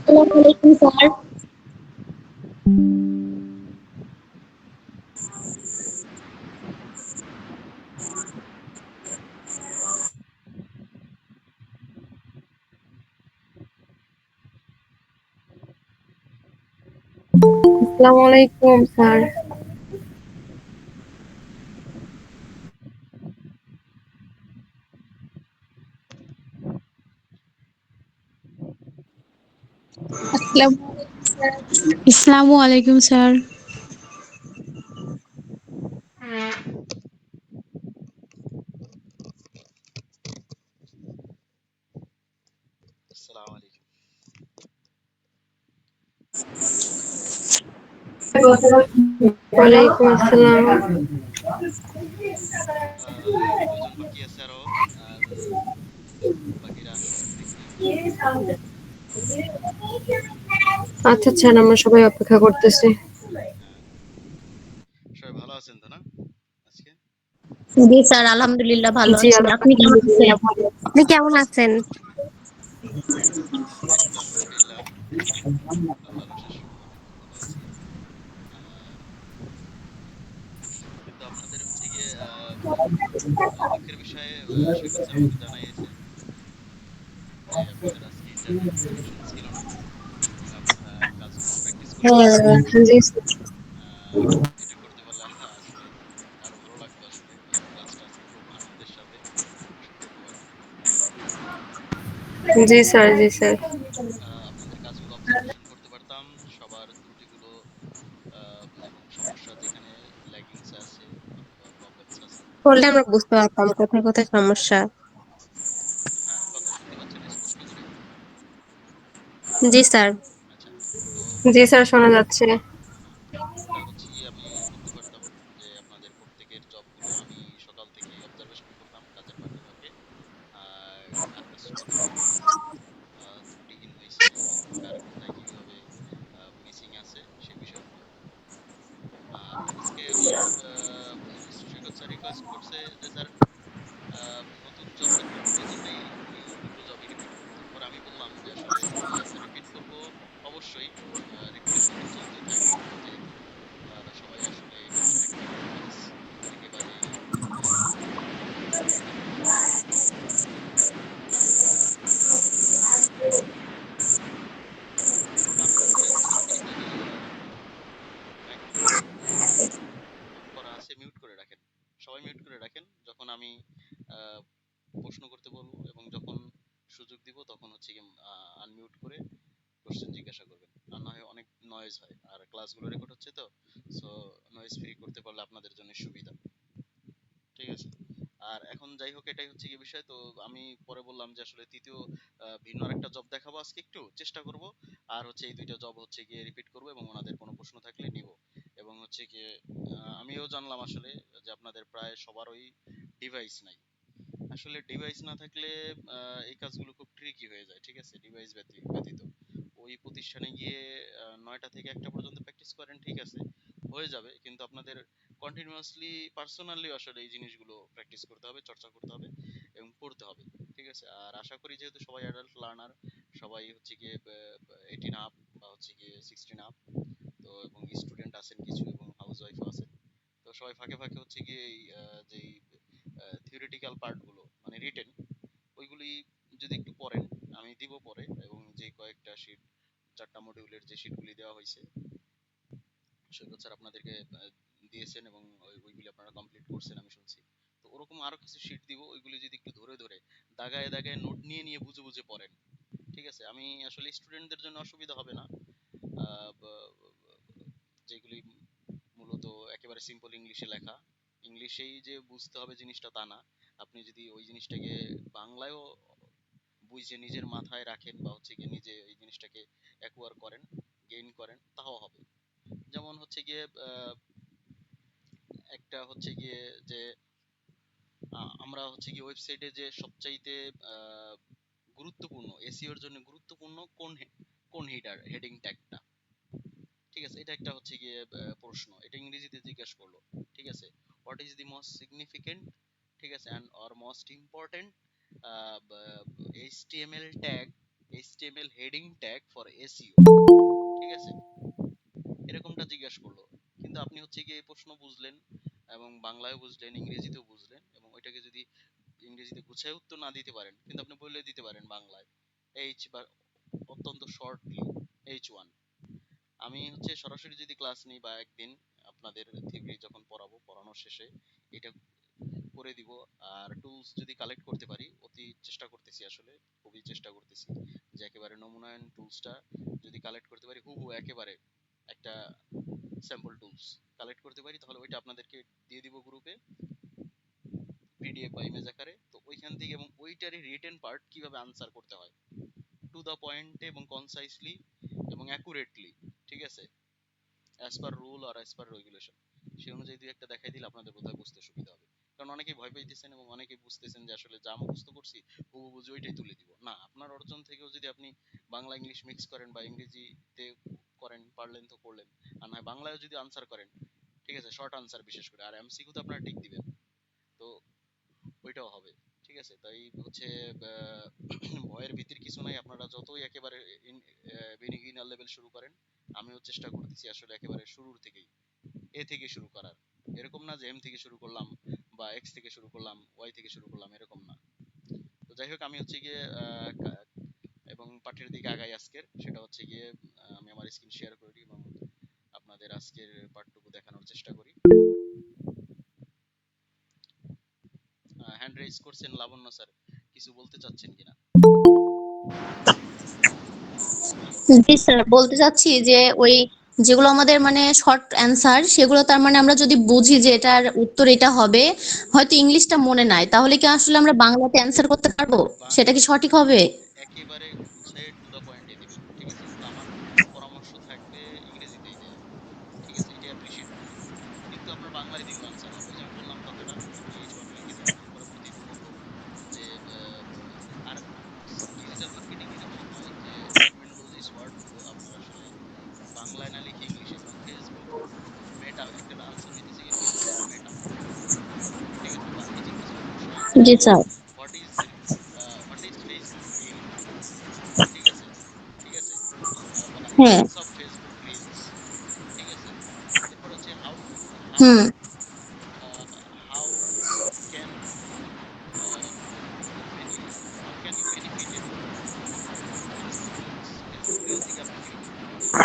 আসসালামু আলাইকুম স্যার। আসসালামু আলাইকুম স্যার। আসসালামু আলাইকুম স্যার। আসসালামু আলাইকুম। ওয়ালাইকুম আসসালাম। দুজন বাকি আছে আরো। আর বাকিরা আসুক দেখি। আচ্ছা আচ্ছা, আমরা সবাই অপেক্ষা করতেছি। হ্যাঁ, সবাই ভালো আছেন তো না আজকে? জি স্যার, আলহামদুলিল্লাহ ভালো জি আছি। আপনি কেমন আছেন? আলহামদুলিল্লাহ ভালো। আপনি কেমন আছেন? এই তো আলহামদুলিল্লাহ, আল্লাহর অশেষ রহমতে খুব ভালো আছি। আহ, কিন্তু আপনাদের হচ্ছে গিয়ে দুঃখের বিষয়ে সৈকত স্যার আমাকে জানাইয়েছে যে আপনাদের আজকে ইন্টারনেট কানেকশন ছিল না এবং আপনারা কাজগুলো প্র্যাকটিস করতে পারেননি। হ্যাঁ, জি আহ, এটা করতে পারলে আসলে আরো ভালো লাগতো আসলে এই ক্লাসটা আজকে খুব আনন্দের সাথে করতে পারতাম। জি স্যার, জি স্যার। আপনাদের কাজগুলো অবজারভেশন করতে পারতাম, সবার ত্রুটিগুলো এবং সমস্যা যেখানে ল্যাগিংস আছে অথবা প্রবলেমস আছে। করলে আমরা বুঝতে পারতাম কোথায় কোথায় সমস্যা। হ্যাঁ, কথা শুনতে পাচ্ছেন স্পষ্ট করে? জি স্যার। আচ্ছা, তো জি স্যার, শোনা যাচ্ছে। হ্যাঁ, ওটা হচ্ছে গিয়ে আমি করতে পারতাম যে আপনাদের প্রত্যেকের জবগুলো আমি সকাল থেকে অবজারভেশন করতাম কাজের ফাঁকে ফাঁকে, আর আন্দাজ করতে পারতাম ত্রুটিহীন হয়েছে এবং কার কোথায় কিভাবে মিসিং আছে সেই বিষয়গুলো। আর আজকে সৈকত স্যার রিকোয়েস্ট করছে যে স্যার নতুন জবদের কোনো প্রয়োজন নেই, উনি দুটো জবই রিপিট করতে। পরে আমি বললাম যে আসলে রিপিট করব অবশ্যই, রিপিটেশন তো চলতেই থাকবে যেহেতু সবাই আসলে এই কাজটা একেবারে নিজ একেবারেই কি বলে আমি হচ্ছে যদি মাইকগুলো অফ করা আছে মিউট করে রাখেন, সবাই মিউট করে রাখেন। যখন আমি আহ, প্রশ্ন করতে বলবো এবং যখন সুযোগ দিব তখন হচ্ছে কি আনমিউট করে কোশ্চেন জিজ্ঞাসা করবেন। আর না হয় অনেক নয়েজ হয়, আর ক্লাসগুলো রেকর্ড হচ্ছে তো, সো নয়েজ ফ্রি করতে পারলে আপনাদের জন্য সুবিধা। ঠিক আছে। আর এখন যাই হোক, এটাই হচ্ছে কি বিষয়। তো আমি পরে বললাম যে আসলে তৃতীয় ভিন্ন আরেকটা জব দেখাবো আজকে, একটু চেষ্টা করব। আর হচ্ছে এই দুইটা জব হচ্ছে গিয়ে রিপিট করব এবং ওনাদের কোনো প্রশ্ন থাকলে নিব। এবং হচ্ছে গিয়ে আমিও জানলাম আসলে যে আপনাদের প্রায় সবারই ডিভাইস নাই। আসলে ডিভাইস না থাকলে এই কাজগুলো খুব ট্রিকি হয়ে যায়। ঠিক আছে, ডিভাইস ব্যতীত ওই প্রতিষ্ঠানে গিয়ে 9টা থেকে 1টা পর্যন্ত প্র্যাকটিস করেন, ঠিক আছে, হয়ে যাবে। কিন্তু আপনাদের কন্টিনিউয়াসলি পার্সোনালি আসলে এই জিনিসগুলো প্র্যাকটিস করতে হবে, চর্চা করতে হবে এবং পড়তে হবে। ঠিক আছে। আর আশা করি যেহেতু সবাই অ্যাডাল্ট লার্নার, সবাই হচ্ছে গিয়ে 18 আপ বা হচ্ছে গিয়ে 16 আপ, তো এবং স্টুডেন্ট আছেন কিছু এবং হাউস ওয়াইফ আছেন, তো সবাই ফাঁকে ফাঁকে হচ্ছে গিয়ে এই যেই থিওরিটিক্যাল পার্টগুলো মানে রিটেন, ওইগুলি যদি একটু পড়েন, আমি দিব পরে। এবং যে কয়েকটা শীট, 4টা মডিউলের যে শীটগুলি দেওয়া হয়েছে সৈকত স্যার আপনাদেরকে দিয়েছেন এবং ওইগুলি আপনারা কমপ্লিট করছেন আমি শুনছি। তো ওরকম আরো কিছু শীট দিব, ওইগুলি যদি একটু ধরে ধরে দাগায় দাগায় নোট নিয়ে নিয়ে বুঝে বুঝে পড়েন, ঠিক আছে। আমি আসলে স্টুডেন্টদের জন্য অসুবিধা হবে না, যেগুলি মূলত একেবারে সিম্পল ইংলিশে লেখা। ইংলিশেই যে বুঝতে হবে জিনিসটা তা না, আপনি যদি ওই জিনিসটাকে বাংলায়ও বুঝে নিজের মাথায় রাখেন বা হচ্ছে গিয়ে নিজে এই জিনিসটাকে অ্যাকোয়ার করেন, গেইন করেন, তাও হবে। যেমন হচ্ছে গিয়ে একটা হচ্ছে গিয়ে যে আমরা হচ্ছে গিয়ে ওয়েবসাইটে যে সবচাইতে আহ, গুরুত্বপূর্ণ এসইওর জন্য গুরুত্বপূর্ণ কোন হেডিং ট্যাগটা, ঠিক আছে, এটা একটা হচ্ছে গিয়ে প্রশ্ন, এটা ইংরেজিতে জিজ্ঞাসা করলো। ঠিক আছে, what is the most significant, ঠিক আছে, and or most important HTML tag HTML heading tag for SEO, ঠিক আছে, এরকমটা জিজ্ঞাসা করলো। কিন্তু আপনি হচ্ছে গিয়ে এই প্রশ্ন বুঝলেন এবং বাংলায় বুঝলেন, ইংরেজিতেও বুঝলেন, এবং ওইটাকে যদি ইংরেজিতে গুছায় উত্তর না দিতে পারেন, কিন্তু আপনি বলে দিতে পারেন বাংলায় এইচ বা অত্যন্ত শর্টলি H1। আমি হচ্ছে সরাসরি যদি ক্লাস নিই বা একদিন আপনাদের থিওরি যখন পড়াবো, পড়ানোর শেষে এটা করে দিব। আর টুলস যদি কালেক্ট করতে পারি, অতি চেষ্টা করতেছি, আসলে খুবই চেষ্টা করতেছি যে একেবারে নমুনায়ন টুলসটা যদি কালেক্ট করতে পারি, হুবহু একেবারে একটা স্যাম্পল টুলস কালেক্ট করতে পারি, তাহলে ওইটা আপনাদেরকে দিয়ে দিব গ্রুপে পিডিএফ বা ইমেজ আকারে। তো ওইখান থেকে এবং ওইটারই রিটেন পার্ট কিভাবে আনসার করতে হয় টু দা পয়েন্টে এবং কনসাইসলি এবং অ্যাকুরেটলি, ঠিক আছে, অ্যাজ পার রুল আর অ্যাজ পার রেগুলেশন, সেই অনুযায়ী দুই একটা দেখাই দিলে আপনাদের বোধহয় বুঝতে সুবিধা হবে। কারণ অনেকেই ভয় পাইতেছেন এবং অনেকেই বুঝতেছেন যে আসলে যা মুখস্থ করছি হুবহু বুঝে ওইটাই তুলে দিব। না, আপনার অর্জন থেকেও যদি আপনি বাংলা ইংলিশ মিক্স করেন বা ইংরেজিতে করেন, পারলেন তো করলেন, আর নয় বাংলায় যদি আনসার করেন, ঠিক আছে, শর্ট আনসার বিশেষ করে, আর এমসিকিউ তো আপনারা টিক দিবেন, তো ওইটাও হবে, ঠিক আছে। তাই হচ্ছে ভয়ের ভীতির কিছু নাই, আপনারা যতই একেবারে বিগিনার লেভেল শুরু করেন, আমিও চেষ্টা করতেছি আসলে একেবারে শুরুর থেকেই এ থেকে শুরু করার। এরকম না যে এম থেকে শুরু করলাম বা এক্স থেকে শুরু করলাম, ওয়াই থেকে শুরু করলাম, এরকম না। তো যাই হোক, আমি হচ্ছে গিয়ে এবং পাঠের দিকে আগাই আজকের, সেটা হচ্ছে গিয়ে আমি আমার স্ক্রিন শেয়ার করি এবং আপনাদের আজকের পাঠটুকু দেখানোর চেষ্টা করি। হ্যান্ড রেজ করছেন লাবণ্য স্যার, কিছু বলতে চাচ্ছেন কিনা? জি স্যার, বলতে চাচ্ছি যে ওই যেগুলো আমাদের মানে শর্ট অ্যান্সার, সেগুলো তার মানে আমরা যদি বুঝি যে এটার উত্তর এটা হবে, হয়তো ইংলিশটা মনে নাই, তাহলে কি আসলে আমরা বাংলাতে অ্যান্সার করতে পারবো? সেটা কি সঠিক বাংলাতে হবে? একেবারে গুছায় টু দা পয়েন্টে দিবেন, ঠিক আছে, কিন্তু আমার পরামর্শ থাকবে ইংরেজিতেই দেয়া, ঠিক আছে, এটা অ্যাপ্রিশিয়েট করি। কিন্তু আপনার বাংলায় দিলেও আনসার হবে। ওই যে আমি বললাম কথাটা, আপনি H1 লিখে দিবেন, পরবর্তীতে বলবো যে আর ডিজিটাল মার্কেটিং এরকম হয় যে টার্মিনোলজিস ওয়ার্ড গুলো আপনার আসলে বাংলায় না লিখে ইংলিশে, যেমন ফেসবুক মেটা, একটা আনসার হইতেছে কি ফেসবুক মেটা, ঠিক আছে, বা এই যে কিছু কিছু প্রশ্ন আনসার জি আছে যে sir. What is what is Facebook reel, ঠিক আছে, ঠিক আছে, বা হ্যাঁ। এসেন্স অফ ফেসবুক রিলস, ঠিক আছে। এরপর হচ্ছে how how hmm. How can how can you benefited Facebook reels, Facebook reel থেকে আপনি কি বেনিফিট পাচ্ছেন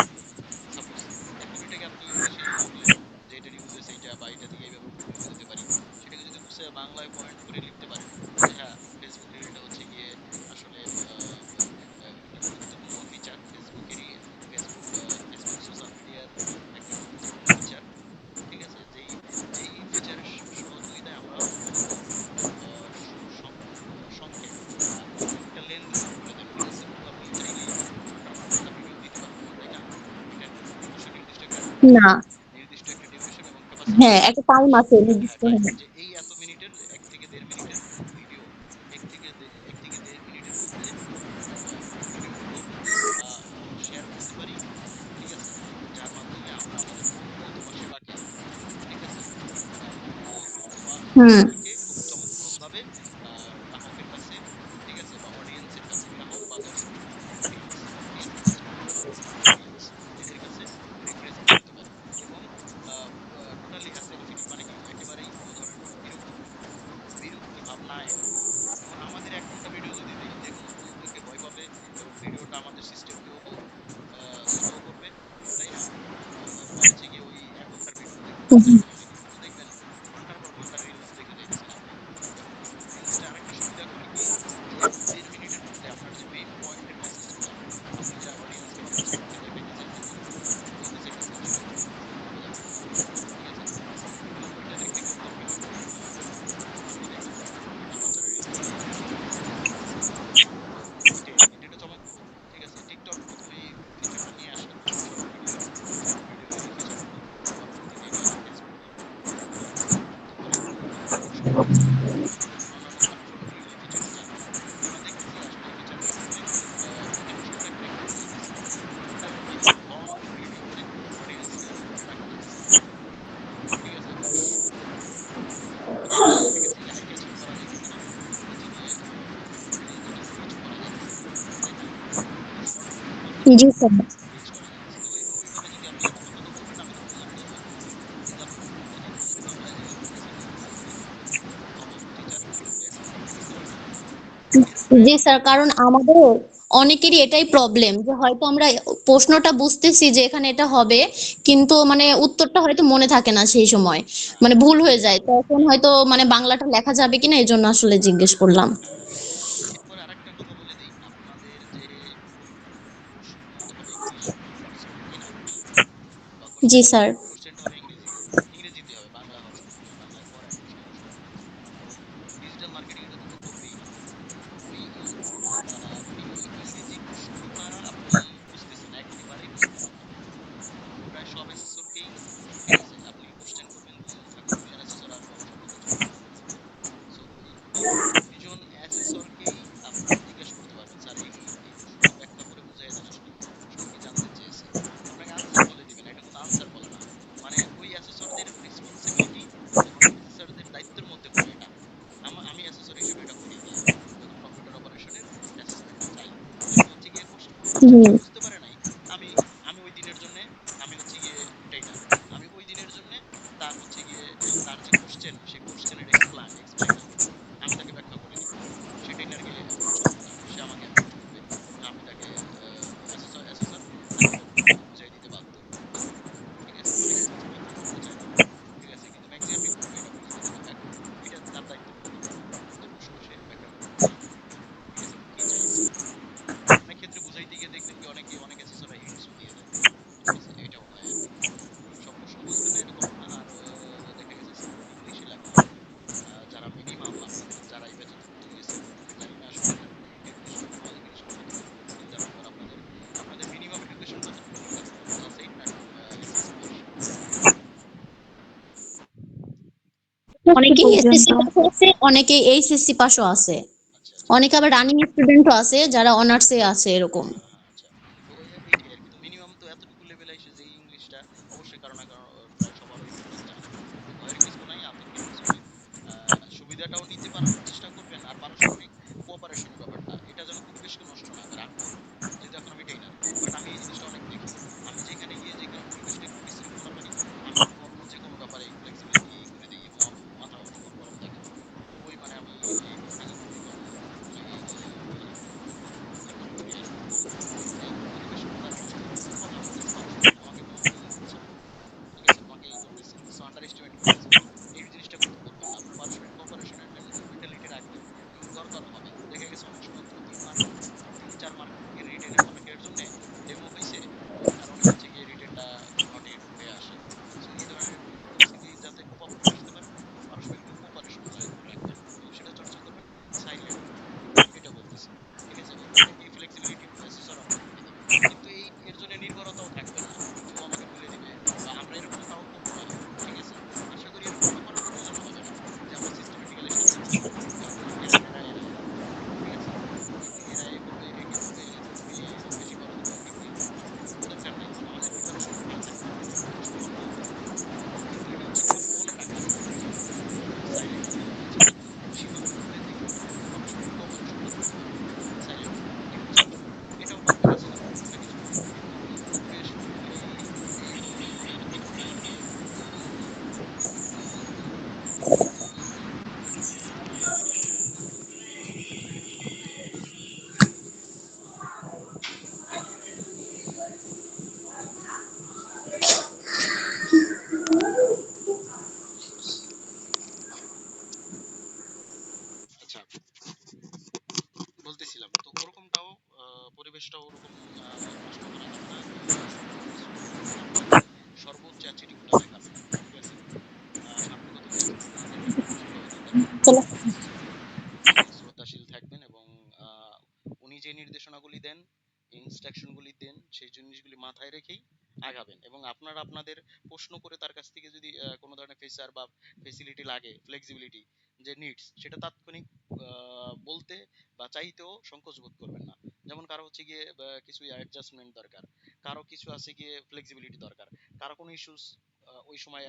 সাপোজ। এখন এটাকে আপনি ইংলিশে লিখলেন যে এটার ইউজেস এইটা, বা এটা থেকে এইভাবে উপকৃত হতে পারি, সেটাকে যদি গুছিয়ে বাংলায় পয়েন্ট করে লিখতে পারেন যে হ্যাঁ, ফেসবুক রিলটা হচ্ছে গিয়ে আসলে একটা গুরুত্বপূর্ণ ফিচার ফেসবুকেরই, ফেসবুক ফেসবুক সোশ্যাল মিডিয়ার একটা গুরুত্বপূর্ণ ফিচার, ঠিক আছে, যেই যেই ফিচারের সহযোগিতায় আমরা অত্যন্ত সংক্ষেপ বা একটা লেন্থ বলে দেন, রিলসে কিন্তু আপনি চাইলেই ঘন্টার পর ঘন্টা ভিডিও দিতে পারবেন না, তাই না? এটা অবশ্যই নির্দিষ্ট একটা না। নির্দিষ্ট একটা ডিউরেশন এবং ক্যাপাসিটি হ্যাঁ, আছে। একটা টাইম আছে হ্যাঁ, নির্দিষ্ট। টাইম, হ্যাঁ। যে এই এত মিনিটের, 1 থেকে 1.5 মিনিটের ভিডিও, 1 থেকে 1.5 মিনিটের মধ্যে এই ভিডিওগুলো শেয়ার করতে পারি, ঠিক আছে, যার মাধ্যমে আমরা আমাদের বন্ধু অথবা সেবাকে, ঠিক আছে, বন্ধু অথবা হুম। কাস্টমারকে খুব চমকপ্রদ ভাবে গ্রাহকের কাছে, ঠিক আছে, বা অডিয়েন্সের কাছে, গ্রাহক বা দর্শক অডিয়েন্স, ঠিক আছে, কাস্টমার বা অডিয়েন্স, এদের কাছে রিপ্রেজেন্ট করতে পারি। এবং টোটালি হ্যাসেল ফ্রি, মানে কি একেবারেই কোনো ধরনের বিরক্তি ভাব না এনে। যেমন আমাদের 1 ঘন্টা ভিডিও যদি দেই, দেখুন লোকে ভয় পাবে এবং ভিডিওটা আমাদের সিস্টেমকেও স্লো করবে, তাই না? বা হচ্ছে গিয়ে ওই 1 ঘন্টার ভিডিও দেখতেও হুম। চাইবে না অনেকে, কিন্তু দেখবেন ঘন্টার পর ঘন্টা রিলস দেখে যাইতেছেন আপনি। এবং রিলসটা আরেকটা সুবিধা করে কি, যে 1-1.5 মিনিটের মধ্যে আপনার যে মেইন পয়েন্টের মেসেজ গুলা আপনি যা অডিয়েন্সকে বা কাস্টমারকে দেখাইতে চাইতেছেন বা বলতে চাইতেছেন, সেটা খুব দ্রুতভাবে যাবে, ঠিক আছে। এবং ওইটা দেখতে কেউ কপি করবে যখন আপনি দেখবেন নাড়াচাড়া রিলস বানাইতেছেন, দেখতেছেন যে বলতেছে ওইটাই আর কি, এটা চমকপ্রদ, ঠিক আছে। টিকটক প্রথমে এই ফিচারটা নিয়ে আসে, শর্ট ভিডিওর এই ফিচারগুলো, পরবর্তীতে এটা ফেসবুকও যুক্ত করে, শর্ট রিলস এবং অন্যান্য প্ল্যাটফর্ম গুলো এই ফিচার্সটা আনে। কিন্তু আমরা দেখতেছি আসলে এই ফিচারটা আসলে এখানে শুরুটা একটু একটু হইতেছে, ঘন্টার পর ঘন্টা লং ভিডিওতে অডিয়েন্সকে রাখা যাইতেছে না, ঠিক আছে। এটাকে কি আই ক্যাচিং করা যাইতেছে না, এবং হচ্ছে গিয়ে অডিয়েন্সের কাছে রিচ করা যাইতেছে না, তাই না? জি স্যার। ব্রিজ করা যাইতেছে। তো ওইভাবে যদি আপনি আমার কথা তো বলবেন, আমি তো বললাম যে হয়তো না। কিন্তু আপনি ওইভাবে কথা বলবেন, বাংলায় যেয়ে বলতেছেন যে না আমি দেখবো। তখন টিচার ওই অ্যাসেসমেন্টটা নিতে পারবে না। এরকম জি স্যার, কারণ আমাদের অনেকেরই এটাই প্রবলেম যে হয়তো আমরা প্রশ্নটা বুঝতেছি যে এখানে এটা হবে, কিন্তু মানে উত্তরটা হয়তো মনে থাকে না সেই সময়, হ্যাঁ, মানে ভুল হয়ে যায়, তখন হয়তো মানে বাংলাটা লেখা যাবে কিনা এই জন্য আসলে জিজ্ঞেস করলাম। হ্যাঁ, হ্যাঁ। এরপরে আরেকটা কথা বলে দেই, আপনাদের যে প্রশ্নটা হবে ইংলিশ কোশ্চেন, তাই না? বা জি কোশ্চেনটা স্যার। কোশ্চেনটা হবে ইংরেজিতে হবে, বাংলা হওয়ার বাংলায় করেন সমস্যা নেই। তো ডিজিটাল মার্কেটিং এটা তো করবেই না। ওই ওই ইংরেজি প্রশ্নটা আপনি বুঝতেছেন, একেবারেই বুঝতে পারবেন না। প্রায় সব অ্যাসেসরকেই, ঠিক আছে, আপনি কোশ্চেন করবেন, দুইজন থাকলো, দুইজন অ্যাসেসর আসবে, অবসর কথা চলবে। সো ওই দুইজন অ্যাসেসরকেই আপনারা জিজ্ঞেস করতে পারবেন, স্যার এই প্রশ্নটা ব্যাখ্যা করে বুঝাই দেন, আসলে প্রশ্ন কি জানতে চেয়েছে। আপনাকে আনসার বলে দিবেন, এটা কিন্তু আনসার বলে না। মানে ওই অ্যাসেসরদের রেসপন্সিবিলিটি এবং অ্যাসেসরদের দায়িত্বের মধ্যে পড়ে এটা। আমি অ্যাসেসর হিসেবে এটা করি গিয়ে, যখন কম্পিউটার অপারেশনের অ্যাসেসমেন্টটা চাই। আমি হচ্ছে গিয়ে হুম। কোশ্চেনটা বুঝতে পারে নাই, আমি আমি ওই দিনের জন্য, আমি হচ্ছে গিয়ে ট্রেনার, আমি ওই দিনের জন্য তার হচ্ছে গিয়ে তার যে কোশ্চেন, সেই কোশ্চেনের এক্সপ্লেইনার, আমি তাকে ব্যাখ্যা করে দিব। সে ট্রেনারকে অ্যাপ্রোচ করবে না, সে আমাকে অ্যাপ্রোচ করবে, কারণ আমি তাকে অ্যাসেসর তাকে ওইভাবে বুঝাই দিতে বাধ্য। ঠিক আছে, অনেক ক্ষেত্রে আছে অনেক ক্ষেত্রে বোঝায় না, ঠিক আছে, কিন্তু ম্যাক্সিমাম এটা বুঝাই দিবে। এখন এটা তার দায়িত্বের মধ্যে পড়ে যে প্রশ্ন সে ব্যাখ্যা করে বুঝাই দিবে, ঠিক আছে, এবং কি চাইছে। অনেক ক্ষেত্রে বুঝাইতে গিয়ে দেখবেন কি অনেক অ্যাসেসররা হিন্টসও দিয়ে দেয়, ঠিক আছে, এটাও হয় আর কি। সব প্রশ্ন বুঝবেন না এরকম না। আর দেখা গেছে স্যাররা ইংলিশে লেখা, যারা মিনিমাম আপনাদের যারা এই ব্যাচে যুক্ত হয়েছেন, জানি না আসলে আপনার এডুকেশন কতটুকু, ইন্টার নাম্বার আপনাদের আপনাদের মিনিমাম এডুকেশন কতটুকু নির্ধারণ করা, ক্লাস 8 না এসএসসি পাস? কি অনেকেই পর্যন্ত? এসএসসি পাস আছে, অনেকেই এইচএসসি পাসও আছে, আচ্ছা, আচ্ছা। অনেকে আবার রানিং স্টুডেন্টও আছে যারা অনার্সে আছে এরকম। হ্যাঁ, হ্যাঁ, আচ্ছা। তো এইটাই আরকি। তো মিনিমাম তো এতটুকু লেভেলে এসে যে ইংলিশটা অবশ্যই কারো না কারো প্রায় সবারই টুকটাক জানা। তো ভয়ের কিছু নাই, আতঙ্কের কিছু নাই। সুবিধাটাও নিতে চেষ্টা করবেন। আর পারস্পরিক কোঅপারেশনের ব্যাপারটা, এটা যেন পরিবেশকে নষ্ট না করে। আমি বলব, যেহেতু এখন আমি ট্রেনার, বাট আমি এই জিনিসটা অনেক দেখি। আমি যেখানে গিয়ে যেখানে পরিবেশটা একটু বিশৃঙ্খলা পাই, আমি অন্য যেকোনো ব্যাপারে ফ্লেক্সিবিলিটি করে দেই, মাথা অতক্ষণ গরম থাকে না। খুবই মানে আমি এই ব্যাপারটাকে খুব একদম মানে ইগনোর করি আরকি। যে পরিবেশটা তারা নষ্ট করবে। আমি কথা বলতেছি মানুষের সাথে, আমাকে কোনো বুঝাইতে দিচ্ছে না। ঠিক আছে? আমাকে ই করতেছে, কিছু আন্ডার এস্টিমেট করতেছে। এই জিনিসটা করবেন না। আপনি পারস্পরিক কোঅপারেশনের মেন্টালিটি রাখবেন এবং দরকারও হবে। দেখা গেছে অনেক সময় ২-৩ মার্ক ৩-৪ মার্কের রিটেনের মার্কের জন্য ডেমো হইছে, কারণে হচ্ছে গিয়ে রিটেনটা নট ইট হয়ে আসে। সো এই ধরনের পরিস্থিতি যাতে কোপ আপ করে আসতে পারেন, পারস্পরিক একটু কোঅপারেশন রাখবেন এবং সেটা চর্চা করবেন সাইলেন্টলি। এটা বলতেছি। ঠিক আছে? এই ফ্লেক্সিবিলিটি অ্যাসেসর আপনাকে দিয়ে দিবে। কিন্তু এর জন্য নির্ভরতাও থাকবেন না যে ও আমাকে বলে দিবে বা আমরা এরকমটাও করব না। ঠিক আছে? আশা করি এরকমটা করার প্রয়োজনও হবে না। যে আমরা সিস্টেমেটিক্যালি সামনে যাব। এরা। ঠিক আছে? এরা এ করবে, একে বলবে তুমি বেশি করো, তুমি ওকে দিয়ে দাও। দরকার নাই। আমাদের প্রিপারেশনটা ভালো থাকবে। প্রশ্নগুলো বলবো। কিন্তু এটা হচ্ছে কাউকে বলে রাখা যাবে না বিষয়টা। সাইলেন্টলি হচ্ছে গিয়ে সীমাবদ্ধতায় থেকে পারস্পরিক কোঅপারেশনটা করতে পারবেন সাইলেন্টলি, একটু চাপে। এটাও পারবেন অ্যাসেসর, এটা কিছু না। কিন্তু পরিবেশ এই আচ্ছা, বলতেছিলাম তো ওরকমটাও পরিবেশটাও ওরকম নষ্ট করা যাবে না। সবকিছু মানে আপনাদের সর্বোচ্চ অ্যাটিটিউডটা দেখাবেন। ঠিক আছে? আনুগত্য থাকবেন আপনাদের, শিক্ষকতার প্রতি চলো। অ্যাসেসরের প্রতি শ্রদ্ধাশীল থাকবেন এবং উনি যে নির্দেশনাগুলি দেন, ইনস্ট্রাকশনগুলি দেন, সেই জিনিসগুলি মাথায় রেখেই আগাবেন। এবং আপনারা আপনাদের প্রশ্ন করে তার কাছ থেকে যদি কোনো ধরনের ফিচার বা ফেসিলিটি লাগে, ফ্লেক্সিবিলিটি যে নিডস, সেটা তাৎক্ষণিক বলতে বা চাইতেও সংকোচ বোধ করবেন না। যেমন কারো হচ্ছে গিয়ে কিছু অ্যাডজাস্টমেন্ট দরকার, কারো কিছু আছে গিয়ে ফ্লেক্সিবিলিটি দরকার, কারো কোনো ইস্যুস ওই সময়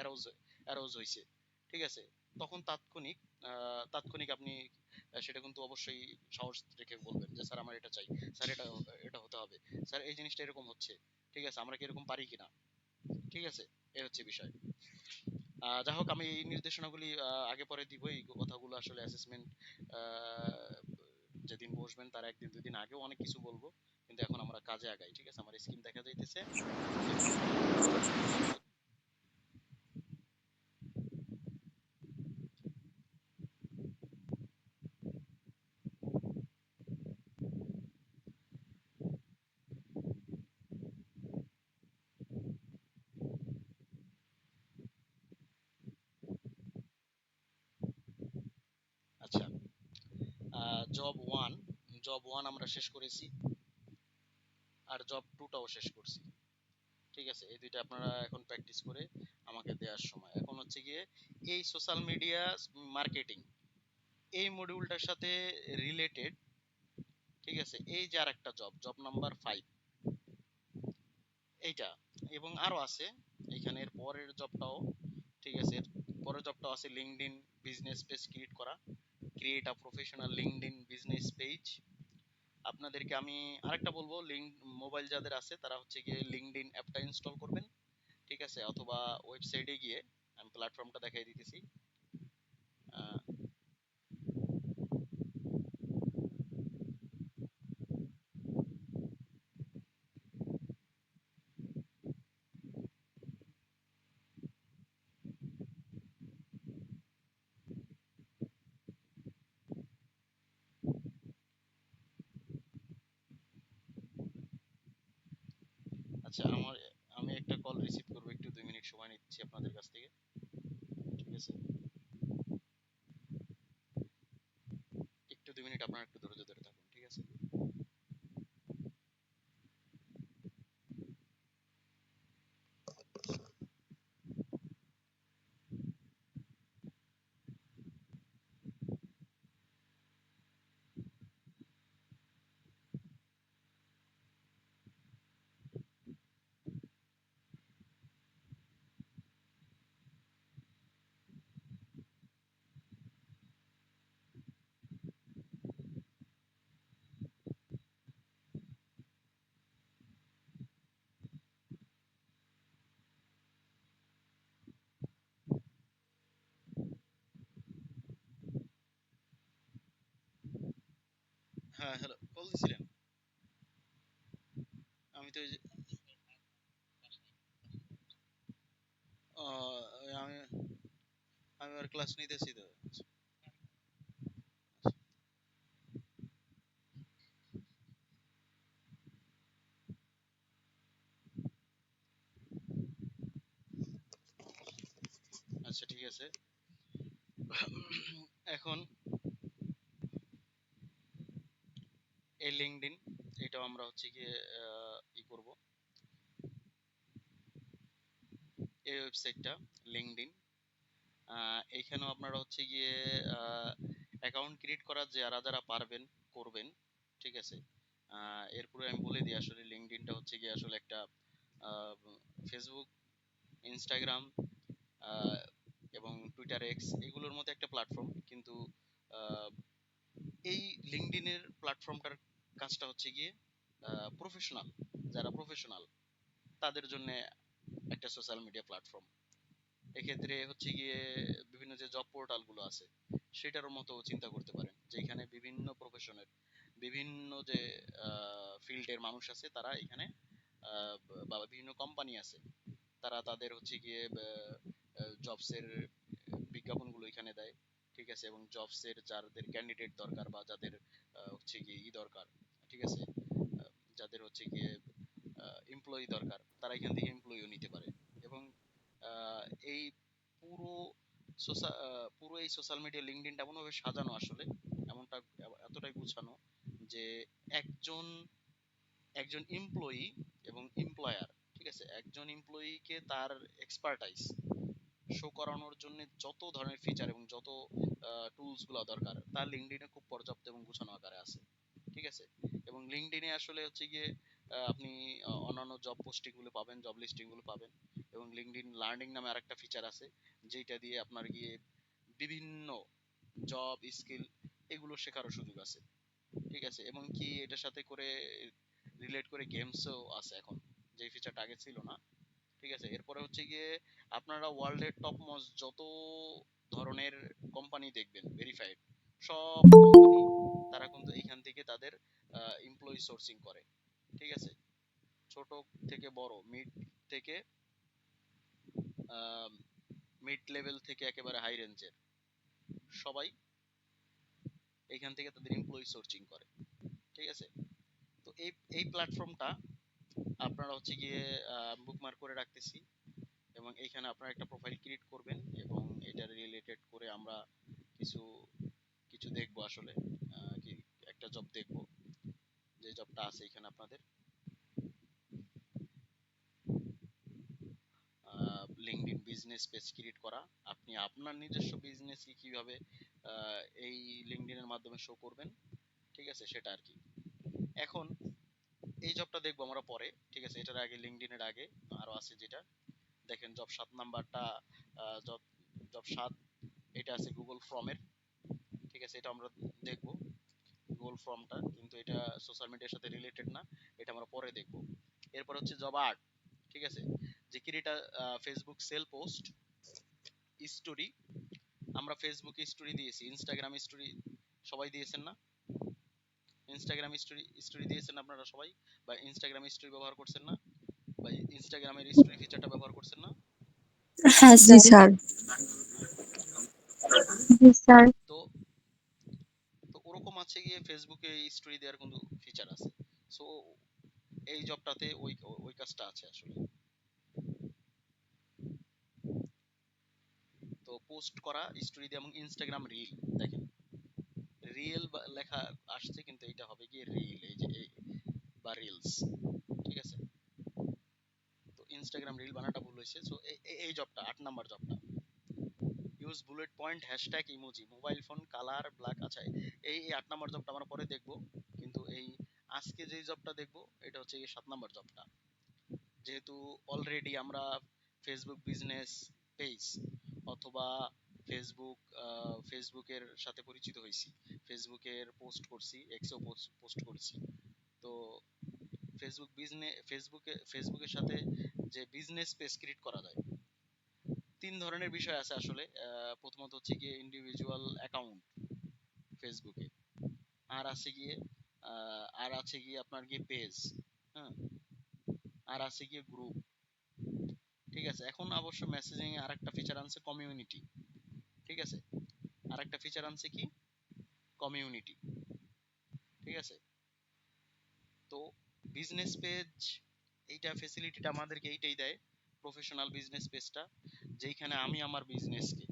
অ্যারোজ হয়েছে, ঠিক আছে, তখন তাৎক্ষণিক আপনি সেটা কিন্তু অবশ্যই সাহস রেখে বলবেন যে স্যার আমার এটা চাই, স্যার এটা এটা হতে হবে, স্যার এই জিনিসটা এরকম হচ্ছে, ঠিক আছে আমরা কি এরকম পারি কিনা, ঠিক আছে, এই হচ্ছে বিষয়। যাই হোক, আমি এই নির্দেশনাগুলি আগে পরে দিব, এই কথাগুলো আসলে অ্যাসেসমেন্ট যেদিন বসবেন তার একদিন দুই দিন আগেও অনেক কিছু বলবো, কিন্তু এখন আমরা কাজে আগাই, ঠিক আছে। আমার স্ক্রিন দেখা যাইতেছে। আচ্ছা, জব ওয়ান আমরা শেষ করেছি, আর জব টুটাও শেষ করছি, ঠিক আছে। এই দুইটা আপনারা এখন প্র্যাকটিস করে আমাকে দেওয়ার সময়। এখন হচ্ছে গিয়ে এই সোশ্যাল মিডিয়া মার্কেটিং এই মডিউলটার সাথে রিলেটেড, ঠিক আছে, এই যে আর একটা জব, জব নাম্বার 5 এইটা, এবং আরো আছে এখানের পরের জবটাও, ঠিক আছে, এর পরের জবটাও আছে লিঙ্কডইন বিজনেস পেজ ক্রিয়েট করা, create a professional LinkedIn business page. আপনাদেরকে আমি আরেকটা বলবো, লিঙ্ক মোবাইল যাদের আছে তারা হচ্ছে গিয়ে লিঙ্কডইন অ্যাপটা ইনস্টল করবেন, ঠিক আছে, অথবা ওয়েবসাইটে গিয়ে, আমি প্ল্যাটফর্মটা দেখাই দিতেছি। আহ, আচ্ছা, আমি একটা কল রিসিভ করবো, একটু 2 মিনিট সময় নিচ্ছি আপনাদের কাছ থেকে, ঠিক আছে, একটু 2 মিনিট আপনারা একটু ধৈর্য ধরে থাকুন, ঠিক আছে। হ্যাঁ, হ্যালো, কল দিছিলেন? আমি তো এই যে আমি আমি আর ক্লাস নিতেছি তো। আচ্ছা, ঠিক আছে। এখন এই লিঙ্কডইন, এটাও আমরা হচ্ছে গিয়ে করব, এই ওয়েবসাইটটা লিঙ্কডইন, এইখানেও আপনারা হচ্ছে গিয়ে অ্যাকাউন্ট ক্রিয়েট করা যারা যারা পারবেন করবেন, ঠিক আছে। এরপরে আমি বলে দিই, আসলে লিঙ্কডইনটা হচ্ছে গিয়ে আসলে একটা ফেসবুক, ইনস্টাগ্রাম এবং টুইটার এক্স এগুলোর মতো একটা প্ল্যাটফর্ম, কিন্তু আহ, এই লিঙ্কডইনের প্ল্যাটফর্মটার কাজটা হচ্ছে গিয়ে প্রফেশনাল, যারা প্রফেশনাল তাদের জন্য একটা সোশ্যাল মিডিয়া প্ল্যাটফর্ম। এক্ষেত্রে হচ্ছে গিয়ে বিভিন্ন যে জব পোর্টাল গুলো আছে সেটার মতো চিন্তা করতে পারেন, যেখানে বিভিন্ন প্রফেশনের বিভিন্ন যে ফিল্ডের মানুষ আছে তারা এখানে, বা বিভিন্ন কোম্পানি আছে তারা তাদের হচ্ছে গিয়ে জবসের বিজ্ঞাপনগুলো এখানে দেয়, ঠিক আছে, এবং জবসের যাদের ক্যান্ডিডেট দরকার বা যাদের হচ্ছে গিয়ে দরকার, ঠিক আছে, যাদের হচ্ছে গিয়ে এমপ্লয়ি দরকার তারা এখান থেকে এমপ্লয়িও নিতে পারে। এবং আহ, এই পুরো পুরো এই সোশ্যাল মিডিয়া লিঙ্কডইনটা এমনভাবে সাজানো আসলে, এমনটা এতটাই গুছানো যে একজন একজন এমপ্লয়ি এবং এমপ্লয়ার, ঠিক আছে, একজন এমপ্লয়িকে তার এক্সপার্টাইজ শো করানোর জন্য যত ধরনের ফিচার এবং যত টুলস গুলো দরকার তার লিঙ্কডইনে খুব পর্যাপ্ত এবং গুছানো আকারে আছে, ঠিক আছে। এবং লিঙ্কডইনে আসলে হচ্ছে গিয়ে আপনি অন্যান্য জব পোস্টিং গুলো পাবেন, জব লিস্টিং গুলো পাবেন, এবং লিঙ্কডইন লার্নিং নামে আরেকটা ফিচার আছে যেটা দিয়ে আপনার গিয়ে বিভিন্ন জব স্কিল এগুলো শেখারও সুযোগ আছে, ঠিক আছে। এবং কি এটার সাথে করে রিলেট করে গেমসও আছে এখন, যে ফিচারটা আগে ছিল না, ঠিক আছে। এরপরে হচ্ছে গিয়ে আপনারা ওয়ার্ল্ডের টপ মোস্ট যত ধরনের কোম্পানি দেখবেন ভেরিফাইড, সব কোম্পানি তারা কিন্তু এইখান থেকে তাদের এমপ্লয়ি সোর্সিং করে, ঠিক আছে। ছোট থেকে বড়, মিড থেকে মিড লেভেল থেকে একেবারে হাই রেঞ্জের সবাই এইখান থেকে তাদের এমপ্লয়ি সোর্সিং করে, ঠিক আছে। তো এই এই প্ল্যাটফর্মটা আপনারা হচ্ছে গিয়ে বুকমার্ক করে রাখতেছি, এবং এইখানে আপনারা একটা প্রোফাইল ক্রিয়েট করবেন, এবং এটা রিলেটেড করে আমরা কিছু কিছু দেখবো আসলে, কি একটা জব দেখবো, যে জবটা আছে এখানে আপনাদের লিঙ্কডইন বিজনেস পেজ ক্রিয়েট করা। আপনি আপনার নিজস্ব বিজনেস কিভাবে এই লিঙ্কডইনের মাধ্যমে শো করবেন, ঠিক আছে, সেটা আর কি। এখন এই জবটা দেখবো আমরা পরে, ঠিক আছে। এটার আগে লিঙ্কডইনের আগে আরো আছে যেটা দেখেন, জব 7 নাম্বারটা, জব জব 7, এটা আছে গুগল ফর্মের, ঠিক আছে। এটা আমরা দেখবো গুগল ফর্মটা, কিন্তু এটা সোশ্যাল মিডিয়ার সাথে রিলেটেড না, এটা আমরা পরে দেখবো। এরপর হচ্ছে জব 8, ঠিক আছে, যে কিরিটা ফেসবুক সেল পোস্ট স্টোরি। আমরা ফেসবুকে স্টোরি দিয়েছি, ইনস্টাগ্রাম স্টোরি সবাই দিয়েছেন না? ইনস্টাগ্রাম স্টোরি স্টোরি দিয়েছেন আপনারা সবাই, বা ইনস্টাগ্রাম স্টোরি ব্যবহার করছেন না, বা ইনস্টাগ্রামের স্টোরি ফিচারটা ব্যবহার করছেন না? হ্যাঁ জি স্যার। স্যার। জি স্যার। তো তো ওরকম আছে গিয়ে ফেসবুকে স্টোরি দেওয়ার কিন্তু ফিচার আছে। সো এই জবটাতে ওই ওই কাজটা আছে আসলে। তো পোস্ট করা স্টোরি দিয়ে, এবং ইনস্টাগ্রাম রিল, দেখেন রিল লেখা আসছে, কিন্তু এটা হবে গিয়ে রিল, এই যে বা রিলস, ঠিক আছে। তো ইনস্টাগ্রাম রিল বানাটা ভুল হয়েছে। সো এই জবটা 8 নাম্বার জবটা, use bullet point hashtag emoji mobile phone colour black. আচ্ছা, এই 8 নাম্বার জবটা আমরা পরে দেখবো, কিন্তু এই আজকে যে জবটা দেখবো এটা হচ্ছে এই 7 নাম্বার জবটা। যেহেতু অলরেডি আমরা ফেসবুক বিজনেস পেজ অথবা ফেসবুকের সাথে পরিচিত হয়েছি, ফেসবুকের পোস্ট করছি, এক্সেও পোস্ট করছি। তো ফেসবুকের সাথে যে বিজনেস পেজ ক্রিয়েট করা যায়, 3 ধরনের বিষয় আছে আসলে। প্রথমত হচ্ছে গিয়ে ইন্ডিভিজুয়াল অ্যাকাউন্ট ফেসবুকে, আর আছে গিয়ে আপনার গিয়ে পেজ, হ্যাঁ, আর আছে গিয়ে গ্রুপ, ঠিক আছে। এখন অবশ্য মেসেজিং এ আরেকটা ফিচার আনছে কমিউনিটি, ঠিক আছে। আরেকটা ফিচার আনছে কি কমিউনিটি, ঠিক আছে। তো বিজনেস পেজ এইটা ফেসিলিটিটা আমাদেরকে এইটাই দেয়, প্রফেশনাল বিজনেস পেজটা, যেইখানে আমি আমার বিজনেসকে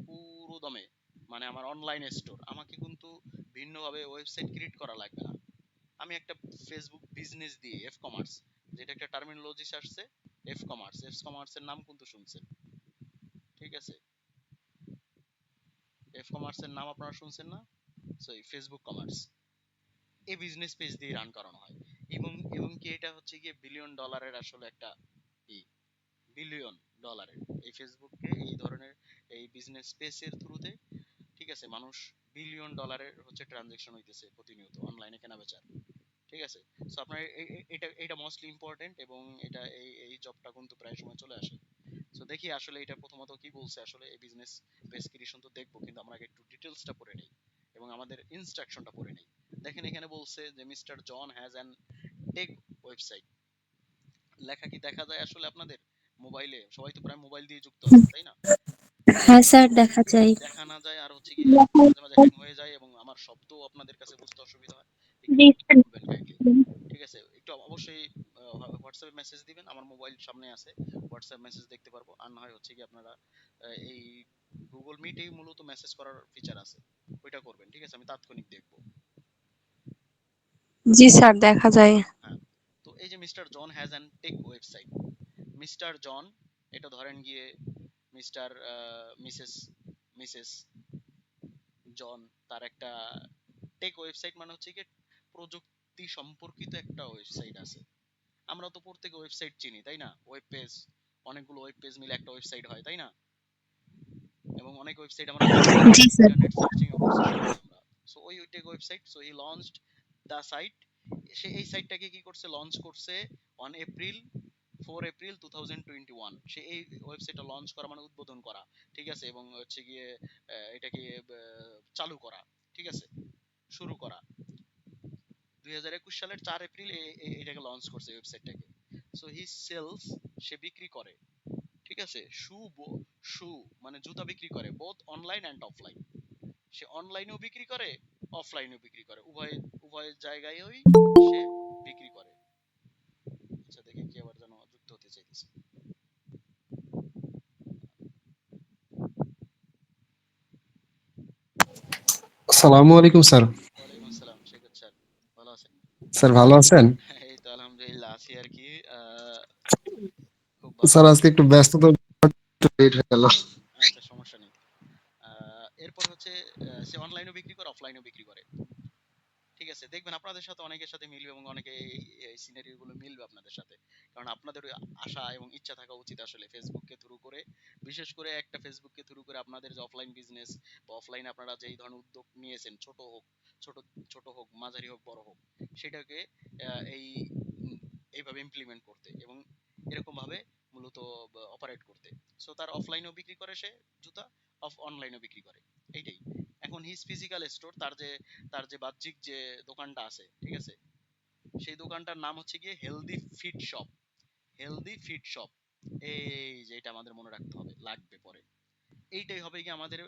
পুরো দমে, মানে আমার অনলাইন স্টোর, আমাকে কিন্তু ভিন্নভাবে ওয়েবসাইট ক্রিয়েট করা লাগবে না। আমি একটা ফেসবুক বিজনেস দিয়ে এফ কমার্স, যেটা একটা টার্মিনোলজি আসছে, এফ কমার্সের নাম কিন্তু শুনছেন, ঠিক আছে। এফ কমার্সের নাম আপনারা শুনছেন না? সো এই ফেসবুক কমার্স এই বিজনেস পেজ দিয়ে রান করানো হয়, এবং কি এটা হচ্ছে গিয়ে বিলিয়ন ডলারের আসলে একটা ই, বিলিয়ন ডলারের এই ফেসবুককে এই ধরনের এই বিজনেস পেজের থ্রুতে, ঠিক আছে, মানুষ বিলিয়ন ডলারের হচ্ছে ট্রানজাকশন হইতেছে প্রতিনিয়ত অনলাইনে কেনা বেচার, ঠিক আছে। সো আপনার এটা এটা মোস্টলি ইম্পর্টেন্ট, এবং এটা এই জবটা কিন্তু প্রায় সময় চলে আসে। সো দেখি আসলে এটা প্রথমত কি বলছে আসলে এই বিজনেস পেজ ক্রিয়েশন তো দেখবো, কিন্তু আমরা আগে একটু ডিটেলসটা পড়ে নেই এবং আমাদের ইনস্ট্রাকশনটা পড়ে নেই। দেখেন এখানে বলছে যে mister John has an tech website, লেখা কি দেখা যায় আসলে আপনাদের মোবাইলে? সবাই তো প্রায় মোবাইল দিয়ে যুক্ত আছেন, তাই না? হ্যাঁ স্যার, দেখা যায়। দেখা না যায়, আর হচ্ছে গিয়ে মাঝে মাঝে হ্যাং হয়ে যায়, এবং আমার শব্দ আপনাদের কাছে বুঝতে অসুবিধা হয়, একটু জি স্যার। বলবেন কাইন্ডলি, ঠিক আছে। একটু অবশ্যই হোয়াটসঅ্যাপে মেসেজ দিবেন, আমার মোবাইল সামনে আছে, হোয়াটসঅ্যাপ মেসেজ দেখতে পারবো। আর না হয় হচ্ছে কি আপনারা এই গুগল মিটেই মূলত মেসেজ করার ফিচার আছে, ওইটা করবেন, ঠিক আছে। আমি তাৎক্ষণিক দেখবো। জি স্যার, দেখা যায়। হ্যাঁ, তো এই যে mister John has an tech website, mister John, এটা ধরেন গিয়ে মিস্টার মিসেস মিসেস জন, তার একটা টেক ওয়েবসাইট, মানে হচ্ছে কি প্রযুক্তি সম্পর্কিত একটা ওয়েবসাইট আছে। আমরা তো প্রত্যেকে ওয়েবসাইট চিনি, তাই না? ওয়েব পেজ, অনেকগুলো ওয়েব পেজ মিলে একটা ওয়েবসাইট হয়, তাই না? এবং অনেক ওয়েবসাইট আমরা জি স্যার। ইন্টারনেট সার্চিং এ করছি সবাই আমরা। সো ওই tech website, so he launched the site. সে এই সাইটটাকে কি করছে, লঞ্চ করছে অন এপ্রিল 4 এপ্রিল 2021। সে এই ওয়েবসাইটটা লঞ্চ করা মানে উদ্বোধন করা, ঠিক আছে, এবং হচ্ছে গিয়ে এটাকে চালু করা, ঠিক আছে, শুরু করা 2021 সালের 4 এপ্রিল এটাকে লঞ্চ করছে ওয়েবসাইটটাকে। সো হি সেলস, সে বিক্রি করে, ঠিক আছে, শু মানে জুতা বিক্রি করে, বোথ অনলাইন এন্ড অফলাইন। সে অনলাইনেও বিক্রি করে, অফলাইনেও বিক্রি করে, উভয় উভয় জায়গায়ই সে বিক্রি করে। আচ্ছা দেখি কি আবার যেন যুক্ত হতে চাইতেছে। আসসালামু আলাইকুম স্যার। ওয়ালাইকুম আসসালাম শেখর স্যার, ভালো আছেন? স্যার ভালো আছেন? এই তো আলহামদুলিল্লাহ আছি আর কি, খুব ভালো স্যার আছি। আজকে একটু ব্যস্ততা, একটু লেট হয়ে গেল। আচ্ছা সমস্যা নেই। এরপর হচ্ছে সে অনলাইনেও বিক্রি করে, অফলাইনেও বিক্রি করে, ঠিক আছে। দেখবেন আপনাদের সাথে অনেকের সাথে মিলবে, এবং অনেকে এই সিনারিও গুলো মিলবে আপনাদের সাথে, কারণ আপনাদের আশা এবং ইচ্ছা থাকা উচিত আসলে ফেসবুককে থ্রু করে, বিশেষ করে একটা ফেসবুককে থ্রু করে আপনাদের যে অফলাইন বিজনেস বা অফলাইনে আপনারা যেই ধরনের উদ্যোগ নিয়েছেন, ছোট হোক, ছোট ছোট হোক, মাঝারি হোক, বড় হোক, সেটাকে এই এইভাবে ইমপ্লিমেন্ট করতে এবং এরকম ভাবে মূলত অপারেট করতে। সো তার অফলাইনেও বিক্রি করে সে জুতা, অনলাইনেও বিক্রি করে, এইটাই। এখন হিজ ফিজিক্যাল স্টোর, তার যে বাহ্যিক যে দোকানটা আছে, ঠিক আছে, সেই দোকানটার নাম হচ্ছে গিয়ে healthy fit shop. Healthy fit shop, এই যে এটা আমাদের মনে রাখতে হবে, লাগবে পরে। এইটাই হবে কি আমাদের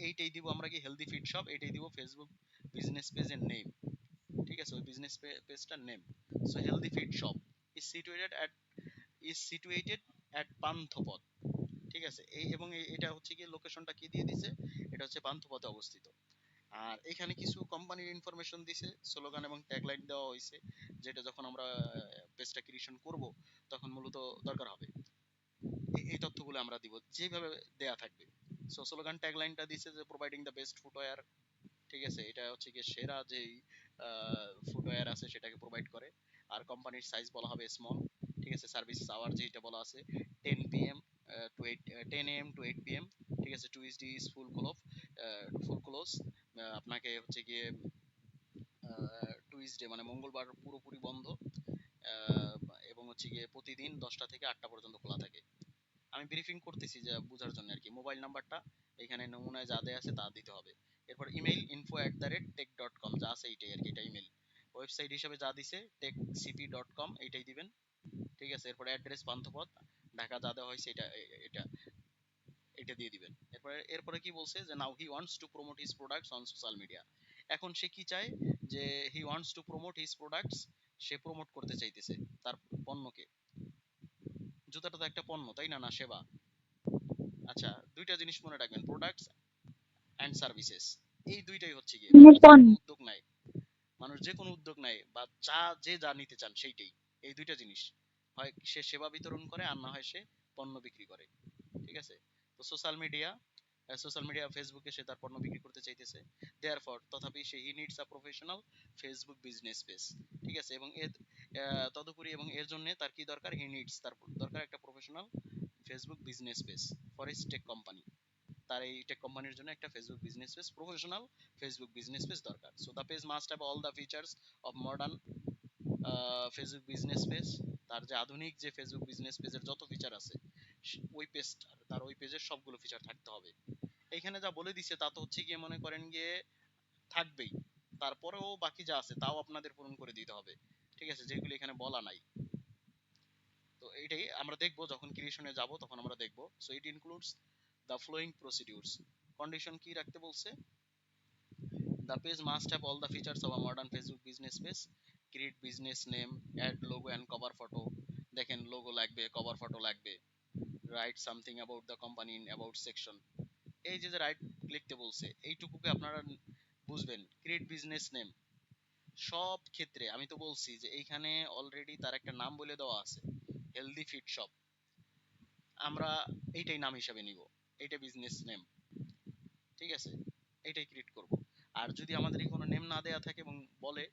এইটাই দিব আমরা কি, হেলদি ফিট শপ, এইটাই দিব ফেসবুক বিজনেস পেজের নেম, ঠিক আছে, ওই বিজনেস পেজটার name. So healthy fit shop is situated at Panthapath, ঠিক আছে। এবং এটা হচ্ছে কি, লোকেশনটা কি দিয়ে দিছে, এটা হচ্ছে পান্থপথে অবস্থিত। আর এখানে কিছু কোম্পানির ইনফরমেশন দিছে, স্লোগান এবং ট্যাগলাইন দেওয়া হয়েছে, যেটা যখন আমরা পেজটা ক্রিয়েশন করব তখন মূলত দরকার হবে। এই তথ্যগুলো আমরা দিব যেভাবে দেয়া থাকবে। সো স্লোগান ট্যাগলাইনটা দিছে যে প্রোভাইডিং দ্য বেস্ট ফুটওয়্যার, ঠিক আছে, এটা হচ্ছে কি সেরা যেই ফুটওয়্যার আছে সেটাকে প্রোভাইড করে। আর কোম্পানির সাইজ বলা হবে স্মল, ঠিক আছে। সার্ভিস আওয়ার যেটা বলা আছে 10 PM to 8, 10 AM to 8 PM, ঠিক আছে। টুইসডে ইজ ফুল ক্লোজ, আপনাকে হচ্ছে গিয়ে টুইসডে মানে মঙ্গলবার পুরোপুরি বন্ধ, আহ, এবং হচ্ছে গিয়ে প্রতিদিন 10টা থেকে 8টা পর্যন্ত খোলা থাকে। আমি ব্রিফিং করতেছি যে বোঝার জন্য আর কি। মোবাইল নাম্বারটা এখানে নমুনায় যা দেয়া আছে তা দিতে হবে। এরপর ইমেইল info@tech.com যা আছে এইটাই আর কি, এটা ইমেল। ওয়েবসাইট হিসেবে যা দিছে techcp.com এইটাই দিবেন, ঠিক আছে। এরপর অ্যাড্রেস পান্থপথ ঢাকা যা দেওয়া হয়েছে এটা এটা এটা দিয়ে দিবেন। এরপরে কি বলছে যে now he wants to promote his products on social media. এখন সে কি চায়, যে he wants to promote his products, সে প্রমোট করতে চাইতেছে তার পণ্যকে। জুতাটা তো একটা পণ্য, তাই না, না সেবা? আচ্ছা দুইটা জিনিস মনে রাখবেন, প্রোডাক্টস এন্ড সার্ভিসেস, এই দুইটাই হচ্ছে গিয়ে মানুষ যে কোনো উদ্যোগ নেয়, মানুষ যে কোনো উদ্যোগ নেয় বা যা নিতে চান সেইটাই, এই দুইটা জিনিস, হয় সে সেবা বিতরণ করে আর না হয় সে পণ্য বিক্রি করে, ঠিক আছে। তো সোশ্যাল মিডিয়া ফেসবুকে সে তার পণ্য বিক্রি করতে চাইতেছে। দেয়ারফর তথাপি সে he needs a professional Facebook business page, ঠিক আছে। এবং এর তদুপরি এবং এর জন্য তার কি দরকার, তার দরকার একটা professional Facebook business page for a tech company. তার এই টেক কোম্পানির জন্য একটা Facebook business page, professional Facebook business page দরকার। So the page must have all the features of modern Facebook business page. তার যে আধুনিক যে ফেসবুক বিজনেস পেজের যত ফিচার আছে, ওই পেজটার, তার ওই পেজের সবগুলো ফিচার থাকতে হবে। এইখানে যা বলে দিছে তা তো হচ্ছে গিয়ে মনে করেন গিয়ে থাকবেই, তারপরেও বাকি যা আছে তাও আপনাদের পূরণ করে দিতে হবে, ঠিক আছে, যেগুলো এখানে বলা নাই। তো এইটাই আমরা দেখবো যখন ক্রিয়েশনে যাব, তখন আমরা দেখবো। So it includes the following procedures. Condition কি রাখতে বলছে, the page must have all the features of a modern Facebook business page. Create business name, add logo and cover photo. দেখেন লোগো লাগবে, কভার ফটো লাগবে। Right something about the company in about section. এই যে right লিখতে বলছে, এইটুকুকে আপনারা বুঝবেন। Create business name, সব ক্ষেত্রে আমি তো বলছি যে এইখানে অলরেডি তার একটা নাম বলে দেওয়া আছে, হেলদি ফিট শপ। আমরা এইটাই নাম হিসাবে নিব, এইটা বিজনেস নেম, ঠিক আছে, এইটাই ক্রিয়েট করব। আর যদি আমাদের কোনো নেম না দেয়া থাকে এবং বলে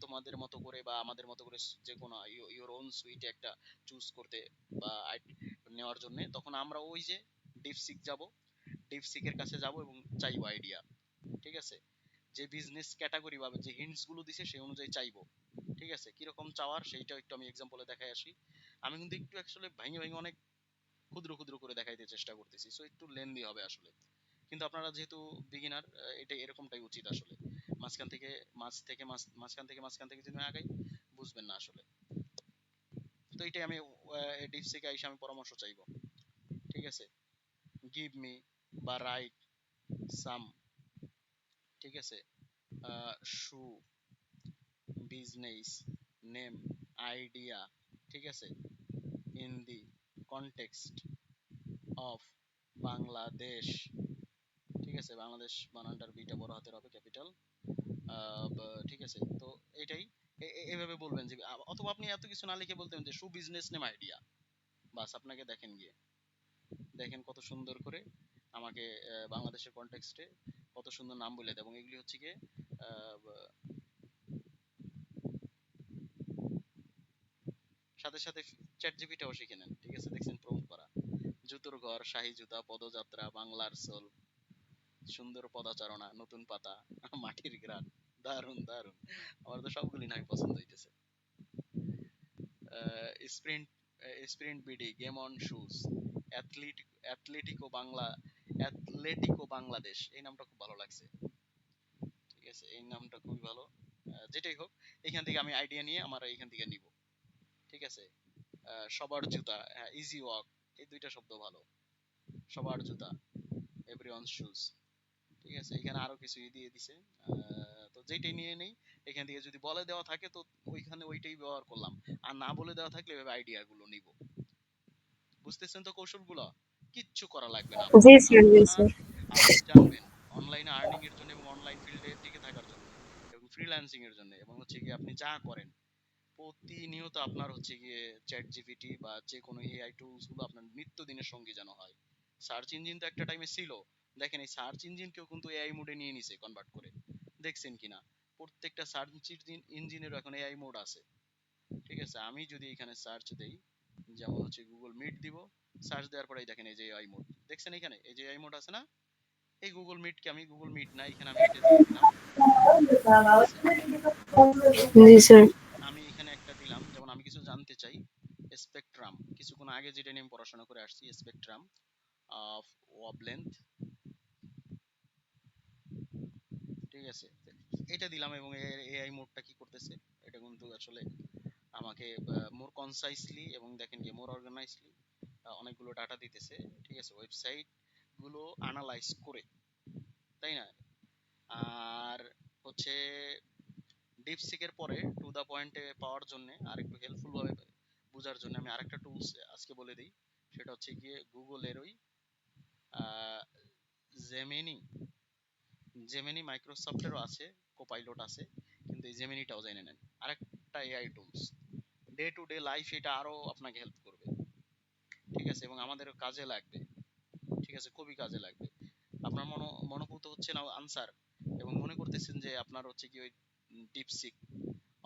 তোমাদের মতো করে বা আমাদের মতো করে যে কোনো ইওর ওন সুইটে একটা চুজ করতে বা নেওয়ার জন্য, তখন আমরা ওই যে ডিপসিক যাব, ডিপসিকের কাছে যাব এবং চাইবো আইডিয়া, ঠিক আছে। যে বিজনেস ক্যাটাগরি বা যে হিন্টস গুলো দিছে সেই অনুযায়ী চাইবো। ঠিক আছে, কিরকম চাওয়ার সেইটা একটু আমি এক্সাম্পলে দেখাই আসি। আমি কিন্তু একটু অ্যাকচুয়ালি ভেঙে ভেঙে অনেক ক্ষুদ্র ক্ষুদ্র করে দেখাইতে চেষ্টা করতেছি, সো একটু লেন্দি হবে আসলে। কিন্তু আপনারা যেহেতু বিগিনার, এটা এরকমটাই উচিত আসলে। মাঝখান থেকে মাঝখান থেকে যদি আগাই বুঝবেন না আসলে। তো এটাই আমি ডিপস থেকে আইসা আমি পরামর্শ চাইবো। ঠিক আছে, গিভ মি বা রাইট সাম, ঠিক আছে, শু বিজনেস নেম আইডিয়া, ঠিক আছে, in the context of Bangladesh. ঠিক আছে, বাংলাদেশ বানানটার বিটা বড় হাতের হবে, ক্যাপিটাল। ঠিক আছে, তো এটাই এইভাবে বলবেন যে অথবা আপনি এত কিছু না লিখে বলতেন যে সু বিজনেস নেম আইডিয়া, বাস আপনাকে দেখেন গিয়ে, দেখেন কত সুন্দর করে আমাকে বাংলাদেশের কনটেক্সটে কত সুন্দর নাম বলে দেয়। এবং এগুলি হচ্ছে গিয়ে সাথে সাথে চ্যাট জিপিটাও শিখে নেন। ঠিক আছে, দেখছেন প্রম্পট করা, জুতোর ঘর, শাহী জুতা, পদযাত্রা, বাংলার সোল, সুন্দর পদাচারণা, নতুন পাতা, মাটির গ্রান, দারুন দারুন, আমার তো সবগুলি নাই পছন্দ হইতেছে। Sprint sprint BD, game on shoes, Atletico Bangladesh, এই নামটা খুব ভালো লাগছে। ঠিক আছে, এই নামটা খুবই ভালো। যেটাই হোক, এখান থেকে আমি আইডিয়া নিয়ে আমার এখান থেকে নিব। ঠিক আছে, সবার জুতা, ইজি ওয়াক, এই দুইটা শব্দ ভালো। সবার জুতা, এভরিওয়ানস শুজ। ঠিক আছে, এখানে আরো কিছু দিয়ে দিছে, তো যেটাই নিয়ে নেই এখান থেকে। যদি বলে দেওয়া থাকে তো ওইখানে ওইটাই ব্যবহার করলাম, আর না বলে দেওয়া থাকলে এভাবে আইডিয়া গুলো নিব। বুঝতেছেন তো কৌশলগুলো? কিচ্ছু করা লাগবে না জি আপনার। স্যার, জি স্যার। আপনি জানবেন অনলাইনে আর্নিং এর জন্য এবং অনলাইন ফিল্ডে টিকে থাকার জন্য এবং ফ্রিল্যান্সিং এর জন্য, এবং হচ্ছে কি আপনি যা করেন প্রতিনিয়ত আপনার হচ্ছে গিয়ে চ্যাট জিপিটি বা যে কোনো এআই টুলস গুলো আপনার নিত্যদিনের সঙ্গী যেন হয়। সার্চ ইঞ্জিন তো একটা টাইমে ছিল, দেখেন এই সার্চ ইঞ্জিনকেও কিন্তু এআই মোডে নিয়ে নিছে কনভার্ট করে, দেখছেন কিনা? প্রত্যেকটা সার্চ ইঞ্জিনেরও এখন এআই মোড আছে। ঠিক আছে, আমি যদি এখানে সার্চ দেই, যেমন হচ্ছে গুগল মিট দিব, সার্চ দেওয়ার পরেই দেখেন এই যে এআই মোড, দেখছেন এখানে এই যে এআই মোড আছে না? এই গুগল মিটকে আমি গুগল মিট না, এখানে আমি এটা দিয়ে দিলাম। ঠিক আছে, জি স্যার। আমি এখানে একটা দিলাম, যেমন আমি কিছু জানতে চাই, স্পেকট্রাম, কিছুক্ষণ আগে যেটা নিয়ে আমি পড়াশোনা করে আসছি, স্পেকট্রাম অফ ওয়েভলেন্থ। ঠিক আছে, এটা দিলাম এবং এআই মোডটা কি করতেছে, এটা কিন্তু আসলে আমাকে মোর কনসাইসলি এবং দেখেন কি মোর অর্গানাইজলি অনেকগুলো ডাটা দিতেছে। ঠিক আছে, ওয়েবসাইট গুলো অ্যানালাইজ করে, তাই না? আর হচ্ছে ডিপসিকের পরে টু দা পয়েন্টে পাওয়ার জন্য আর একটু হেল্পফুল ভাবে বোঝার জন্য আমি আরেকটা টুলস আজকে বলে দিই। সেটা হচ্ছে গিয়ে গুগলের ওই জেমিনি। জেমিনি মাইক্রোসফটেরও আছে, কোপাইলট আছে, কিন্তু এই জেমিনিটাও জেনে নেন, আরেকটা AI tools. Day to day life এটা আরো আপনাকে হেল্প করবে। ঠিক আছে, এবং আমাদের কাজে লাগবে। ঠিক আছে, খুবই কাজে লাগবে। আপনার মনোভূত হচ্ছে না আনসার, এবং মনে করতেছেন যে আপনার হচ্ছে কি ওই ডিপসিক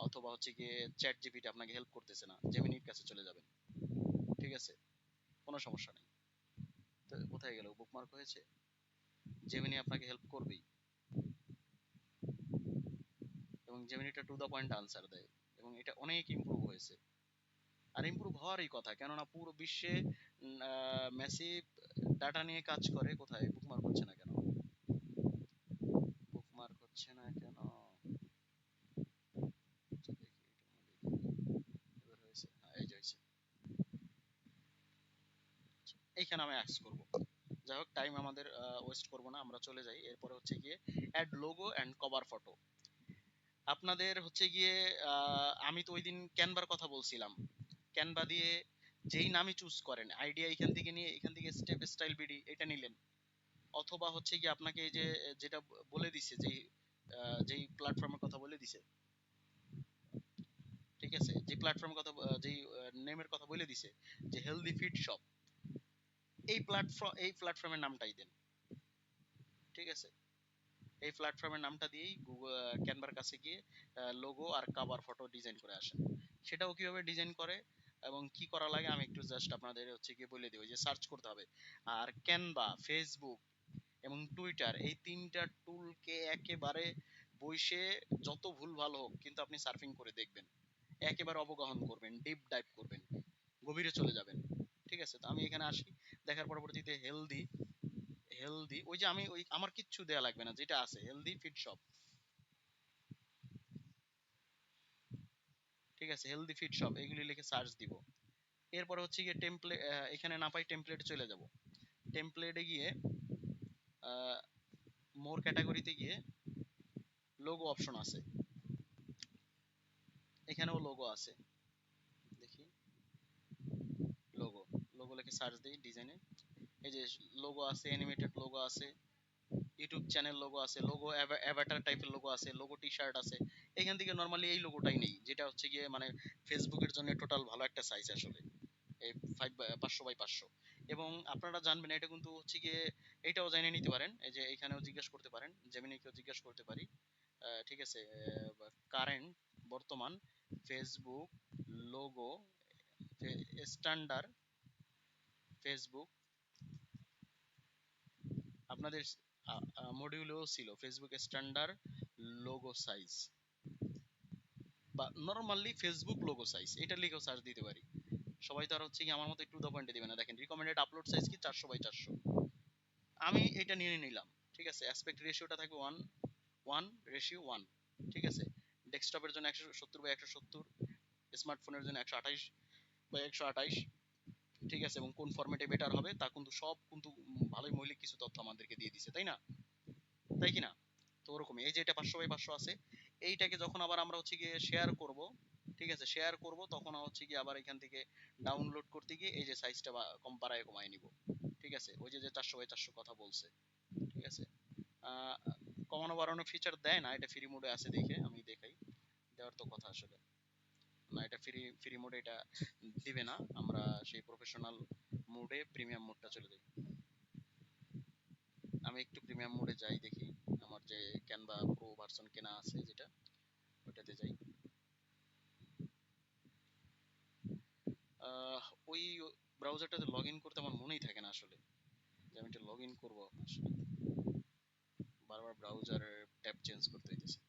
অথবা হচ্ছে গিয়ে চ্যাট জিপিটি আপনাকে হেল্প করতেছে না, জেমিনির কাছে চলে যাবেন। ঠিক আছে, কোনো সমস্যা নেই। তো কোথায় গেল, বুকমার্ক হয়েছে? জেমিনি আপনাকে হেল্প করবেই, এবং জেমিনিটা টু দা পয়েন্ট আনসার দেয়, এবং এটা অনেক ইমপ্রুভ হয়েছে। আর ইমপ্রুভ হওয়ারই কথা, কেননা পুরো বিশ্বে ম্যাসিভ ডাটা নিয়ে কাজ করে। কোথায় বুকমার্ক হচ্ছে না কেন? বুকমার্ক হচ্ছে না কেন? আচ্ছা, দেখি এবার হয়েছে, হ্যাঁ এই যে হয়েছে। এইখানে আমি অ্যাক্স করব। যাই হোক, টাইম আমাদের ওয়েস্ট করব না, আমরা চলে যাই। এরপরে হচ্ছে গিয়ে add logo and cover photo. আপনাদের হচ্ছে গিয়ে আমি তো ওই দিন ক্যানভার কথা বলছিলাম, ক্যানভা দিয়ে যেই নামই চুজ করেন, আইডিয়া এখান থেকে নিয়ে এখান থেকে স্টেপ স্টাইল বিডি এটা নিলেন, অথবা হচ্ছে কি আপনাকে এই যে যেটা বলে দিছে, যেই প্ল্যাটফর্মের কথা বলে দিছে, ঠিক আছে, যে প্ল্যাটফর্মের কথা, যেই নেমের কথা বলে দিছে, যে হেলদি ফিট শপ, এই প্ল্যাটফর্মের নামটাই দেন। ঠিক আছে, এই প্ল্যাটফর্মের নামটা দিয়েই গুগল ক্যানভার কাছে গিয়ে লোগো আর কভার ফটো ডিজাইন করে আসেন। সেটাও কিভাবে ডিজাইন করে এবং কি করা লাগে আমি একটু জাস্ট আপনাদের হচ্ছে গিয়ে বলে দিই, যে সার্চ করতে হবে। আর ক্যানভা, ফেসবুক এবং টুইটার, এই তিনটা টুলকে একেবারে বইসে যত ভুল ভালো হোক, কিন্তু আপনি সার্ফিং করে দেখবেন, একেবারে অবগাহন করবেন, ডিপ ডাইভ করবেন, গভীরে চলে যাবেন। ঠিক আছে, তো আমি এখানে আসি, দেখার পরবর্তীতে হেলদি, হেলদি ওই যে আমি ওই আমার কিচ্ছু দেয়া লাগবে না, যেটা আছে হেলদি ফিট শপ। ঠিক আছে, হেলদি ফিট শপ এগুলি লিখে সার্চ দিব। এরপর হচ্ছে গিয়ে টেমপ্লেট, এখানে না পাই টেমপ্লেটে চলে যাব। টেমপ্লেটে গিয়ে মোর ক্যাটাগরিতে গিয়ে লোগো অপশন আছে, এখানেও লোগো আছে, দেখি লোগো, লোগো লিখে সার্চ দিই ডিজাইনে, এই যে লোগো আছে, অ্যানিমেটেড লোগো আছে, ইউটিউব চ্যানেল লোগো আছে, লোগো অ্যাভাটার টাইপের লোগো আছে, লোগো টি শার্ট আছে। এখান থেকে নরমালি এই লোগোটাই নেই, যেটা হচ্ছে গিয়ে মানে ফেসবুকের জন্য টোটাল ভালো একটা সাইজ আসলে, এই 500 বাই 500। এবং আপনারা জানবেন এটা কিন্তু হচ্ছে গিয়ে, এটাও জেনে নিতে পারেন, এই যে এখানেও জিজ্ঞেস করতে পারেন, জেমিনিকেও জিজ্ঞেস করতে পারি। ঠিক আছে, কারেন্ট বর্তমান ফেসবুক লোগো স্ট্যান্ডার্ড, ফেসবুক আপনাদের মডিউলেও ছিল ফেসবুক স্ট্যান্ডার্ড লোগো সাইজ, বা নরমালি ফেসবুক লোগো সাইজ, এটা লিখেও সার্চ দিতে পারি। সবাই তো আর হচ্ছে কি আমার মতো টু দা পয়েন্টে দিবে না। দেখেন রিকমেন্ডেড আপলোড সাইজ কি 400 বাই 400, আমি এটা নিয়ে নিলাম। ঠিক আছে, অ্যাসপেক্ট রেশিওটা থাকবে 1:1। ঠিক আছে, ডেস্কটপের জন্য 170 বাই 170, স্মার্টফোনের জন্য 128 বাই 128। ঠিক আছে, এবং কোন ফরম্যাটে বেটার হবে তা কিন্তু সব কিন্তু ভালোই মৌলিক কিছু তথ্য আমাদেরকে দিয়ে দিছে, তাই না? তাই কি না? তো ওরকমই এই যে এটা 500 বাই 500 আছে, এইটাকে যখন আবার আমরা হচ্ছে গিয়ে শেয়ার করব, ঠিক আছে, শেয়ার করব, তখন হচ্ছে গিয়ে আবার এখান থেকে ডাউনলোড করতে গিয়ে এই যে সাইজটা কম বাড়ায় কমায় নিব। ঠিক আছে, ওই যে 400 বাই 400 কথা বলছে। ঠিক আছে, কমানো বাড়ানো ফিচার দেয় না, এটা ফ্রি মোডে আছে দেখে আমি দেখাই, দেওয়ার তো কথা আসলে না, এটা ফ্রি ফ্রি মোডে এটা দিবে না, আমরা সেই প্রফেশনাল মোডে প্রিমিয়াম মোডটা চলে যাই। আমি একটু প্রিমিয়াম মোডে যাই, দেখি আমার যে ক্যানভা প্রো ভার্সন কেনা আছে যেটা, ওটাতে যাই। ওই ব্রাউজারটাতে লগ ইন করতে আমার মনেই থাকে না আসলে, যে আমি এটা লগ ইন করবো, আসলে বারবার ব্রাউজার ট্যাব চেঞ্জ করতে হইতেছে।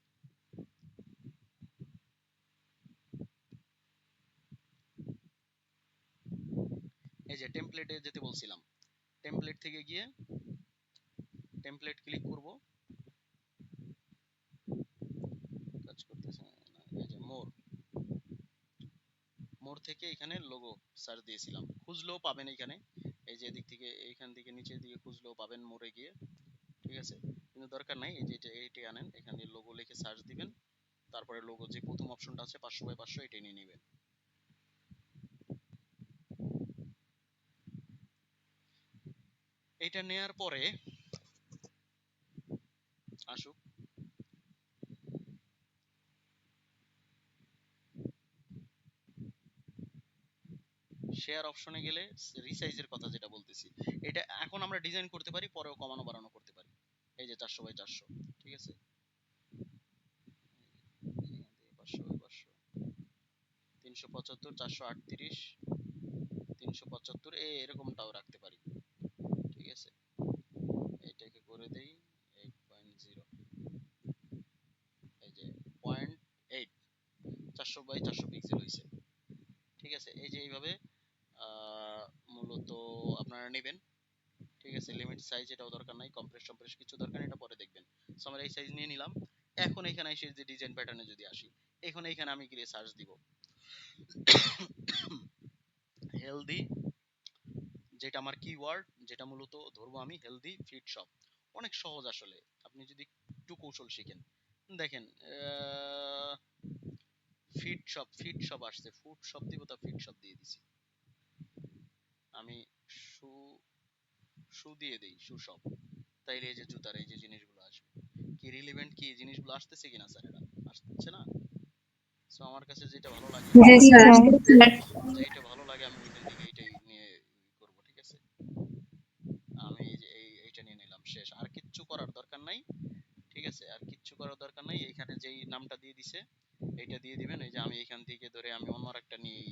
এই যে টেমপ্লেটে যেতে বলছিলাম, টেমপ্লেট থেকে গিয়ে টেমপ্লেট ক্লিক করব, কাজ করতেছে না, এই যে মোর, মোর থেকে এখানে লোগো সার্চ দিয়েছিলাম, খুঁজলেও পাবেন এখানে, এই যে এদিক থেকে এইখান থেকে নিচের দিকে খুঁজলেও পাবেন মোরে গিয়ে। ঠিক আছে, কিন্তু দরকার নাই, এই যে এইটা আনেন, এখানে লোগো লিখে সার্চ দিবেন, তারপরে লোগো যে প্রথম অপশনটা আছে 500 বাই 500, এটা নিয়ে নেবেন। এটা নেয়ার পরে আসুক, শেয়ার অপশনে গেলে রিসাইজের কথা যেটা বলতেছি, এটা এখন আমরা ডিজাইন করতে পারি, পরেও কমানো বাড়ানো করতে পারি। এই যে 400 বাই 400, ঠিক আছে, 500 বাই 500, 375, 438, 375, এরকমটাও রাখতে পারি। ঠিক আছে, এটাকে করে দেই 8.0, এই যে 0.8, 400 বাই 400 পিক্সেল হয়েছে। ঠিক আছে, এই যে এইভাবে মূলত আপনারা নেবেন। ঠিক আছে, লিমিট সাইজ এটাও দরকার নাই, কম্প্রেস টম্প্রেস কিছু দরকার নেই, এটা পরে দেখবেন। সো আমরা এই সাইজ নিয়ে নিলাম। এখন এখানে এসে যে ডিজাইন প্যাটার্নে যদি আসি, এখন এইখানে আমি গিয়ে সার্চ দিব হেলদি, যেটা আমার কিওয়ার্ড, যেটা মূলত ধরবো আমি হেলদি ফিট শপ। অনেক সহজ আসলে, আপনি যদি একটু কৌশল শিখেন। দেখেন ফিট শপ, ফিট শপ আসছে, ফুড শপ দিব, তা ফিট শপ দিয়ে দিছি। আমি শু শু দিয়ে দেই, শু শপ, তাইলে এই যে জুতার এই যে জিনিসগুলো আসবে। কি রিলেভেন্ট, কি জিনিসগুলো আসতেছে কিনা স্যার? এটা আসছে না। সো আমার কাছে যেটা ভালো লাগে, জি স্যার। যেটা ভালো লাগে আমি ওইখান থেকে এইটাই নিয়ে করব। ঠিক আছে, আমি এই যে এইটা নিয়ে নিলাম, শেষ, আর কিচ্ছু করার দরকার নাই। ঠিক আছে, আর কিচ্ছু করার দরকার নাই, এখানে যেই নামটা দিয়ে দিছে এইটা দিয়ে দিবেন। এই যে আমি এখান থেকে ধরে আমি অন্য একটা নিয়ে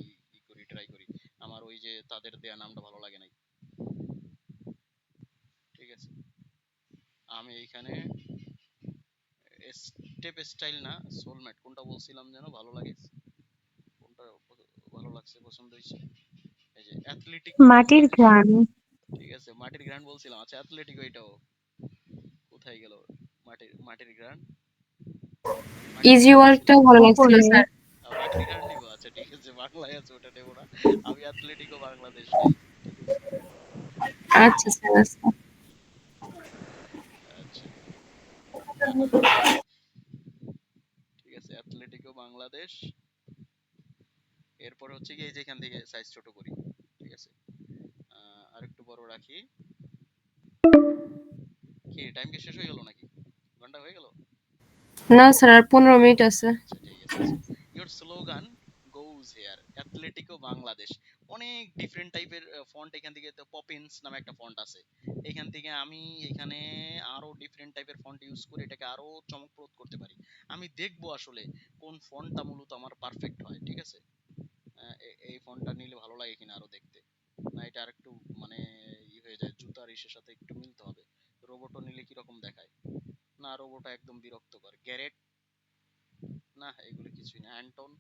করি, ট্রাই করি, আমার ওই যে তাদের দেয়া নামটা ভালো লাগে নাই। ঠিক আছে, আমি এইখানে টেপ স্টাইল না, সোলমেট কোনটা বলছিলাম যেন ভালো লাগে, কোনটা ভালো লাগছে, পছন্দ হয়েছে? এই যে অ্যাথলেটিকো মাটির বাংলাদেশ। ঘ্রাণ। ঠিক আছে, মাটির গ্রান্ড বলছিলাম। আচ্ছা অ্যাথলেটিকো এটাও কোথায় গেল? মাটির মাটির গ্রান্ড, মাটির ইজি গ্রান্ড নিছি। ওয়ার্কটাও ভালো লাগছিল উপরে। স্যার। মাটির গ্রান্ড নিব, আচ্ছা ঠিক আছে, বাংলায় আছে ওটা নেবো না। আমি অ্যাথলেটিকো বাংলাদেশ নেই, ঠিক আছে। আচ্ছা স্যার, আচ্ছা। আচ্ছা ঠিক আছে, অ্যাথলেটিকো বাংলাদেশ। এরপর হচ্ছে কি, এই যে এখান থেকে সাইজ ছোট করি, ঠিক আছে, আর একটু বড় রাখি। কি টাইম কি শেষ হয়ে গেল নাকি? ঘন্টা হয়ে গেল? না স্যার, আর 15 মিনিট আছে। আচ্ছা ঠিক আছে, আচ্ছা। Your slogan goes here, Athletico Bangladesh. অনেক ডিফারেন্ট টাইপের ফন্ট এখান থেকে, তো পপিন্স নামে একটা ফন্ট আছে, এখান থেকে আমি এখানে আরো ডিফারেন্ট টাইপের ফন্ট ইউজ করে এটাকে আরো চমকপ্রদ করতে পারি। আমি দেখবো আসলে কোন ফন্টটা মূলত আমার পারফেক্ট হয়, ঠিক আছে। এই ফন্টটা নিলে ভালো লাগে কিনা আরো দেখতে, না এটা আরেকটু মানে হয়ে যায়, জুতার ইসের সাথে একটু মিলতে হবে। রোবটও নিলে কিরকম দেখায়, না রোবটটা একদম বিরক্তকর। গ্যারেট, না এগুলো কিছুই না। অ্যান্টন,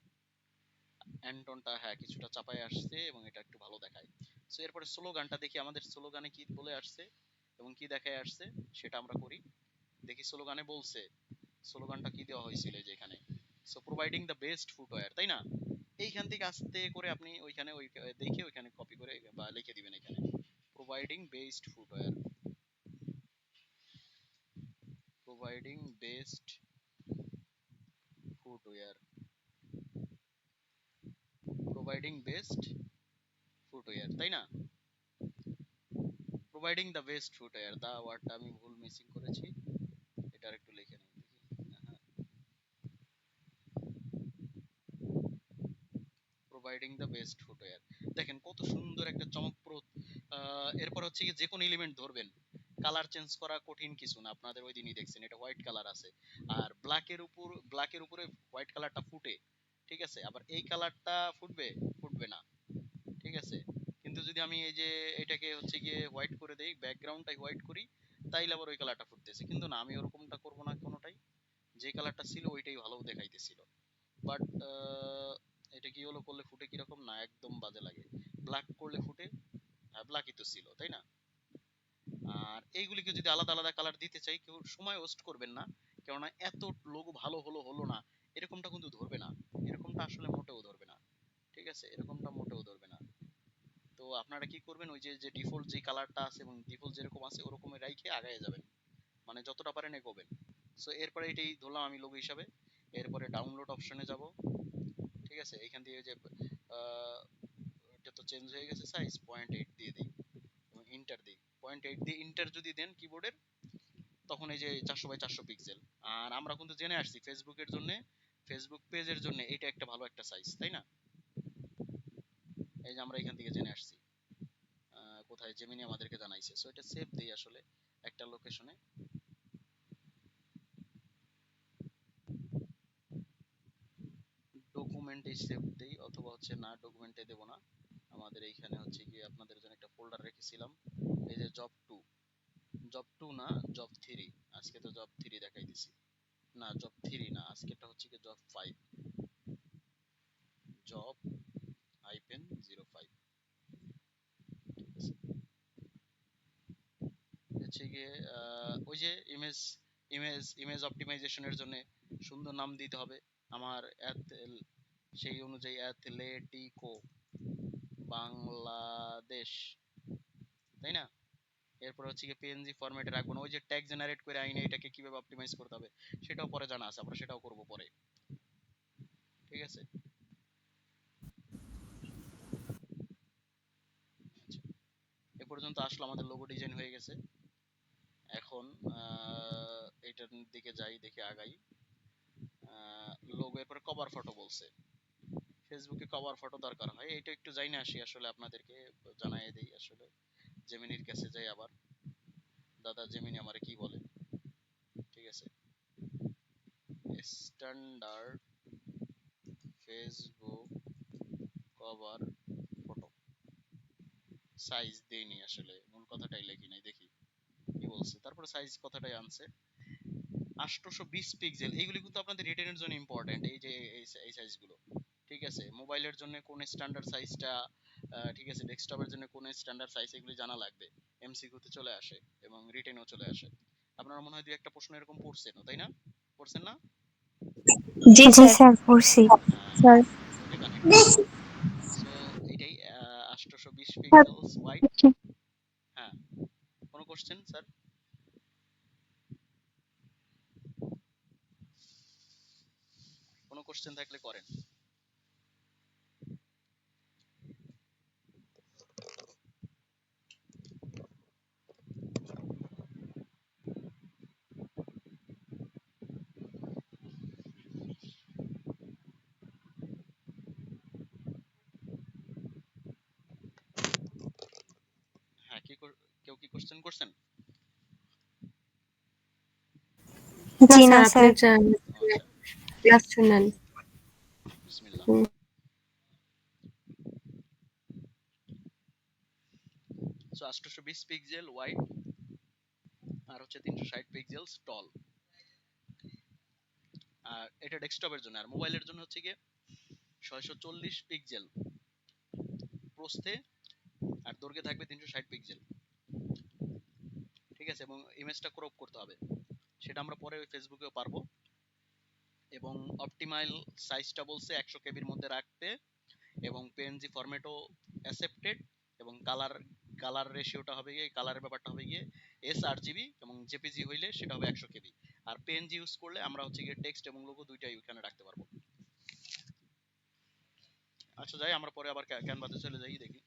অ্যান্টনটা হ্যাঁ কিছুটা চাপায় আসছে এবং এটা একটু ভালো দেখায়। সো এরপরে স্লোগানটা দেখি, আমাদের স্লোগানে কি বলে আসছে এবং কি দেখায় আসছে সেটা আমরা করি। দেখি স্লোগানে বলছে, স্লোগানটা কি দেওয়া হয়েছিল যে এখানে, so providing the best footwear, তাই না? এইখান থেকে আস্তে করে আপনি ওইখানে ওই দেখে ওইখানে কপি করে বা লিখে দিবেন এখানে, providing best footwear, providing best footwear, providing best footwear, তাই না? প্রোভাইডিং দ্য বেস্ট ফুটওয়্যার, দা ওয়ার্ডটা আমি ভুল মিসিং করেছি, এটা আরেকটু লিখে নিই দেখি। প্রোভাইডিং দ্য বেস্ট ফুটওয়্যার, দেখেন কত সুন্দর একটা চমকপ্রদ। এরপর হচ্ছে কি, যে কোনো এলিমেন্ট ধরবেন, কালার চেঞ্জ করা কঠিন কিছু না, আপনাদের ওই দিনই দেখছেন এটা হোয়াইট কালার আছে, আর ব্ল্যাকের উপরে হোয়াইট কালারটা ফুটে, ঠিক আছে। আবার এই কালারটা ফুটবে, ফুটবে না, ঠিক আছে। কিন্তু যদি আমি এই যে এটাকে হচ্ছে গিয়ে হোয়াইট করে দেই, ব্যাকগ্রাউন্ডটাই হোয়াইট করি, তাইলে আবার ওই কালারটা ফুটতেছে। কিন্তু না, আমি ওরকমটা করব না কোনোটাই, যে কালারটা ছিল ওইটাই ভালো দেখাইতেছিল। বাট এটা কি হলো, করলে ফুটে কিরকম, না একদম বাজে লাগে। ব্ল্যাক করলে ফুটে, ব্ল্যাকই তো ছিল, তাই না? আর এইগুলিকে যদি আলাদা আলাদা কালার দিতে চাই, কেউ সময় ওয়েস্ট করবেন না, কেননা এত লোগো ভালো হলো হলো না, এরকমটা কিন্তু ধরবে না, এরকমটা আসলে মোটেও ধরবে না, ঠিক আছে, এরকমটা মোটেও ধরবে না। তো আপনারা কি করবেন, ওই যে যে ডিফল্ট যে কালারটা আছে এবং ডিফল্ট যেরকম আছে ওরকমই রাইখে আগায় যাবেন, মানে যতটা পারেন এগোবেন। সো এরপরে এটাই ধরলাম আমি লোগো হিসাবে। এরপরে ডাউনলোড অপশনে যাব, ঠিক আছে। এখান দিয়ে যে এটা তো চেঞ্জ হয়ে গেছে, সাইজ 0.8 দিয়ে দিই এবং ইন্টার দিই। 0.8 দিয়ে ইন্টার যদি দেন কিবোর্ডের, তখন এই যে 400 বাই 400 পিক্সেল। আর আমরা কিন্তু জেনে আসছি ফেসবুকের জন্য, ফেসবুক পেজের জন্য এটা একটা ভালো একটা সাইজ, তাই না? এই যে আমরা এখান থেকে জেনে আসছি, কোথায় জেমিনি আমাদেরকে জানাইছে। সো এটা সেভ দেই আসলে একটা লোকেশনে। ডকুমেন্টে সেভ দেই, অথবা হচ্ছে না ডকুমেন্টে দেব না, আমাদের এইখানে হচ্ছে গিয়ে আপনাদের জন্য একটা ফোল্ডার রেখেছিলাম, এই যে জব 2, জব 2 না, জব 3, আজকে তো জব 3 দেখাই দিছি, না জব 3 না, আজকেটা হচ্ছে কি জব 5, জব হাইপেন 05, ঠিক আছে। হচ্ছে গিয়ে ওই যে ইমেজ অপটিমাইজেশনের জন্য সুন্দর নাম দিতে হবে আমার, সেই অনুযায়ী অ্যাথলেটিকো বাংলাদেশ, তাই না? এরপর হচ্ছে গিয়ে পিএনজি ফরম্যাটে রাখবো না, ওই যে ট্যাগ জেনারেট করে আইনে এটাকে কিভাবে অপটিমাইজ করতে হবে সেটাও পরে জানা আছে, আমরা সেটাও করব পরে, ঠিক আছে। আচ্ছা, এ পর্যন্ত আসলে আমাদের লোগো ডিজাইন হয়ে গেছে। এখন এটার দিকে যাই, দেখে আগাই। লোগো এরপরে কভার ফটো বলছে, ফেসবুকে কভার ফটো দরকার হয়, এটা একটু জানি আসি আসলে আপনাদেরকে জানাই দেই আসলে। জেমিনির কাছে যাই আবার, দাদা জেমিনি আমারে কি বলে, ঠিক আছে। Standard Facebook cover photo, size দেইনি আসলে, মূল কথাটাই লেখি নাই, দেখি কি বলছে। তারপরে সাইজ কথাটাই আনছে, 820 পিক্সেল, এইগুলি কিন্তু আপনাদের রিটেনের জন্য ইম্পর্টেন্ট। এই যে এই সাইজগুলো, ঠিক আছে। মোবাইলের জন্য কোন স্ট্যান্ডার্ড সাইজটা, ঠিক আছে, ডেস্কটপের জন্য কোন স্ট্যান্ডার্ড সাইজ, এগুলি জানা লাগবে। এমসিকিউতে চলে আসে এবং রিটেনেও চলে আসে। আপনারা মনে হয় দুই একটা প্রশ্ন এরকম পড়ছেন, তাই না? পড়ছেন না? জি জি স্যার। স্যার পড়ছি। Sir okay, connect. সো এটাই 820 পিক্সেলস ওয়াইড। হ্যাঁ, কোনো কোশ্চেন স্যার? কোনো কোশ্চেন থাকলে করেন। হ্যাঁ, কেউ কি কোশ্চেন করছেন? না জি না স্যার, আপনি স্যার। আচ্ছা, ক্লাস শুনেন। বিসমিল্লাহ। হুম। সো 820 পিক্সেল ওয়াইড আর হচ্ছে 360 পিক্সেল টল। আর এটা ডেস্কটপের জন্য। আর মোবাইলের জন্য হচ্ছে গিয়ে 640 পিক্সেল প্রস্থে, আর দৈর্ঘ্যে থাকবে 360 পিক্সেল, ঠিক আছে। এবং ইমেজটা ক্রপ করতে হবে, সেটা আমরা পরে ওই ফেসবুকেও পারবো। এবং অপটিমাল সাইজটা বলছে 100 কেবির মধ্যে রাখতে, এবং পিএনজি ফরম্যাটও অ্যাকসেপ্টেড, এবং কালার রেশিওটা হবে গিয়ে, কালারের ব্যাপারটা হবে গিয়ে sRGB, এবং জেপিজি হইলে সেটা হবে 100 কেবি। আর পিএনজি ইউজ করলে আমরা হচ্ছে গিয়ে টেক্সট এবং লোগো দুইটাই ওখানে রাখতে পারবো। আচ্ছা, যাই আমরা পরে আবার ক্যানভাতে চলে যাই, দেখি।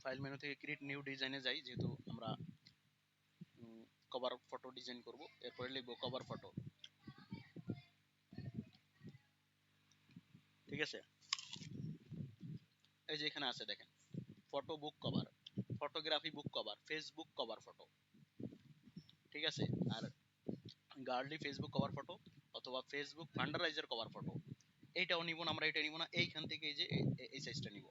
ফাইল মেনু থেকে ক্রিয়েট নিউ ডিজাইনে যাই, যেহেতু আমরা কভার ফটো ডিজাইন করব। এরপরে লিখবো কভার ফটো, ঠিক আছে। এই যে এখানে আছে দেখেন, ফটো বুক কভার, ফটোগ্রাফি বুক কভার, ফেসবুক কভার ফটো, ঠিক আছে। আর গার্লি ফেসবুক কভার ফটো অথবা ফেসবুক ফান্ডারাইজার কভার ফটো, এইটাও নিব না আমরা, এটা নিব না। এইখান থেকে এই যে এই সাইজটা নিব।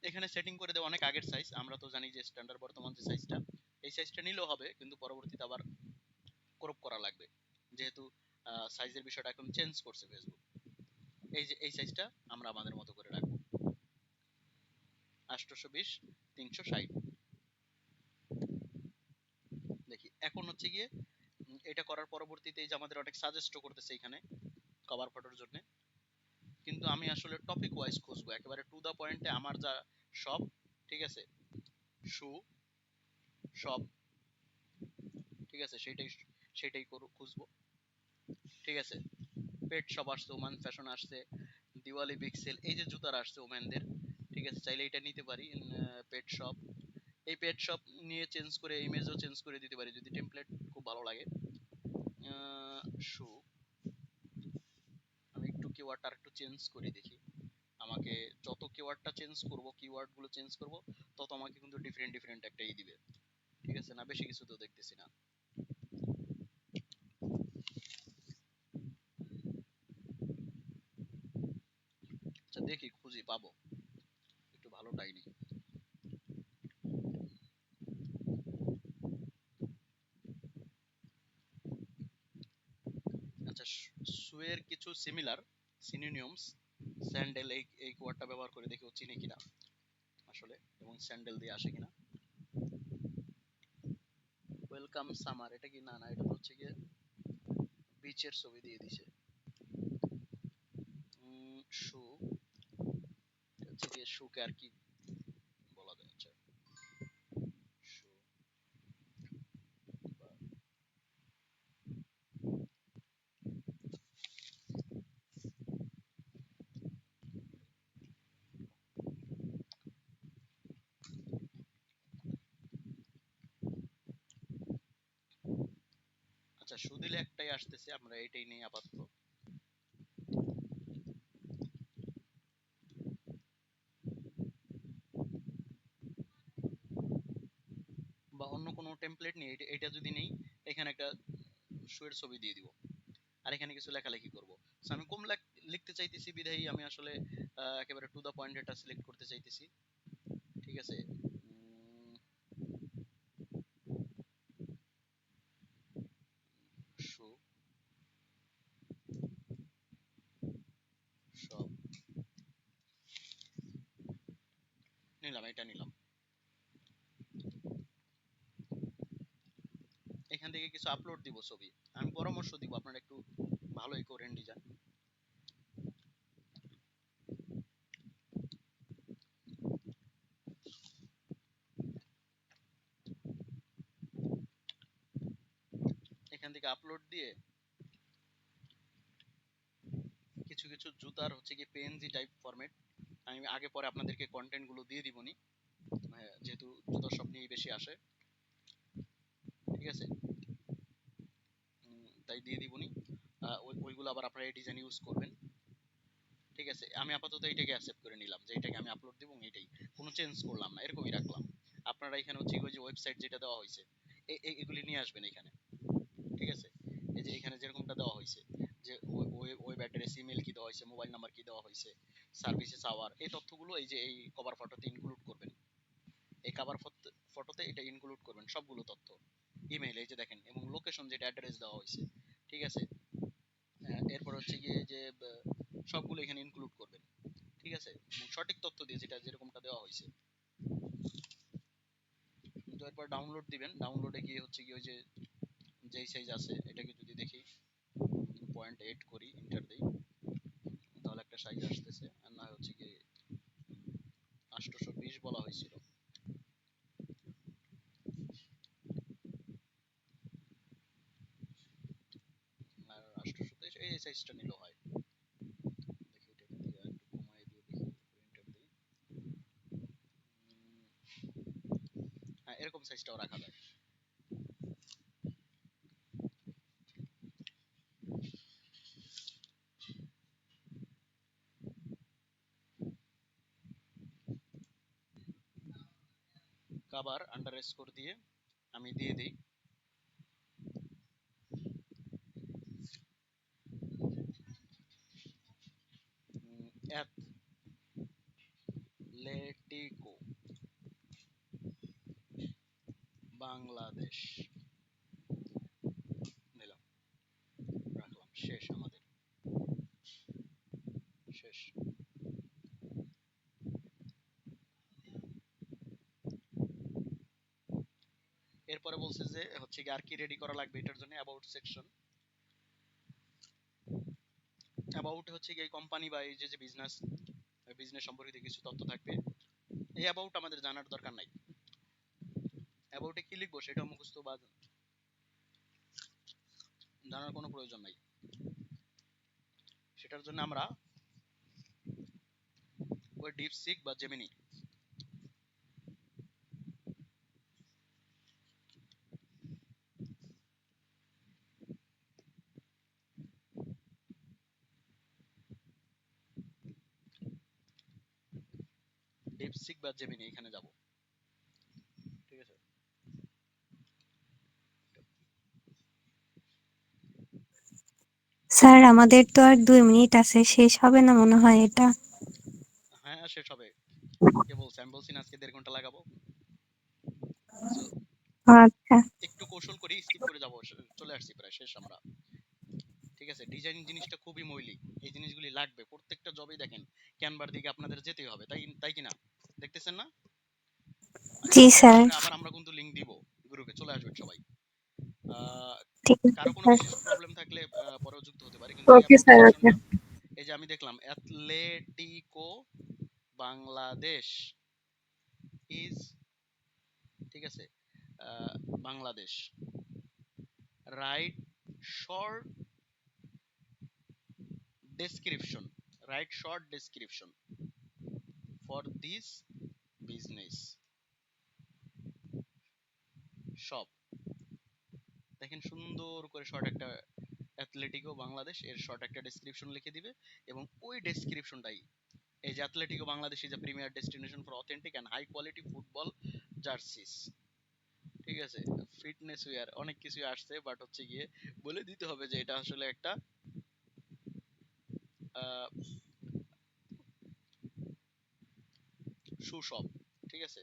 এখানে সেটিং করে দেওয়া অনেক আগের সাইজ, আমরা তো জানি যে স্ট্যান্ডার্ড বর্তমান যে সাইজটা, এই সাইজটা নিলেও হবে, কিন্তু পরবর্তীতে আবার ক্রপ করা লাগবে, যেহেতু সাইজের বিষয়টা এখন চেঞ্জ করছে ফেসবুক। এই যে এই সাইজটা আমরা আমাদের মতো করে রাখবো, 820 360। দেখি এখন হচ্ছে গিয়ে এটা করার পরবর্তীতে এই যে আমাদের অনেক সাজেস্টও করতেছে এখানে কভার ফটোর জন্য, কিন্তু আমি আসলে টপিক ওয়াইজ খুঁজবো, একেবারে টু দা পয়েন্টে আমার যা সব, ঠিক আছে, শু সব, ঠিক আছে, সেটাই খুঁজবো, ঠিক আছে। পেট শপ আসছে, ওমান ফ্যাশন আসছে, দিওয়ালি বিগ সেল, এই যে জুতার আসছে ওমেনদের, ঠিক আছে, চাইলে এটা নিতে পারি। পেট শপ, এই পেট শপ নিয়ে চেঞ্জ করে ইমেজও চেঞ্জ করে দিতে পারি যদি টেমপ্লেট খুব ভালো লাগে। শু, আমি একটু কিওয়ার্ডটা একটু চেঞ্জ করে দেখি। আমাকে যত কিওয়ার্ডটা চেঞ্জ করব, কিওয়ার্ড গুলো চেঞ্জ করব, তত আমাকে কিন্তু ডিফারেন্ট ডিফারেন্ট একটাই দিবে, ঠিক আছে। না বেশি কিছু তো দেখতেছি না। আচ্ছা, দেখি খুঁজি পাবো, একটু ভালোটাই নেই। আচ্ছা, সুয়ের কিছু সিমিলার সিনোনিমস, স্যান্ডেল, এই ওয়ার্ডটা ব্যবহার করে দেখি ও চিনি কিনা আসলে, এবং স্যান্ডেল দিয়ে আসে কিনা। ওয়েলকাম সামার, এটা কি? না না, এটা তো হচ্ছে গিয়ে বিচের ছবি দিয়ে দিছে। শু, হচ্ছে গিয়ে শুকে আর কি বলা যায়? আচ্ছা, শু, আচ্ছা, শু দিলে একটাই আসতেছে, আমরা এটাই নেই আপাতত। বা অন্য কোনো টেমপ্লেট নেই, এটা যদি নেই, এখানে একটা শু এর ছবি দিয়ে দিব, আর এখানে কিছু লেখালেখি করব। সো আমি কম লিখতে চাইতেছি বিধায় আমি আসলে একেবারে টু দা পয়েন্ট এটা সিলেক্ট করতে চাইতেছি। ঠিক আছে, শু সব নিলাম, এটা নিলাম। এখান থেকে কিছু আপলোড দিব ছবি, আমি পরামর্শ দিব আপনারা একটু ভালোই করেন ডিজাইন। এখান থেকে আপলোড দিয়ে কিছু কিছু জুতার হচ্ছে কি পিএনজি টাইপ ফরম্যাট, আমি আগে পরে আপনাদেরকে কন্টেন্ট গুলো দিয়ে দিবনি, যেহেতু জুতার সব নিয়ে বেশি আসে। ঠিক আছে, তাই দিয়ে দিবনি। ওইগুলো আবার আপনারা এই ডিজাইন ইউজ করবেন। ঠিক আছে, আমি আপাতত এইটাকে অ্যাকসেপ্ট করে নিলাম যে এটাকে আমি আপলোড দিব, এইটাই কোনো চেঞ্জ করলাম না, এরকমই রাখলাম। আপনারা এখানে হচ্ছে ওই যে ওয়েবসাইট যেটা দেওয়া হয়েছে এগুলি নিয়ে আসবেন এখানে। ঠিক আছে, এই যে এখানে যেরকমটা দেওয়া হয়েছে যে ওয়েব অ্যাড্রেস, ইমেল কি দেওয়া হয়েছে, মোবাইল নাম্বার কি দেওয়া হয়েছে, সার্ভিসেস আওয়ার, এই তথ্যগুলো এই যে এই কভার ফটোতে ইনক্লুড করবেন। এই কভার ফটোতে এটা ইনক্লুড করবেন সবগুলো তথ্য, ইমেল এই যে দেখেন, এবং লোকেশন যেটা অ্যাড্রেস দেওয়া হয়েছে। ঠিক আছে, এরপর হচ্ছে গিয়ে যে সবগুলো এখানে ইনক্লুড করবেন। ঠিক আছে, এবং সঠিক তথ্য দিয়ে যেটা যেরকমটা দেওয়া হয়েছে। তো এরপর ডাউনলোড দিবেন, ডাউনলোডে গিয়ে হচ্ছে কি ওই যে যেই সাইজ আছে এটাকে যদি দেখি 0.8 করি, এন্টার দেই, তাহলে একটা সাইজ আসতেছে। আর না হচ্ছে কি 820 বলা হয়েছিল, আর 823 এই সাইজটা নিলেও হয়। দেখি এটাকে দিয়ে একটু কমাই দিয়ে দেখি, এন্টার দেই। হ্যাঁ, এরকম সাইজটাও রাখা যায়। কভার আন্ডারস্কোর দিয়ে আমি দিয়ে দিই অ্যাথলেটিকো বাংলাদেশ দিলাম, রাখলাম, শেষ আমাদের, শেষ। এরপরে বলছে যে হচ্ছে কি আর কি রেডি করা লাগবে এটার জন্য, অ্যাবাউট সেকশন। অ্যাবাউট হচ্ছে কি এই কোম্পানি বা এই যে বিজনেস, বিজনেস সম্পর্কিত কিছু তথ্য থাকবে। এই অ্যাবাউট আমাদের জানার দরকার নাই, অ্যাবাউটে কি লিখবো সেটা মুখস্থ বা জানার কোনো প্রয়োজন নাই। সেটার জন্য আমরা ওই ডিপসিক বা জেমিনি, ডিপসিক বা জেমিনি এখানে যাব। ঠিক আছে, স্যার আমাদের তো আর 2 মিনিট আছে, শেষ হবে না মনে হয় এটা। হ্যাঁ শেষ হবে। কে বলছে? আমি বলছি না আজকে 1.5 ঘন্টা লাগাবো। So, আচ্ছা, একটু কৌশল করি, স্কিপ করে যাব, চলে আসছি প্রায় শেষ আমরা। ঠিক আছে, ডিজাইনিং জিনিসটা খুবই মৌলিক, এই জিনিসগুলি লাগবে প্রত্যেকটা জবেই। দেখেন ক্যানভার দিকে আপনাদের যেতেই হবে, তাই তাই কিনা? দেখতেছেন না? জি স্যার। পরে আবার আমরা কিন্তু লিংক দিব গ্রুপে, চলে আসবেন সবাই। আহ, ঠিক আছে কারো কোনো স্যার। বিশেষ প্রবলেম থাকলে পরেও যুক্ত হতে পারে, কিন্তু এই ওকে অ্যাবাউট স্যার, ওকে। সেকশনটা, এই যে আমি দেখলাম অ্যাথলেটিকো বাংলাদেশ ইজ, ঠিক আছে, Bangladesh, right short description, right short description for this business shop. দেখেন সুন্দর করে শর্ট একটা অ্যাথলেটিকো বাংলাদেশ এর শর্ট একটা ডেসক্রিপশন লিখে দিবে, এবং ওই ডেসক্রিপশনটাই এই যে athletico Bangladesh is a premier destination for authentic and high quality football jerseys. ঠিক আছে, ফিটনেস ওয়্যার অনেক কিছু আসছে, বাট হচ্ছে গিয়ে বলে দিতে হবে যে এটা আসলে একটা শু শপ। ঠিক আছে,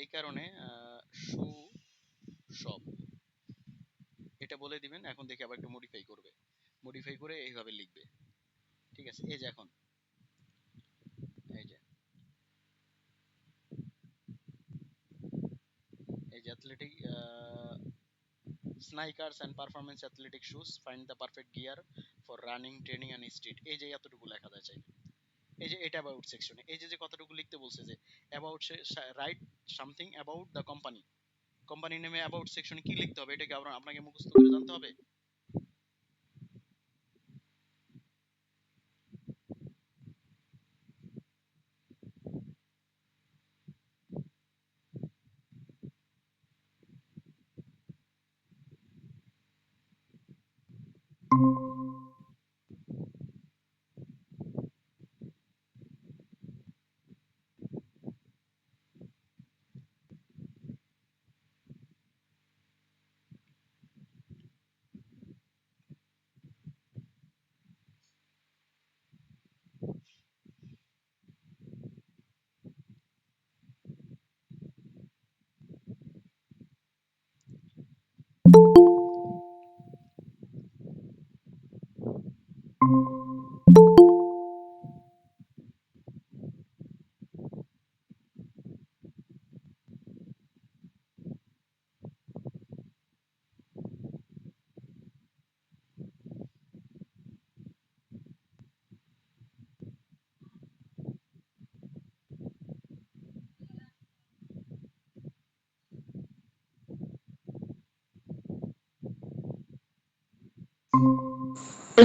এই কারণে শু শপ এটা বলে দিবেন। এখন দেখি আবার একটু মডিফাই করবে, মডিফাই করে এইভাবে লিখবে। ঠিক আছে, এই যে এখন এই যে athletic sneakers and performance athletic shoes, find the perfect gear for running training and street. এই যে এতটুকু লেখা যায় চাই। এই যে এটা অ্যাবাউট সেকশনে এই যে যে কথাটুকু লিখতে বলছে যে about, right something about the company. Company নেমে অ্যাবাউট সেকশনে কি লিখতে হবে, এটা কি আপনাকে মুখস্থ করে জানতে হবে?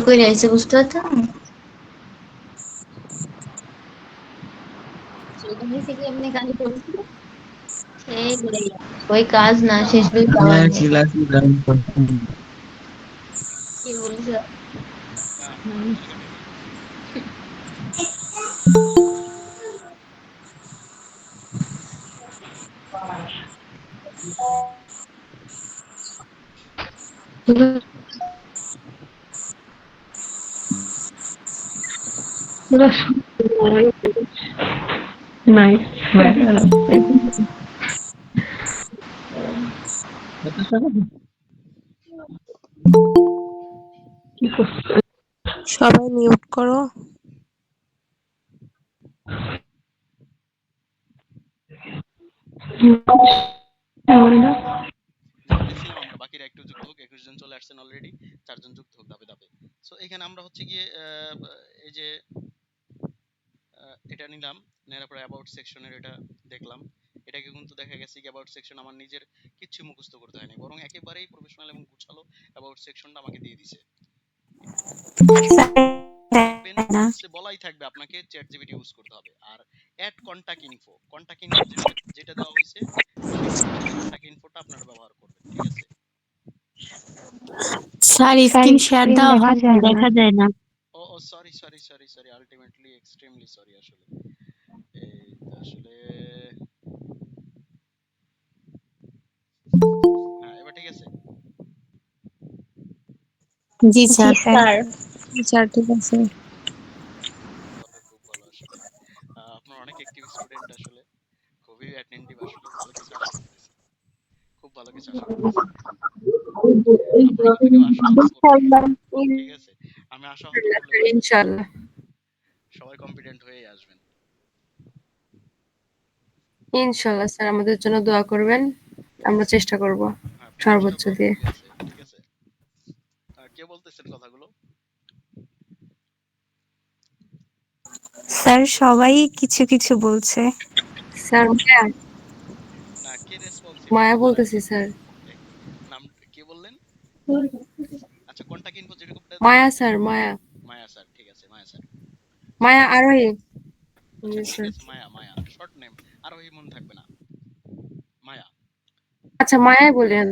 কই রাইছে বুঝতে পারছো? সেখানে থেকে এমনি গালি পড়ছিল। এই বলে ওই কাজ না শেষ হয়ে যাওয়ার নেই। কি বলছো? কন্টিনিউ। সবাই মিউট করো। দিছিলাম আমরা, বাকিরা একটু যুক্ত হোক। 21 জন চলে আসছেন অলরেডি, 4 জন যুক্ত হোক ধাপে ধাপে। সো এখানে আমরা হচ্ছে গিয়ে এই যে এটা নিলাম, নেওয়ার পরে অ্যাবাউট সেকশনের এটা দেখলাম। এটাকে কিন্তু দেখা গেছে কি অ্যাবাউট সেকশন আমার নিজের কিচ্ছু মুখস্থ করতে হয়নি, বরং একেবারেই প্রফেশনাল এবং গুছালো অ্যাবাউট সেকশনটা আমাকে দিয়ে দিছে। দেখবেন না রুলসে বলাই থাকবে আপনাকে চ্যাট জিপিটি ইউজ করতে হবে। আর add contact info, contact info যেটা দেওয়া হয়েছে সেই কন্টাক্ট ইনফোটা আপনারা ব্যবহার করবেন। ঠিক আছে, স্যার স্ক্রিন শেয়ার দেওয়া হয় দেখা যায় না। ও ও sorry sorry sorry sorry, ultimately extremely sorry. আসলে এই তো আসলে হ্যাঁ, এবার ঠিক আছে। জি জি স্যার। স্যার। স্যার ঠিক আছে। খুব ভালো, খুব ভালো। আসলে আপনার অনেক অ্যাক্টিভ স্টুডেন্ট, আসলে খুবই অ্যাটেন্টিভ, আসলে ভালো কিছু আশা করতেছি, খুব ভালো কিছু আশা করতেছি। আপনারা কিন্তু কেউ আশাহত করবেন না। ঠিক আছে, আমি আশাহত করলে বুঝবেন না। ইনশাআল্লাহ। সবাই কনফিডেন্ট হয়েই আসবেন। ইনশাআল্লাহ স্যার আমাদের জন্য দোয়া করবেন। আমরা চেষ্টা করব হ্যাঁ, প্রচেষ্টা সর্বোচ্চ তো দিয়ে। অবশ্যই আছে। ঠিক আছে, কে বলতেছেন কথাগুলো? স্যার সবাই কিছু কিছু বলছে। স্যার মায়া, না, কে রেসপন্সিভ মায়া একটু জানান বলতেছি তো। স্যার। নাম কে বললেন? আচ্ছা, কন্টাক্ট ইনফো যেরকম মায়া স্যার, মায়া। মায়া স্যার। ঠিক আছে, মায়া স্যার। সো মায়া আরোহী। আচ্ছা, জি ঠিক স্যার। আছে, মায়া। মায়া শর্ট নেম, আরো এই মনে থাকবে না। মায়া। আচ্ছা মায়াই বলেন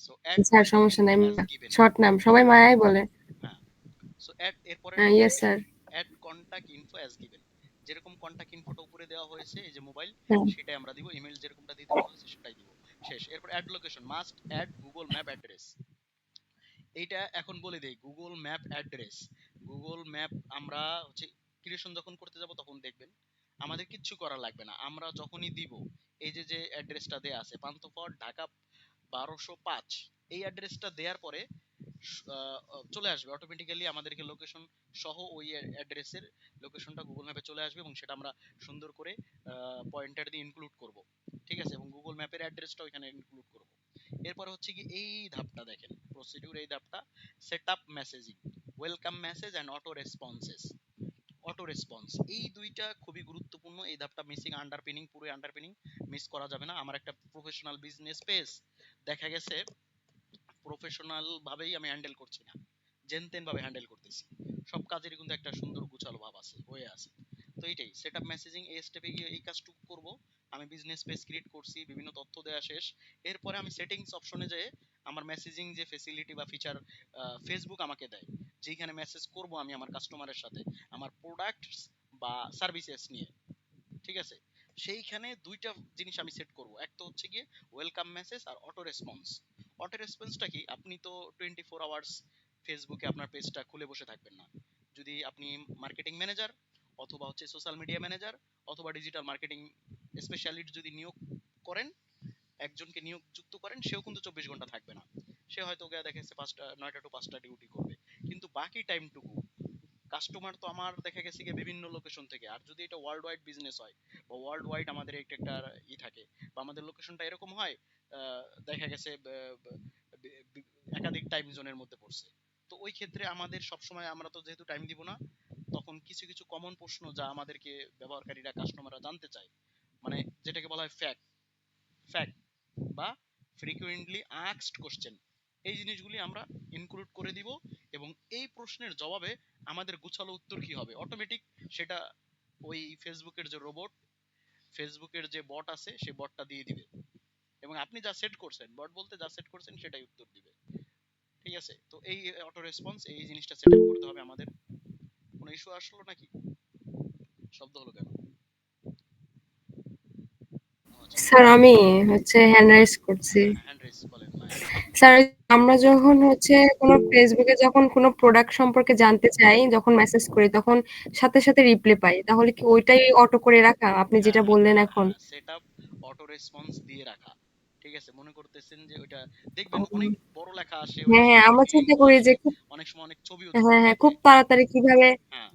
সো অ্যাড স্যার, কন্টাক্ট সমস্যা ইনফো নাই। As given. শর্ট নাম সবাই মায়াই বলে। হ্যাঁ, সো অ্যাড এর হ্যাঁ পরেরটা হচ্ছে ইয়েস কি, sir. Add contact info as given. যেরকম কন্টাক্ট ইনফোটা উপরে দেওয়া হয়েছে এই যে মোবাইল, হ্যাঁ সেটাই আমরা দিব। ইমেল যেরকমটা দিতে বলা হয়েছে সেটাই দিব। শেষ। এরপর add location, must add Google map address. এইটা এখন বলে দেই, Google map address. Google map আমরা হচ্ছে ক্রিয়েশন যখন করতে যাব তখন দেখবেন আমাদের কিচ্ছু করা লাগবে না। আমরা যখনই দিব, এই যে যে অ্যাড্রেসটা দেয়া আছে পান্থপথ ঢাকা 1205, এই অ্যাড্রেসটা দেওয়ার পরে চলে আসবে অটোমেটিক্যালি আমাদেরকে লোকেশন সহ ওই অ্যাড্রেসের লোকেশনটা গুগল ম্যাপে চলে আসবে, এবং সেটা আমরা সুন্দর করে পয়েন্টার দিয়ে ইনক্লুড করব, ঠিক আছে, এবং গুগল ম্যাপের অ্যাড্রেসটাও এখানে ইনক্লুড করব। এরপর হচ্ছে কি এই ধাপটা দেখেন, প্রসিডিউর এই ধাপটা, set up messaging, welcome message and auto responses. Auto response এই দুইটা খুবই গুরুত্বপূর্ণ, এই ধাপটা মিসিং, আন্ডারপিনিং, পুরো আন্ডারপিনিং মিস করা যাবে না। আমার একটা প্রফেশনাল বিজনেস পেজ, দেখা গেছে প্রফেশনাল ভাবেই আমি হ্যান্ডেল করছি না, জেনতেন ভাবে হ্যান্ডেল করতেছি, সব কাজেরই কিন্তু একটা সুন্দর গুছালো ভাব আছে, হয়ে আছে। তো এইটাই সেটআপ মেসেজিং, এই স্টেপে গিয়ে এই কাজটুকু করব। আমি বিজনেস পেজ ক্রিয়েট করছি, বিভিন্ন তথ্য দেওয়া শেষ। এরপরে আমি সেটিংস অপশনে যেয়ে আমার মেসেজিং যে ফেসিলিটি বা ফিচার ফেসবুক আমাকে দেয়, যেখানে মেসেজ করব আমি আমার কাস্টমারের সাথে আমার প্রোডাক্টস বা সার্ভিসেস নিয়ে, ঠিক আছে, সেইখানে দুইটা জিনিস আমি সেট করব। একটা হচ্ছে গিয়ে ওয়েলকাম মেসেজ আর অটো রেসপন্স। অটো রেসপন্সটা কি, আপনি তো 24 আওয়ার্স ফেসবুকে আপনার পেজটা খুলে বসে থাকবেন না। যদি আপনি মার্কেটিং ম্যানেজার অথবা হচ্ছে সোশ্যাল মিডিয়া ম্যানেজার অথবা ডিজিটাল মার্কেটিং স্পেশালিস্ট যদি নিয়োগ করেন, একজনকে নিয়োগযুক্ত করেন, সেও কিন্তু 24 ঘন্টা থাকবে না। সে হয়তো গিয়ে দেখেছে 9টা টু 5টা ডিউটি করবে, কিন্তু বাকি টাইমটুকু কাস্টমার তো আমার দেখা গেছে কি বিভিন্ন লোকেশন থেকে, আর যদি এটা ওয়ার্ল্ড ওয়াইড বিজনেস হয় বা ওয়ার্ল্ড ওয়াইড আমাদের একটা একটা থাকে, বা আমাদের লোকেশনটা এরকম হয় দেখা গেছে একাধিক টাইম জোনের মধ্যে পড়ছে, তো ওই ক্ষেত্রে আমাদের সব সময়, আমরা তো যেহেতু টাইম দিব না, তখন কিছু কিছু কমন প্রশ্ন যা আমাদেরকে ব্যবহারকারীরা কাস্টমাররা জানতে চায়, মানে যেটাকে বলা হয় ফ্যাক্ট, ফ্যাক্ট বা ফ্রিকুয়েন্টলি আস্কড কোশ্চেন, এই জিনিসগুলি আমরা ইনক্লুড করে দিব, এবং এই প্রশ্নের জবাবে আমাদের গুছালো উত্তর কি হবে অটোমেটিক সেটা ওই ফেসবুকের যে রোবট, ফেসবুকের যে বট আছে সেই বটটা দিয়ে দিবে, এবং আপনি যা সেট করছেন, বট বলতে যা সেট করছেন সেটাই উত্তর দিবে, ঠিক আছে। তো এই অটো রেসপন্স, এই জিনিসটা সেট আপ করতে হবে আমাদের। কোনো ইস্যু আসলো নাকি? শব্দ হলো কেন? আচ্ছা, স্যার আমি হচ্ছে হ্যান্ড রাইজ করছি। হ্যান্ড রেজ বলেন না। স্যার আমরা যখন হচ্ছে কোনো ফেসবুকে যখন কোনো প্রোডাক্ট সম্পর্কে জানতে চাই, যখন মেসেজ করি তখন সাথে সাথে রিপ্লাই পাই, তাহলে কি ওইটাই অটো করে রাখা আপনি হ্যাঁ যেটা হ্যাঁ বললেন হ্যাঁ এখন? হ্যাঁ, সেট আপ অটো রেসপন্স দিয়ে রাখা, ঠিক আছে। মনে করতেছেন যে ওইটা দেখবেন অনেক বড় লেখা আসে, অনেক হ্যাঁ হ্যাঁ, সময় অনেক আমরা চিন্তা লিঙ্কও করি যে আসে, খুব, অনেক সময় অনেক ছবিও হ্যাঁ হ্যাঁ, থাকে। খুব তাড়াতাড়ি কিভাবে, হ্যাঁ,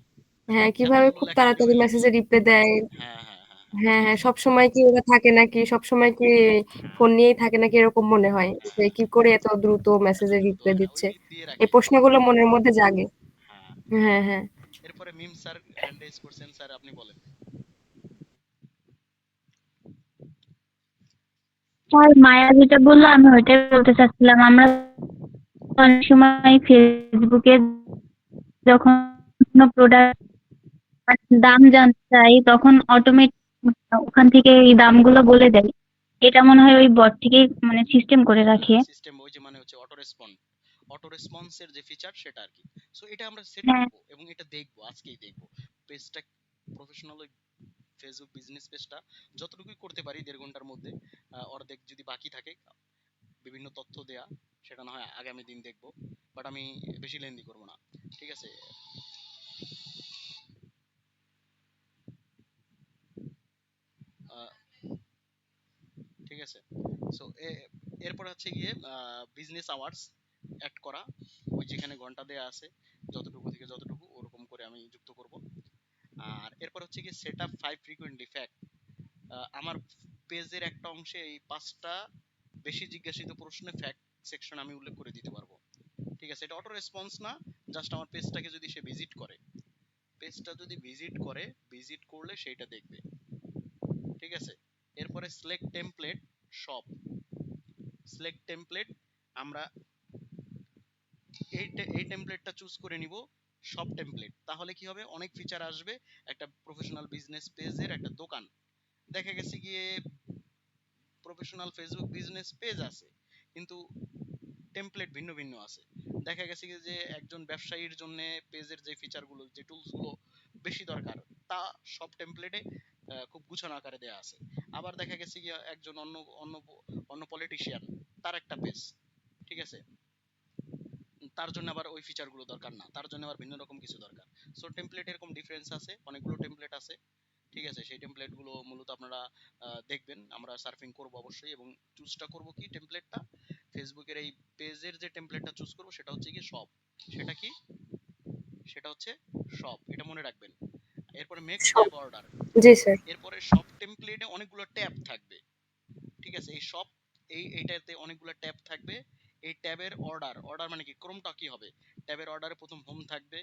হ্যাঁ কিভাবে এতগুলো খুব লেখা আমি তাড়াতাড়ি ওই, মেসেজে রিপ্লাই দেয়। হ্যাঁ হ্যাঁ হ্যাঁ হ্যাঁ হ্যাঁ, সবসময় কি ওরা থাকে নাকি, সবসময় কি হ্যাঁ ফোন নিয়েই থাকে নাকি, এরকম মনে হয় হ্যাঁ যে হ্যাঁ, কি করে এত দ্রুত এত মেসেজের দ্রুত, রিপ্লাই হ্যাঁ দিচ্ছে। ওইগুলি দিয়ে এই রাখি। প্রশ্নগুলো মনের মধ্যে জাগে। হ্যাঁ, হ্যাঁ হ্যাঁ। এরপরে মিম স্যার হ্যান্ড রেজ করছেন, স্যার আপনি বলেন। আর মায়া যেটা বললো আমি ওইটাই বলতে চাচ্ছিলাম। আমরা অনেক সময় ফেসবুকে যখন কোনো প্রোডাক্ট দাম জানতে চাই তখন অটোমেটিক ওখান থেকে এই দামগুলো বলে দেয়। এটা মনে হয় ওই বট থেকেই মানে সিস্টেম করে রাখে। সিস্টেম ওই যে মানে হচ্ছে অটো রেসপন্স, অটো রেসপন্সের যে ফিচার সেটা আর কি। সো এটা আমরা সেট হ্যাঁ করব এবং এটা দেখবো, আজকেই দেখবো পেজটা প্রফেশনাল, ওই ফেসবুক বিজনেস পেজটা যতটুকুই করতে পারি 1.5 ঘন্টার মধ্যে, অর্ধেক যদি বাকি থাকে বিভিন্ন তথ্য দেয়া, সেটা না হয় আগামী দিন দেখবো, বাট আমি বেশি লেন্দি করব না, ঠিক আছে। আহ, ঠিক আছে। সো এরপর হচ্ছে গিয়ে বিজনেস আওয়ার্স অ্যাড করা, ওই যেখানে ঘন্টা দেয়া আছে যতটুকু থেকে যতটুকু ওরকম করে আমি যুক্ত করব। আর এরপর হচ্ছে গিয়ে সেট আপ 5 ফ্রিকোয়েন্টলি ফ্যাক্ট, আমার পেজের একটা অংশে এই 5টা বেশি জিজ্ঞাসিত প্রশ্নে ফ্যাক্ট সেকশন আমি উল্লেখ করে দিতে পারবো, ঠিক আছে। এটা অটো রেসপন্স না, জাস্ট আমার পেজটাকে যদি সে ভিজিট করে, পেজটা যদি ভিজিট করলে সেইটা দেখবে, ঠিক আছে। এরপরে সিলেক্ট টেমপ্লেট সব, সিলেক্ট টেমপ্লেট, আমরা এই টেমপ্লেটটা চুজ করে নিব সব টেমপ্লেট, তাহলে কি হবে অনেক ফিচার আসবে। একটা প্রফেশনাল বিজনেস পেজের একটা দোকান, দেখা গেছে গিয়ে প্রফেশনাল ফেসবুক বিজনেস পেজ আছে কিন্তু টেমপ্লেট ভিন্ন ভিন্ন আছে, দেখা গেছে কি যে একজন ব্যবসায়ীর জন্য পেজের যে ফিচারগুলো, যে টুলসগুলো বেশি দরকার, তা সব টেমপ্লেটে খুব গুছানো আকারে দেয়া আছে। আবার দেখা গেছে কি একজন অন্য অন্য অন্য পলিটিশিয়ান, তার একটা পেজ, ঠিক আছে, তার জন্য আবার ওই ফিচার গুলো দরকার না, তার জন্য আবার ভিন্ন রকম কিছু দরকার। সো টেমপ্লেট এরকম ডিফারেন্স আছে, অনেকগুলো টেমপ্লেট আছে, ঠিক আছে। সেই টেমপ্লেট গুলো মূলত আপনারা দেখবেন, আমরা সার্ফিং করব অবশ্যই, এবং চুজটা করব কি টেমপ্লেটটা, ফেসবুকের এই পেজের যে টেমপ্লেটটা চুজ করব সেটা হচ্ছে কি সব, সেটা কি, সেটা হচ্ছে সব, এটা মনে রাখবেন। এরপরে মেক সব। ট্যাব অর্ডার, জি স্যার। এরপরে সব টেমপ্লেটে অনেকগুলো ট্যাব থাকবে, ঠিক আছে। এই সব এইটাতে অনেকগুলো ট্যাব থাকবে। এই ট্যাবের অর্ডার, অর্ডার মানে কি, ক্রমটা কি হবে, ট্যাবের অর্ডারে প্রথম হোম থাকবে,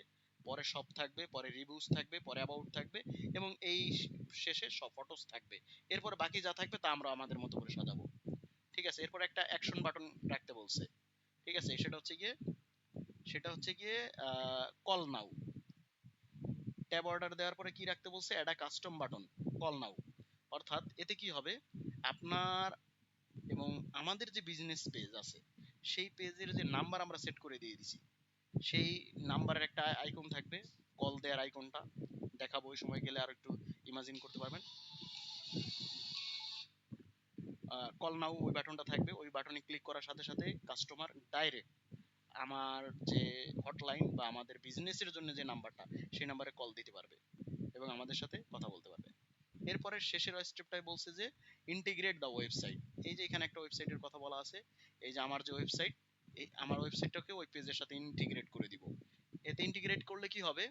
পরে সব থাকবে, পরে রিভিউজ থাকবে, পরে অ্যাবাউট থাকবে, এবং এই শেষে সব ফটোস থাকবে। এরপর বাকি যা থাকবে তা আমরা আমাদের মতো করে সাজাবো, ঠিক আছে। এরপর একটা অ্যাকশন বাটন রাখতে বলছে, ঠিক আছে। সেটা হচ্ছে গিয়ে কল নাও। ট্যাব অর্ডার দেওয়ার পরে কি রাখতে বলছে, add a custom button, call now. অর্থাৎ এতে কি হবে, আপনার এবং আমাদের যে বিজনেস পেজ আছে সেই পেজের যে নাম্বার আমরা সেট করে দিয়ে দিছি, সেই নাম্বারের একটা আইকন থাকবে, কল দেওয়ার আইকনটা দেখাবো ওই সময় গেলে আর একটু ইমাজিন করতে পারবেন। কল নাও ওই বাটনটা থাকবে, ওই বাটনে ক্লিক করার সাথে সাথে কাস্টমার ডাইরেক্ট আমার যে হটলাইন বা আমাদের বিজনেসের জন্য যে নাম্বারটা, সেই নাম্বারে কল দিতে পারবে এবং আমাদের সাথে কথা বলতে পারবে। এরপরে শেষের স্টেপটাই বলছে যে ইন্টিগ্রেট দ্য ওয়েবসাইট। এই যে এখানে একটা ওয়েবসাইটের কথা বলা আছে, এই যে আমার যে ওয়েবসাইট, এই আমার ওয়েবসাইটটাকে ওই পেজের সাথে ইন্টিগ্রেট করে দিব। এতে ইন্টিগ্রেট করলে কি হবে,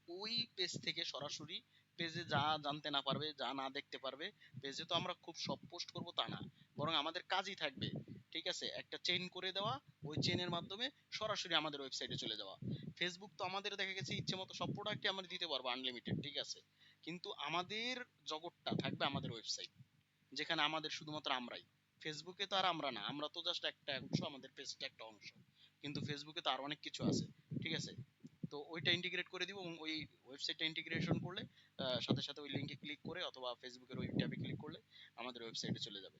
ওই পেজ থেকে সরাসরি পেজে যা জানতে না পারবে, যা না দেখতে পারবে, পেজে তো আমরা খুব সব পোস্ট করব তা না, বরং আমাদের কাজই থাকবে, ঠিক আছে, একটা চেইন করে দেওয়া, ওই চেইনের মাধ্যমে সরাসরি আমাদের ওয়েবসাইটে চলে যাওয়া। ফেসবুক তো আমাদের দেখা গেছে ইচ্ছে মতো সব প্রোডাক্টই আমরা দিতে পারবো আনলিমিটেড, ঠিক আছে, কিন্তু আমাদের জগৎটা থাকবে আমাদের ওয়েবসাইট, যেখানে আমাদের শুধুমাত্র আমরাই। ফেসবুকে তো আর আমরা না, আমরা তো জাস্ট একটা অংশ, আমাদের পেজটা একটা অংশ, কিন্তু ফেসবুকে তো আর অনেক কিছু আছে, ঠিক আছে। তো ওইটা ইন্টিগ্রেট করে দিব, এবং ওই ওয়েবসাইটটা ইন্টিগ্রেশন করলে সাথে সাথে ওই লিংকে ক্লিক করে অথবা ফেসবুকের ওই ট্যাবে ক্লিক করলে আমাদের ওয়েবসাইটে চলে যাবে।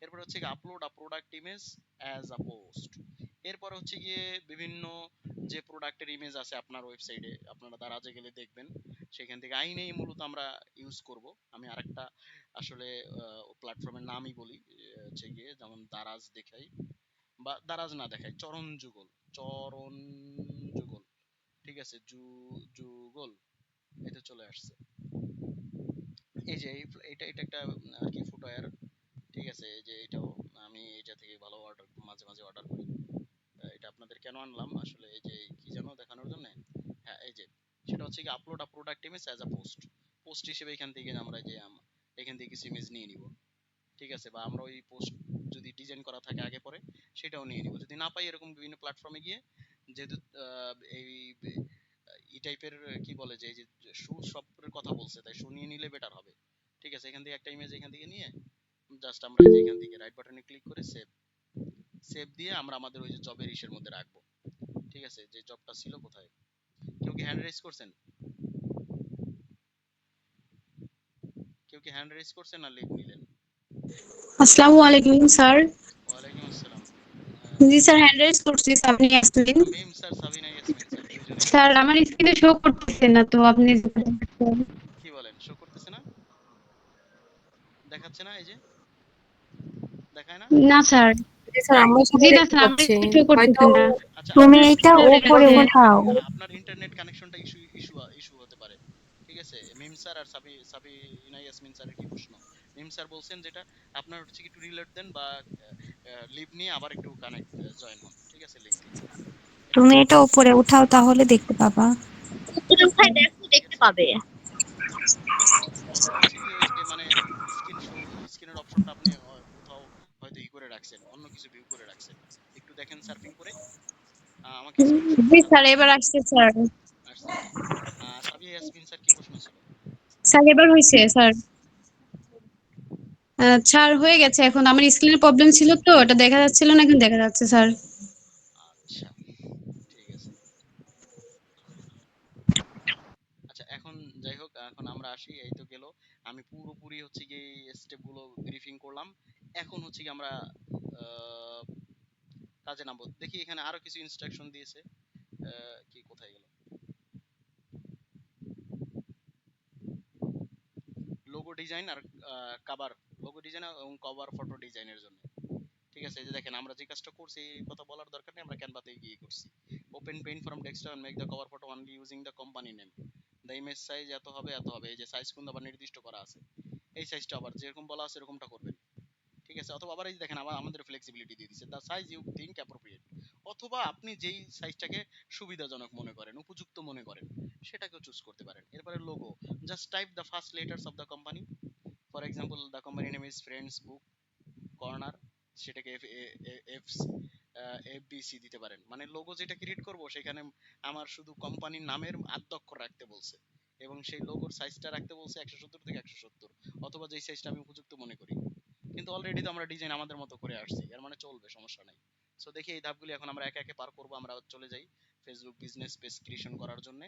এরপর হচ্ছে upload a product image as a post. এরপর হচ্ছে গিয়ে বিভিন্ন যে প্রোডাক্টের ইমেজ আছে আপনার ওয়েবসাইটে, আপনারা দারাজে গেলে দেখবেন, সেখান থেকে আইনেই মূলত আমরা ইউজ করব। আমি আরেকটা আসলে প্ল্যাটফর্মের নামই বলি, হচ্ছে গিয়ে যেমন দারাজ দেখাই, বা দারাজ না দেখাই, চরণ যুগল, চরণ যুগল, ঠিক আছে, যুগল, এটা চলে আসছে। এই যে এটা এটা একটা আর কি ফুটওয়্যার, ঠিক আছে। এই যে এটাও আমি এটা থেকে ভালো অর্ডার, মাঝে মাঝে অর্ডার করি। এটা আপনাদের কেন আনলাম আসলে, এই যে কি জানো দেখানোর জন্য, হ্যাঁ এই যে সেটা হচ্ছে কি upload a product image as a post, post হিসেবে এখান থেকে আমরা যে এখান থেকে কিছু ইমেজ নিয়ে নিব, ঠিক আছে, বা আমরা ওই পোস্ট যদি ডিজাইন করা থাকে আগে পরে সেটাও নিয়ে নিব, যদি না পাই এরকম বিভিন্ন প্ল্যাটফর্মে গিয়ে, যেহেতু এই এই টাইপের কি বলে যে এই যে শু শপের কথা বলছে, তাই শু নিয়ে নিলে বেটার হবে, ঠিক আছে। এখান থেকে একটা ইমেজ এখান থেকে নিয়ে জাস্ট আমরা এই যে এখান থেকে রাইট বাটনে ক্লিক করে সেভ, সেভ দিয়ে আমরা আমাদের ওই যে জবের ইসের মধ্যে রাখবো, ঠিক আছে। যে জবটা ছিল কোথায়, কেউ কি হ্যান্ড রেজ করছেন, কেউ কি হ্যান্ড রেজ করছেন না লিভ নিলেন? আসসালামু আলাইকুম স্যার। ওয়ালাইকুম আসসালাম। জি স্যার, হ্যান্ড রাইজ করছি, আপনি আসলেন। মিম স্যার, সাবিনা ইয়াসমিন স্যার, দুইজনেই স্যার আসছেন। আমার স্ক্রিনে শো করতেছে না তো, আপনি কি বলেন, শো করতেছে না, দেখাচ্ছে না, এই যে দেখায় না? না স্যার। জি স্যার, আমরা জি সবাই না দেখতে স্যার, আমার পাচ্ছি। স্ক্রিনে শো হয়তো করতেছে না। আচ্ছা, তুমি আপনার এটা উপরে উঠাও। আপনার ইন্টারনেট কানেকশনটা ইস্যু ইস্যু ইস্যু হতে পারে, ঠিক আছে। মিম স্যার আর সাবিনা ইয়াসমিন স্যারের কি প্রশ্ন? মিম স্যার বলছেন যেটা আপনার হচ্ছে কি একটু রিলেট দেন বা লিভ নিয়ে আবার একটু কানেক্ট জয়েন হন, ঠিক আছে, লিংকে, এটা তুমি বলছেন। এটা উপরে উঠাও, তাহলে দেখতে পাবা। উপরে উঠাই দেখো, দেখতে পাবে। অথবা হচ্ছে কি ওই যে মানে স্ক্রিনের অপশনটা আপনি কোথাও হয়তো ই করে রাখছেন, অন্য কিছু ভিউ করে রাখছেন, একটু দেখেন সার্ফিং করে, আমাকে স্ক্রিনশট জি দিয়ে স্যার, আমাকে এবার আসছে স্যার। আসছে। সাবিয়া ইয়াসমিন স্যার কি প্রশ্ন ছিল? স্যার এবার হয়েছে স্যার। স্যার হয়ে গেছে, এখন আমার স্ক্রিনের প্রবলেম ছিল তো, এটা দেখা যাচ্ছিল না, এখন দেখা যাচ্ছে স্যার। আচ্ছা, ঠিক আছে। আচ্ছা, এখন যাই হোক, এখন আমরা আসি, এই তো গেল, আমি পুরোপুরি হচ্ছে কি স্টেপ গুলো ব্রিফিং করলাম। এখন হচ্ছে কি আমরা আহ, কাজে নামবো। দেখি এখানে আরো কিছু ইনস্ট্রাকশন দিয়েছে, কি কোথায় গেল, লোগো ডিজাইন আর কভার লোগো ডিজাইন এবং কভার ফটো ডিজাইনের জন্য। ঠিক আছে, এই যে দেখেন আমরা যে কাজটা করছি এই কথা বলার দরকার নেই, আমরা ক্যানভাতে গিয়ে করছি। Open paint from desktop and make the cover photo only using the company name. The image size এত হবে এত হবে, এই যে সাইজ কিন্তু আবার নির্দিষ্ট করা আছে, এই সাইজটা আবার যেরকম বলা আছে এরকমটা করবেন। ঠিক আছে, অথবা আবার এই যে দেখেন আমাদের ফ্লেক্সিবিলিটি দিয়ে দিচ্ছে, the size you think appropriate, অথবা আপনি যেই সাইজটাকে সুবিধাজনক মনে করেন, উপযুক্ত মনে করেন সেটাকেও চুজ করতে পারেন। এরপরে logo, just type the first letters of the company. For example the company name is friends book corner, সেটাকে এফবিসি দিতে পারেন। মানে লোগো যেটা ক্রিয়েট করব সেখানে আমার শুধু কোম্পানির নামের আদ্যক্ষর রাখতে বলছে এবং সেই লোগোর সাইজটা রাখতে বলছে 170 থেকে 170, অথবা যেই সাইজটা আমি উপযুক্ত মনে করি। কিন্তু অলরেডি তো আমরা ডিজাইন আমাদের মতো করে আসছি, এর মানে চলবে, সমস্যা নাই। সো দেখি এই ধাপগুলি এখন আমরা একে একে পার করব। আমরা চলে যাই ফেসবুক বিজনেস পেজ ক্রিয়েশন করার জন্য।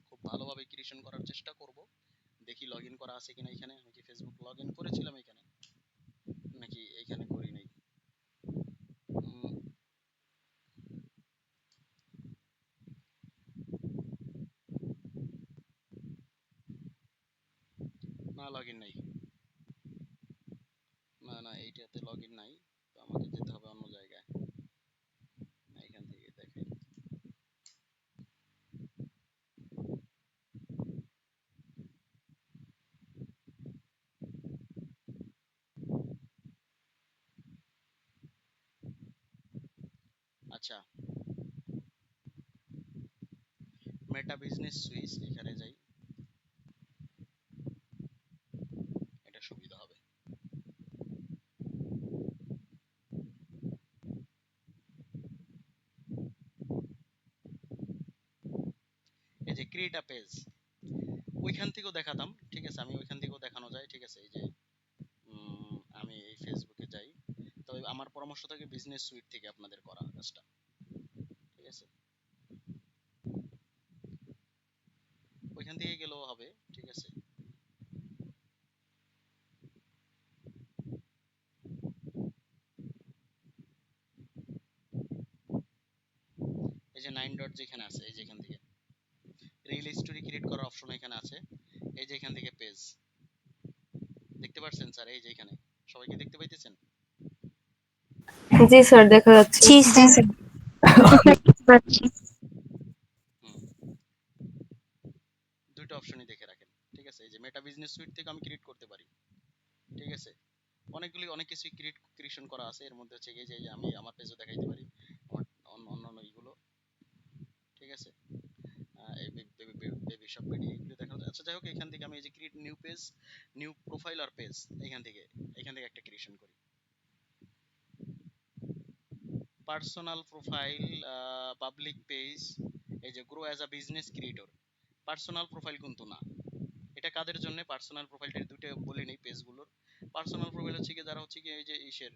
খুব ভালোভাবে ক্রিয়েশন করার চেষ্টা করব। দেখি লগইন করা আছে কিনা এখানে। আমি কি ফেসবুক লগইন করেছিলাম এখানে নাকি এখানে করি নাই? না, লগইন নাই। না এইটাতে লগইন নাই, তো আমাকে যেতে হবে অন্য জায়গায়। এখান থেকে দেখেন, আচ্ছা মেটা বিজনেস সুইচ, এখানে যাই, এটা সুবিধা হবে। এই যে ক্রিয়েট আ পেজ, ওইখান থেকেও দেখাতাম। ঠিক আছে, আমি ওইখান থেকেও দেখানো যায়। ঠিক আছে, এই যে আমি এই ফেসবুকে যাই, তবে আমার পরামর্শ থাকে বিজনেস সুইট থেকে আপনাদের করা কাজটা। ঠিক আছে, ওইখান থেকে গেলেও হবে। ঠিক আছে, এই যে 9 ডট যেখানে আছে, এই যে এখান থেকে রিল স্টোরি ক্রিয়েট করার অপশন এখানে আছে। এই যে এখান থেকে পেজ দেখতে পাচ্ছেন স্যার, এই যে এখানে সবাইকে দেখতে পাইতেছেন? জি স্যার, দেখা যাচ্ছে। জি স্যার। দেখতে পাচ্ছি। হুম, দুটো অপশনই দেখে রাখেন। ঠিক আছে, এই যে মেটা বিজনেস সুইট থেকে আমি ক্রিয়েট করতে পারি। ঠিক আছে, অনেক কিছুই ক্রিয়েশন করা আছে, এর মধ্যে হচ্ছে এই যে আমি আমার পেজও দেখাইতে পারি, আমার অন্যান্য এইগুলো। ঠিক আছে, এই বেবি শপ পেডি এগুলো দেখা যায়। আচ্ছা যাই হোক, এখান থেকে আমি এই যে create new page, new profile আর পেজ, এখান থেকে একটা ক্রিয়েশন করি। পার্সোনাল প্রোফাইল, পাবলিক পেজ, এই যে grow as a business creator. Personal profile কিন্তু না, এটা কাদের জন্য? পার্সোনাল প্রোফাইলটা দুটো বলে নেই পেজগুলোর। পার্সোনাল প্রোফাইল হচ্ছে কি যারা হচ্ছে কি এই যে ইসের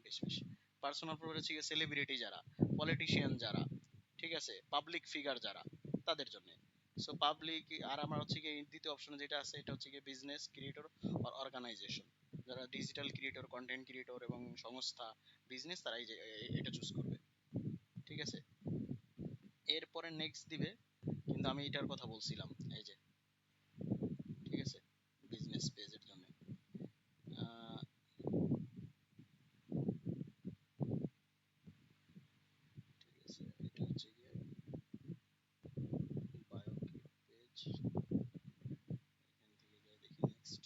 বেশ পার্সোনাল প্রোফাইল হচ্ছে কি সেলিব্রিটি যারা, পলিটিশিয়ান যারা, ঠিক আছে, পাবলিক ফিগার যারা, তাদের জন্য। সো পাবলিক, আর আমার হচ্ছে কি দ্বিতীয় অপশনে যেটা আছে এটা হচ্ছে কি বিজনেস ক্রিয়েটর আর অর্গানাইজেশন, যারা ডিজিটাল ক্রিয়েটর, কন্টেন্ট ক্রিয়েটর এবং সংস্থা, বিজনেস, তারা এই যে এটা চুজ করবে। ঠিক আছে, এরপরে নেক্সট দিবে, কিন্তু আমি এটার কথা বলছিলাম, এই যে ঠিক আছে বিজনেস পেজের জন্য। ঠিক আছে, এটা হচ্ছে গিয়ে বায়ো পেজ, এখান থেকে যাই দেখি নেক্সট।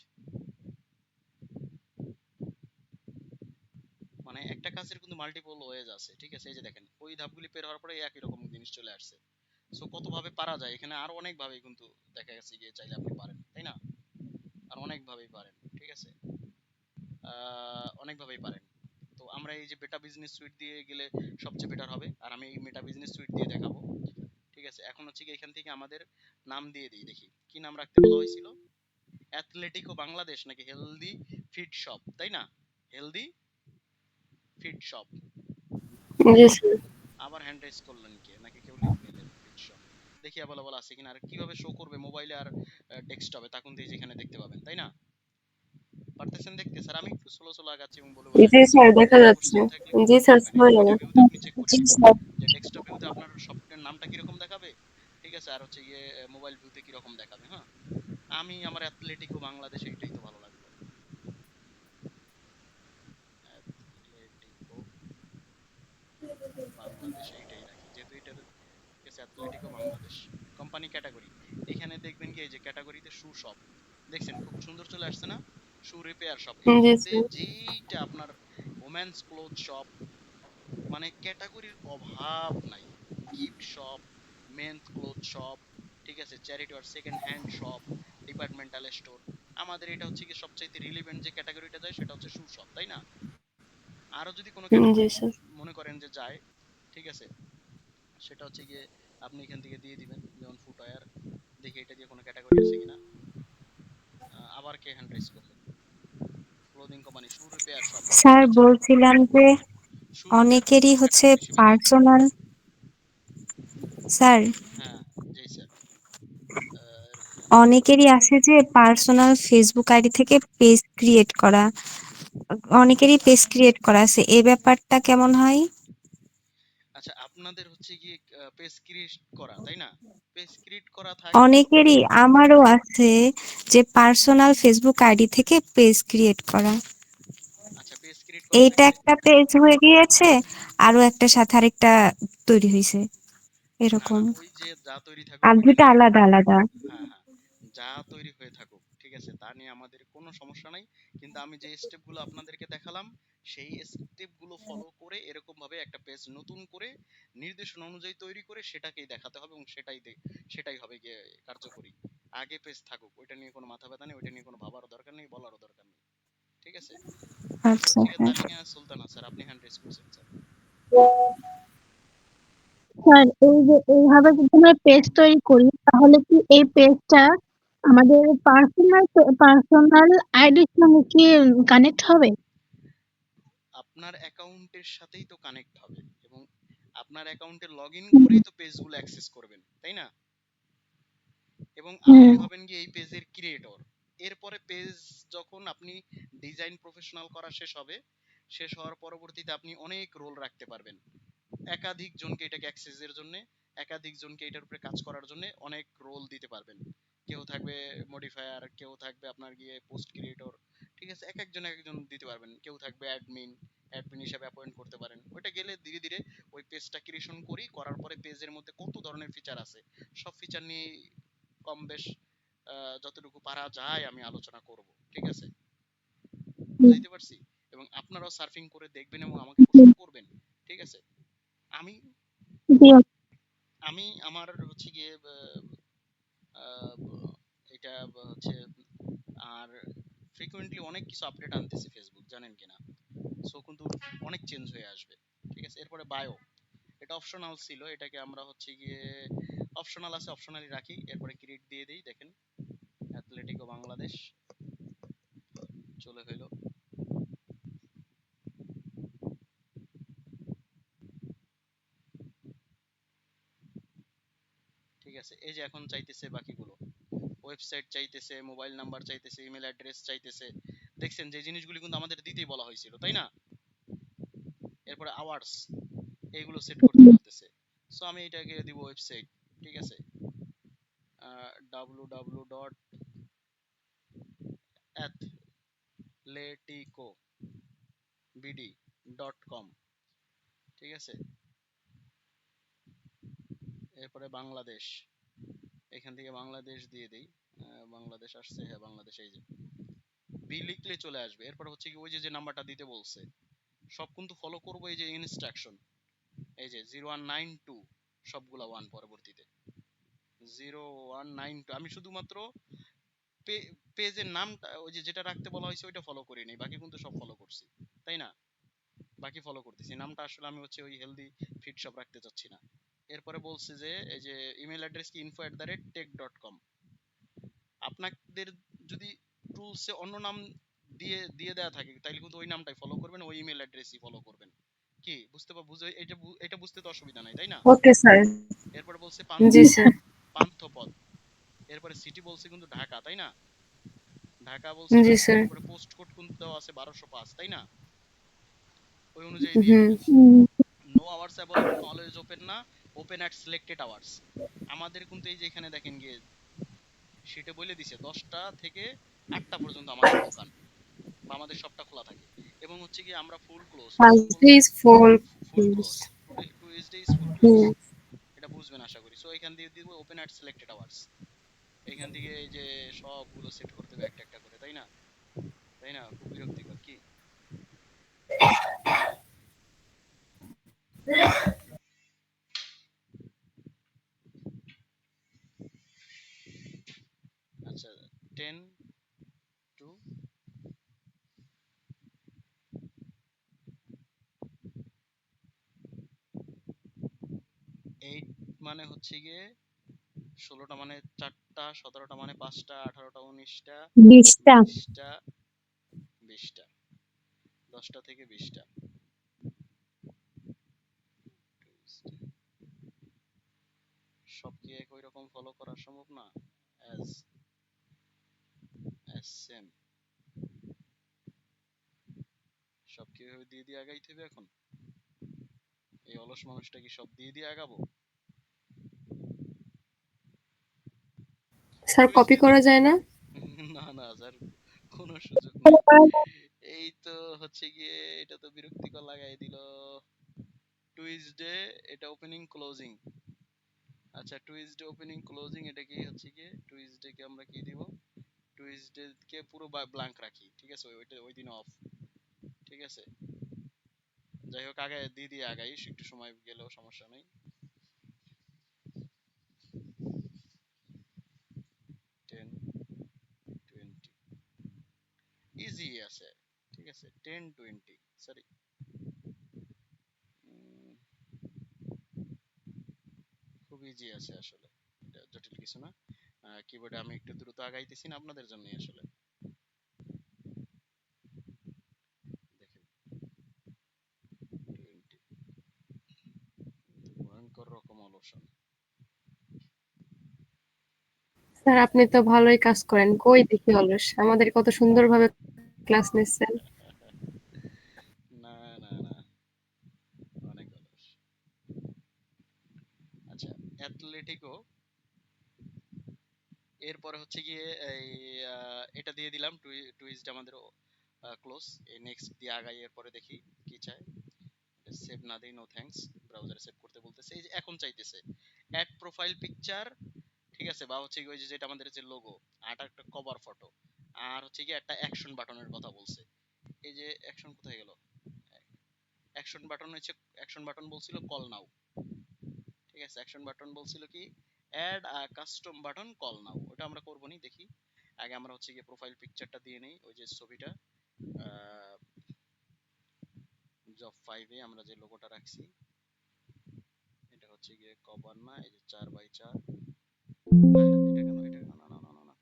মানে একটা কাজের কিন্তু মাল্টিপল ওয়েজ আছে। ঠিক আছে, এই যে দেখেন ওই ধাপগুলি পের হওয়ার পরে একই রকম জিনিস চলে আসছে। সো কত ভাবে পারা যায়, এখানে আরো অনেক ভাবে কিন্তু দেখা গেছে গিয়ে চাইলে আপনি পারেন, তাই না? আর অনেক ভাবেই পারেন। ঠিক আছে, অনেক ভাবেই পারেন। তো আমরা এই যে বেটা বিজনেস সুইট দিয়ে গেলে সবচেয়ে বেটার হবে, আর আমি এই মেটা বিজনেস সুইট দিয়ে দেখাবো। ঠিক আছে, এখন হচ্ছে কি এখান থেকে আমাদের নাম দিয়ে দিই, দেখি কি নাম রাখতে বলা হয়েছিল, অ্যাথলেটিকো বাংলাদেশ নাকি হেলদি ফিট শপ, তাই না? Healthy fit shop. জি স্যার। আবার হ্যান্ড রেজ করলেন কে, নাকি কেউ লিখলেন ফিট শপ? দেখি অ্যাভেলেবল আছে কিনা, আর কিভাবে শো করবে মোবাইলে আর ডেস্কটপে, তা কিন্তু এই যে এখানে দেখতে পাবেন, তাই না? পারতেছেন দেখতে? স্যার আমি একটু স্লো স্লো আগাচ্ছি এবং বলে বলে জি স্যার, দেখা যাচ্ছে। কোশ্চেন থাকলে জি কিন্তু স্যার, বলবেন। সময় এই লাগে। ভিডিও ভিউতে আপনি চেক করে জি নেবেন স্যার। যে ডেস্কটপ ভিউতে আপনার সফটওয়্যার নামটা কিরকম দেখাবে, ঠিক আছে, আর হচ্ছে গিয়ে মোবাইল ভিউতে কিরকম দেখাবে। হ্যাঁ, আমি আমার অ্যাথলেটিকো বাংলাদেশ এইটাই তো ভালো লাগবে। অ্যাথলেটিকো বাংলাদেশ এইটাই রাখি, যেহেতু এটার কাছে অ্যাথলেটিকো বাংলাদেশ কোম্পানি ক্যাটাগরি। এখানে দেখবেন কি এই যে ক্যাটাগরিতে শু শপ দেখছেন খুব সুন্দর চলে আসছে না, শু রিপেয়ার শপ। এর জি মধ্যে স্যার। যেইটা আপনার ওমেন্স ক্লোথ শপ, মানে ক্যাটাগরির অভাব নাই। Gift shop, men's cloth shop, ঠিক আছে, চ্যারিটি আর second hand shop, departmental store. আমাদের এটা হচ্ছে কি সবচাইতে রিলেভেন্ট যে ক্যাটাগরিটা যায় সেটা হচ্ছে শু শপ, তাই না? আরো যদি কোনো জি ক্যাটাগরি স্যার। মনে করেন যে যায়, ঠিক আছে, সেটা হচ্ছে গিয়ে আপনি এখান থেকে দিয়ে দিবেন, যেমন ফুটওয়্যার, দেখি এটা দিয়ে কোনো ক্যাটাগরি আছে কিনা। আবার কে হ্যান্ড রেজ করলো? ক্লোদিং কোম্পানি, শু রিপেয়ার শপ, ঠিক স্যার আছে, বলছিলাম যে শু রিপেয়ার অনেকেরই কোনো হচ্ছে ক্যাটাগরি হিসেবে নেই। পার্সোনাল, স্যার হ্যাঁ, জি স্যার। আর অনেকেরই আছে যে পার্সোনাল ফেসবুক আইডি থেকে পেজ ক্রিয়েট করা, অনেকেরই পেজ ক্রিয়েট করা আছে, এই ব্যাপারটা কেমন হয়? আচ্ছা, আপনাদের হচ্ছে গিয়ে পেজ ক্রিয়েট করা, তাই না? পেজ ক্রিয়েট করা থাকলে অনেকেরই, আমারও আছে যে পার্সোনাল ফেসবুক আইডি থেকে পেজ ক্রিয়েট করা। আচ্ছা, পেজ ক্রিয়েট করা এইটা থাকলে একটা পেজ হয়ে গিয়েছে, আরো একটা সাথে আরেকটা তৈরি হয়েছে, না না, এরকম। ওই যে যা তৈরি থাকুক আর ওটা দুটা নিয়ে, আলাদা আলাদা। হ্যাঁ হ্যাঁ, যা তৈরি হয়ে থাকুক, ঠিক আছে, তা নিয়ে আমাদের কোনো সমস্যা নাই। কিন্তু আমি যে স্টেপগুলো আপনাদেরকে দেখালাম সেই স্টেপগুলো ফলো করে এরকম ভাবে একটা পেজ নতুন করে নির্দেশনা অনুযায়ী তৈরি করে সেটাকেই দেখাতে হবে, এবং সেটাই হবে গিয়ে কার্যকরী। আগে পেজ থাকুক, ওইটা নিয়ে কোনো মাথা ব্যথা নেই, ওইটা নিয়ে কোনো ভাবারও দরকার নেই, বলারও দরকার নেই, ঠিক আছে। এরপর আচ্ছা, হচ্ছে গিয়ে হ্যাঁ। তানিয়া সুলতানা স্যার, আপনি হ্যান্ড রেজ করছেন স্যার। স্যার এই যে এইভাবে যদি আমরা পেজ তৈরি করি তাহলে কি এই পেজটা আমাদের পার্সোনাল আইডির সঙ্গে কি কানেক্ট হবে? আপনার অ্যাকাউন্টের সাথেই তো কানেক্ট হবে, এবং আপনার অ্যাকাউন্টে লগ ইন করেই তো পেজগুলো অ্যাক্সেস করবেন, তাই না? এবং আপনি হুম। হবেন কি এই পেজের ক্রিয়েটর। এরপরে পেজ যখন আপনি ডিজাইন প্রফেশনাল করা শেষ হবে, শেষ হওয়ার পরবর্তীতে আপনি অনেক রোল রাখতে পারবেন, একাধিক জনকে এটাকে অ্যাক্সেসের জন্য, একাধিক জনকে এটার উপরে কাজ করার জন্য অনেক রোল দিতে পারবেন। কেউ থাকবে মডিফায়ার, কেউ থাকবে আপনার গিয়ে পোস্ট ক্রিয়েটর, ঠিক আছে, এক একজন দিতে পারবেন। কেউ থাকবে অ্যাডমিন, অ্যাডমিন হিসেবে অ্যাপয়েন্ট করতে পারেন। ওইটা গেলে ধীরে ধীরে ওই পেজটা ক্রিয়েশন করি, করার পরে পেজের মধ্যে কত ধরনের ফিচার আছে সব ফিচার নিয়ে কম বেশ যতটুকু পারা যায় আমি আলোচনা করব, ঠিক আছে, বুঝাইতে পারছি? এবং আপনারাও সার্ফিং করে দেখবেন এবং আমাকে প্রশ্ন করবেন, ঠিক আছে। আমি জি। আমি আমার হচ্ছে গিয়ে আহ, এটা হচ্ছে, আর ফ্রিকোয়েন্টলি অনেক কিছু আপডেট আনতেছি ফেসবুক, জানেন কিনা? সো কিন্তু অনেক চেঞ্জ হয়ে আসবে, ঠিক আছে। এরপরে বায়ো, এটা অপশনাল ছিল, এটাকে আমরা হচ্ছে গিয়ে অপশনাল আছে অপশনালি রাখি। এরপরে ক্রিয়েট দিয়ে দেই, দেখেন অ্যাথলেটিকো বাংলাদেশ চলে হইলো, ঠিক আছে। এই যে এখন চাইতেছে বাকিগুলো, ওয়েবসাইট চাইতেছে, মোবাইল নাম্বার চাইতেছে, ইমেল অ্যাড্রেস চাইতেছে, দেখছেন যে জিনিসগুলো কিন্তু আমাদের দিতেই বলা হয়েছিল, তাই না? এরপরে আওয়ার্স, এইগুলো সেট করতে বলতেছে। সো আমি এটাকে দিব ওয়েবসাইট, ঠিক আছে, www.athleticobd.com, ঠিক আছে। এরপরে বাংলাদেশ, এখান থেকে বাংলাদেশ দিয়ে দেই। বাংলাদেশ আসছে, হ্যাঁ বাংলাদেশ, এই যে বি লিখলে চলে আসবে। এরপর হচ্ছে কি ওই যে যে নাম্বারটা দিতে বলছে সব কিন্তু ফলো করবো, এই যে ইনস্ট্রাকশন, এই যে 0192 সবগুলা ওয়ান, পরবর্তীতে 0192 আমি শুধুমাত্র পেজের নামটা ওই যে যেটা রাখতে বলা হয়েছে ওইটা ফলো করি নাই, বাকি কিন্তু সব ফলো করছি, তাই না? বাকি ফলো করতেছি, নামটা আসলে আমি হচ্ছে ওই হেলদি ফিট সব রাখতে চাচ্ছি না। এরপরে বলছে যে এই যে ইমেল অ্যাড্রেস কি info@tech.com। আপনাদের যদি টুলসে অন্য নাম দিয়ে দিয়ে দেওয়া থাকে তাহলে কিন্তু ওই নামটাই ফলো করবেন, ওই ইমেল অ্যাড্রেসই ফলো করবেন। কি বুঝতে বুঝে এটা বুঝতে তো অসুবিধা নাই, তাই না? Okay sir. এরপরে বলছে জি স্যার। পান্থপথ, এরপরে সিটি বলছে কিন্তু ঢাকা, তাই না? ঢাকা বলছে জি ঢাকা, স্যার। এরপরে পোস্ট কোড কিন্তু দেওয়া আছে 1205, তাই না? ওই অনুযায়ী দিয়ে হুম। দিবেন। No hours available, always open না, ওপেন অ্যাট সিলেক্টেড আওয়ার্স। আমাদের কিন্তু এই যে এখানে দেখেন গিয়ে সেটা বলে দিছে 10টা থেকে 8টা পর্যন্ত আমাদের দোকান বা আমাদের সবটা খোলা থাকে, এবং হচ্ছে কি আমরা ফুল ক্লোজ। কখন থার্সডে বলছে? Is full full close. Close. Tuesday is full close. এটা বুঝবেন আশা করি। সো এখান দিয়ে দিব ওপেন অ্যাট সিলেক্টেড আওয়ার্স। এখান থেকে এই যে সবগুলো সেট করতে হবে একটা একটা করে, তাই না? তাই না? খুব বিরক্তিকর কি? আচ্ছা, 10 টু 8 মানে হচ্ছে গিয়ে 16টা মানে 4টা, 17টা মানে 5টা, 18টা 19টা, 20টা। 20টা, 20টা, 10টা থেকে 20টা। সব কি একই রকম ফলো করা সম্ভব না? অ্যাজ সেম সব কি এভাবে দিয়ে দিয়ে আগাইতে হবে এখন? এই অলস মানুষটা কি সব দিয়ে দিয়ে আগাবো? স্যার কপি টুইসডে করা যায় না? না না স্যার, কোনো সুযোগ নেই। এই তো হচ্ছে গিয়ে এটা তো বিরক্তিকর লাগাই দিল। টুইসডে এটা ওপেনিং ক্লোজিং। আচ্ছা, টুইসডে ওপেনিং ক্লোজিং এটা কি হচ্ছে গিয়ে টুইসডে কে আমরা কি দিব? টুইসডে কে পুরো ব্ল্যাঙ্ক রাখি, ঠিক আছে? ওইটা ওই দিন অফ, ঠিক আছে? যাই হোক, আগে দিয়ে দিয়ে আগাই, একটু সময় গেলেও সমস্যা নেই। 10 20 ইজি আছে, ঠিক আছে? 10 20 সরি, খুব ইজি আছে আসলে, এটা জটিল কিছু না। কিবোর্ডে আমি একটু দ্রুত আগাইতেছি না আপনাদের জন্যই আসলে। দেখেন 20, ভয়ঙ্কর রকম অলসন। স্যার আপনি তো ভালোই কাজ করেন, কই দেখি অলস, আমাদের কত সুন্দরভাবে ক্লাস নিচ্ছেন। না না না, অনেক অলস। আচ্ছা, অ্যাথলেটিকো এরপরে হচ্ছে গিয়ে এই এটা দিয়ে দিলাম। টুইস্ট আমাদের ক্লোজ। এই নেক্সট দিয়ে আগাই, এরপরে দেখি কি চায়। সেভ না দেই, নো থ্যাঙ্কস। ব্রাউজারে সেভ করতে বলতেছে। এই যে এখন চাইতেছে অ্যাড প্রোফাইল পিকচার, ঠিক আছে? বা হচ্ছে ওই যে যেটা আমাদের যে লোগো, আর একটা কভার ফটো, আর হচ্ছে কি একটা অ্যাকশন বাটনের কথা বলছে। এই যে অ্যাকশন কোথায় গেল? অ্যাকশন বাটন হচ্ছে, অ্যাকশন বাটন বলছিল কল নাও, ঠিক আছে? অ্যাকশন বাটন বলছিল কি add custom button call now. ওটা আমরা করব নি, দেখি। আগে আমরা হচ্ছে গিয়ে প্রোফাইল পিকচারটা দিয়ে নেই, ওই যে ছবিটা জব 5 এ আমরা যে লোগোটা রাখছি, এটা হচ্ছে গিয়ে কভার না, এই যে 4x4। এটা কেন, এটা কেন, না না না না না,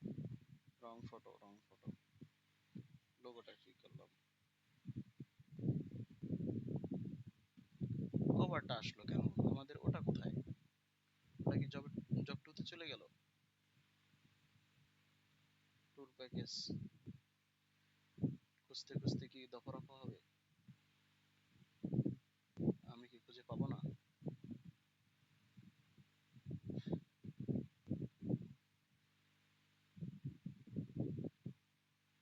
রং ফটো, রং ফটো। লোগোটা কি করলাম? কভারটা আসলো কেন আমাদের? ওটা কোথায়? ওটা কি জব 2 তে চলে গেল? ট্যুর প্যাকেজ খুঁজতে খুঁজতে কি দফা রফা হবে? আমি কি খুঁজে পাবো না?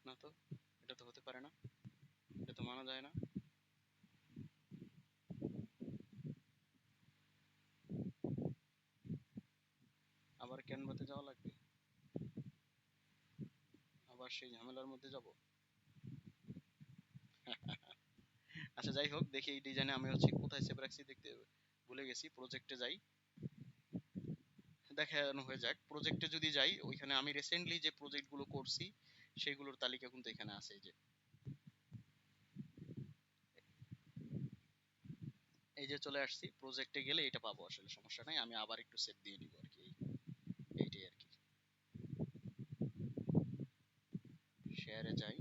না তো, এটা তো হতে পারে না, এটা তো মানা যায় না। আবার ক্যানভাতে যাওয়া লাগবে, আবার সেই ঝামেলার মধ্যে যাব। আচ্ছা যাই হোক, দেখি এই ডিজাইনে আমি হচ্ছে কোথায় সেভ রাখছি দেখতে ভুলে গেছি। প্রজেক্টে যাই, দেখানো হয়ে যাক। প্রজেক্টে যদি যাই, ওইখানে আমি রিসেন্টলি যে প্রজেক্ট গুলো করছি সেইগুলোর তালিকা কিন্তু এখানে আছে। এই যে চলে আসছি প্রজেক্টে, গেলে এটা পাবো আসলে, সমস্যা নাই। আমি আবার একটু সেভ দিয়ে নিব আর কি, এইটাই আর কি। শেয়ারে যাই,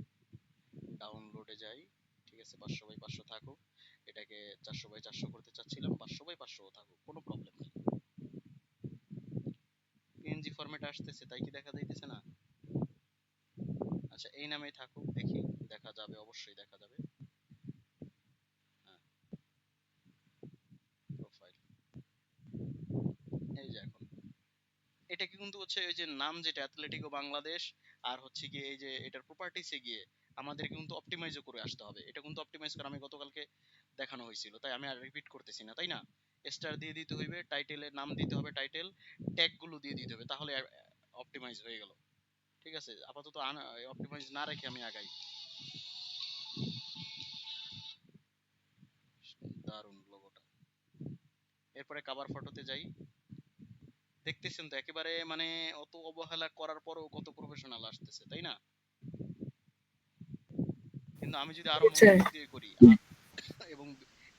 ডাউনলোডে যাই, ঠিক আছে? 500x500 থাকুক। এটাকে 400x400 করতে চাচ্ছিলাম, 500x500 থাকুক, কোনো প্রবলেম নেই। পিএনজি ফরম্যাটে আসতেছে, তাই কি দেখা যাইতেছে না? আচ্ছা, এই নামেই থাকুক, দেখি দেখা যাবে, অবশ্যই দেখা যাবে। হ্যাঁ, প্রোফাইল এটা কি কিন্তু হচ্ছে ওই যে নাম যেটা অ্যাথলেটিকো বাংলাদেশ, আর হচ্ছে গিয়ে এই যে এটার প্রপার্টিসে গিয়ে আমাদের কিন্তু অপটিমাইজও করে আসতে হবে। এটা কিন্তু অপটিমাইজ করে আমি গতকালকে দেখানো হয়েছিল, তাই আমি আর রিপিট করতেছি না, তাই না? স্টার দিয়ে দিতে হইবে, টাইটেলের নাম দিতে হবে, টাইটেল ট্যাগ গুলো দিয়ে দিতে হবে, তাহলে অপটিমাইজ হয়ে গেল। ঠিক আছে, আপাতত অপটিমাইজ না রেখে আমি আগাই। দারুন লোগোটা। এরপরে কভার ফটোতে যাই। দেখতেছেন তো একেবারে মানে অত অবহেলা করার পরেও কত প্রফেশনাল আসতেছে, তাই না? কিন্তু আমি যদি আরো স্যার। মনোযোগ দিয়ে করি আর এবং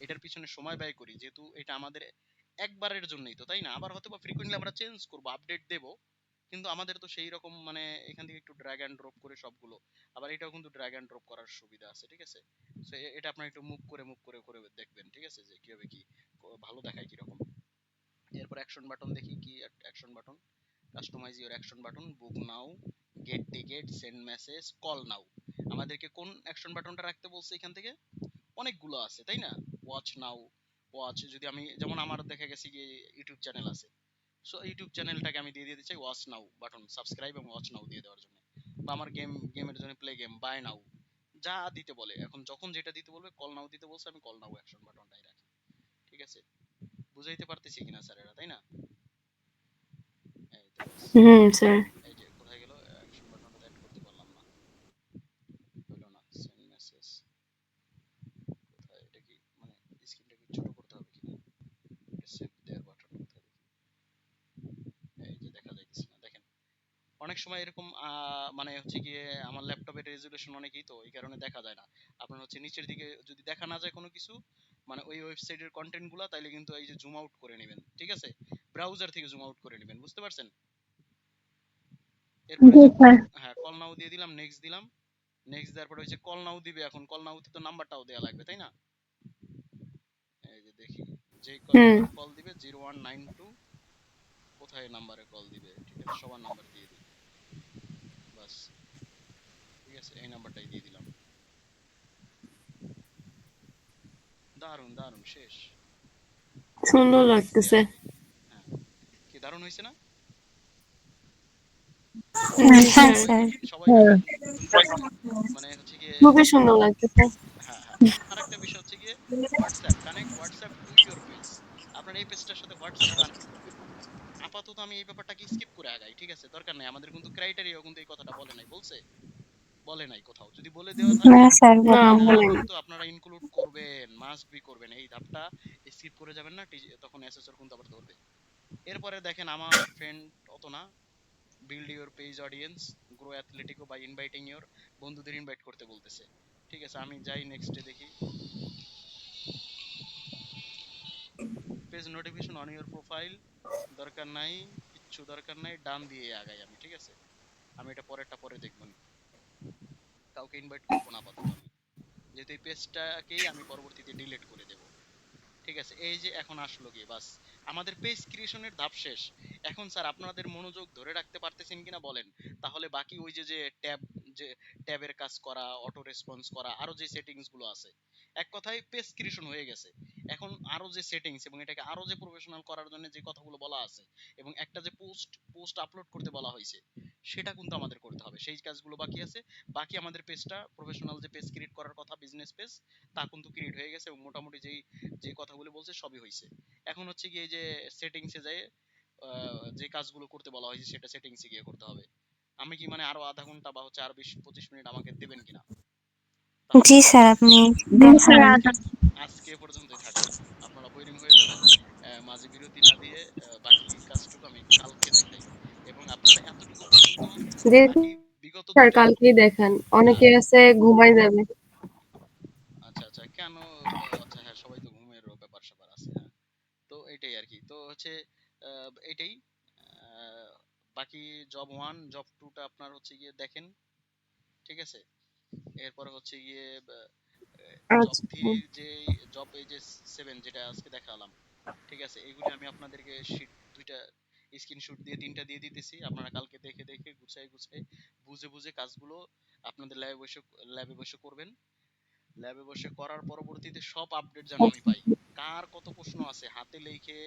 এটার পিছনে সময় ব্যয় করি, যেহেতু এটা আমাদের একবারের জন্যই তো, তাই না? আবার হয়তো বা ফ্রিকোয়েন্টলি আমরা চেঞ্জ করব, আপডেট দেব, কিন্তু আমাদের তো সেই রকম মানে এখান থেকে একটু ড্র্যাগ এন্ড ড্রপ করে সবগুলো, আবার এটাও কিন্তু ড্র্যাগ এন্ড ড্রপ করার সুবিধা আছে, ঠিক আছে? সো এটা আপনারা একটু মুভ করে দেখবেন, ঠিক আছে, যে কিভাবে কি ভালো দেখায় কিরকম। এরপর অ্যাকশন বাটন দেখি, কি action button? Customize your action button, book now, get ticket, send message, call now. আমাদেরকে কোন অ্যাকশন বাটনটা রাখতে বলছে এখান থেকে? অনেকগুলো আছে, তাই না? ওয়াচ নাও, ওয়াচ যদি আমি যেমন আমার দেখা গেছে কি ইউটিউব চ্যানেল আছে, সো ইউটিউব চ্যানেলটাকে আমি দিয়ে দিতে চাই ওয়াচ নাও বাটন, সাবস্ক্রাইব এবং ওয়াচ নাও দিয়ে দেওয়ার জন্য। বা আমার গেমের জন্য প্লে গেম, বাই নাও, যা দিতে বলে, এখন যখন যেটা দিতে বলবে, কল নাও দিতে বলছে, আমি কল নাও অ্যাকশন বাটনটাই রাখি। ঠিক আছে, বুঝাইতে পারতেছি কিনা স্যার এরা, তাই না? এই তো বাস। স্যার। এই যে কোথায় গেল অ্যাকশন বাটনটা, অ্যাড করতে পারলাম না, হলো না। সেন্ড মেসেজ কোথায়? এটা কি মানে স্ক্রিনটা কি ছোট করতে হবে কিনা? এটা সেভ দেওয়ার বাটন কোথায় দেখি? এই যে দেখা যাইতেছে না, দেখেন অনেক সময় এরকম মানে হচ্ছে গিয়ে আমার ল্যাপটপের রেজুলেশন অনেকই, তো এই কারণে দেখা যায় না। আপনার হচ্ছে নিচের দিকে যদি দেখা না যায় কোনো কিছু, মানে ওই ওয়েবসাইটের কন্টেন্ট গুলা, তাইলে কিন্তু এই যে জুম আউট করে নেবেন, ঠিক আছে? ব্রাউজার থেকে জুম আউট করে নেবেন, বুঝতে পারছেন? এরপরে জি যে স্যার। হ্যাঁ, কল নাও দিয়ে দিলাম, নেক্সট দিলাম। নেক্সট দেওয়ার পরে হচ্ছে কল নাও দিবে, এখন কল নাওতে তো নাম্বারটাও দেওয়া লাগবে, তাই না? এই যে দেখি, যে নাম্বারে কল দিবে 0192, কোথায় নাম্বারে কল দিবে? ঠিক আছে, সবার নাম্বার দিয়ে দিই, বাস। ঠিক আছে, এই নাম্বারটাই দিয়ে দিলাম। দারুন দারুন, শেষ। সুন্দর এই লাগতেছে। আর কি। হ্যাঁ, কি দারুন হয়েছে না? জি হ্যাঁ স্যার। স্যার। সবাই দেখেন, মানে হচ্ছে গিয়ে খুবই সুন্দর লাগতেছে। হ্যাঁ হ্যাঁ। আরেকটা বিষয় হচ্ছে গিয়ে WhatsApp connect, WhatsApp to your page. আপনার এই পেজটার সাথে হোয়াটসঅ্যাপ কানেক্ট করবেন। আপাতত আমি এই ব্যাপারটাকে স্কিপ করে আগাই, ঠিক আছে? দরকার নাই, আমাদের কিন্তু ক্রাইটেরিয়াও কিন্তু এই কথাটা বলে নাই, বলছে? বলে নাই কোথাও। যদি বলে দেওয়া না থাকে স্যার না, বলেন। তাহলে বলেন। কিন্তু আপনারা ইনক্লুড করবেন, মাস্ট বি করবেন, এই ধাপটা স্কিপ করে যাবেন না, তখন অ্যাসেসর কিন্তু আবার ধরবে। এরপরে দেখেন আমার ফ্রেন্ড অত না, build your page audience, grow Athletico by inviting your, বন্ধুদের ইনভাইট করতে বলতেছে। ঠিক আছে, আমি যাই নেক্সটে দেখি, page notification on your profile, দরকার নাই, কিচ্ছু দরকার নাই, ডান দিয়ে আগাই আমি, ঠিক আছে? আমি এটা পরেরটা পরে দেখব নি, কাউকে ইনভাইট করব না আপাতত আমি, যেহেতু এই পেজটাকেই আমি পরবর্তীতে ডিলিট করে দেব। ঠিক আছে, এই যে এখন আসলো গিয়ে বাস, আমাদের পেজ ক্রিয়েশনের ধাপ শেষ। এখন স্যার আপনাদের মনোযোগ ধরে রাখতে পারতেছেন কিনা বলেন, তাহলে বাকি ওই যে যে ট্যাব, যে ট্যাবের কাজ করা, অটো রেসপন্স করা, আরো যে সেটিংস গুলো আছে, এক কথায় পেজ ক্রিয়েশন হয়ে গেছে। এখন আরো যে সেটিংস এবং এটাকে আরো যে প্রফেশনাল করার জন্য যে কথাগুলো বলা আছে, এবং একটা যে পোস্ট আপলোড করতে বলা হয়েছে, সেটা কিন্তু আমাদের করতে হবে, সেই কাজগুলো বাকি আছে। বাকি আমাদের পেজটা প্রফেশনাল যে পেজ ক্রিয়েট করার কথা, বিজনেস পেজ, তা কিন্তু ক্রিয়েট হয়ে গেছে, এবং মোটামুটি যেই যে কথাগুলো বলছে সবই হয়েছে। এখন হচ্ছে কি এই যে সেটিংসে যায় যে কাজগুলো করতে বলা হয়েছে, সেটা সেটিংসে গিয়ে করতে হবে। আমি কি মানে আরো আধা ঘন্টা বা হচ্ছে আরো 20-25 মিনিট আমাকে দেবেন কিনা? তাহলে জি স্যার আপনি জি স্যার। দেখান। আজকে আজকে এ পর্যন্তই থাকলো। আপনারা বোরিং হয়ে যাবেন, মাঝে বিরতি না দিয়ে বাকি কাজটুকু আমি কালকে দেখাই। এবং আপনারা এতটুকু পর্যন্ত জি বাকি বিগত স্যার, দুইটা, কালকেই দেখান। না অনেকে আছে ঘুমাই যাবে। আচ্ছা আচ্ছা, কেন? আচ্ছা হ্যাঁ, সবাই তো ঘুমের ব্যাপার স্যাপার আছে, হ্যাঁ। তো এটাই আর কি, তো হচ্ছে এটাই বাকি জব 1 জব 2টা আপনার হচ্ছে গিয়ে দেখেন, ঠিক আছে? এরপর হচ্ছে গিয়ে জব আচ্ছা। 3 যে জব, এই যে 7 যেটা আজকে দেখালাম, ঠিক আছে, এগুলি আমি আপনাদেরকে শীট দুইটা স্ক্রিনশট দিয়ে 3টা দিয়ে দিতেছি, আপনারা কালকে দেখে দেখে গুছাই গুছাই বুঝে বুঝে কাজগুলো আপনাদের ল্যাবে বসে করবেন। ল্যাবে বসে করার পরবর্তীতে সব আপডেট যেন আমি পাই। কার কত প্রশ্ন আছে হাতে লিখে,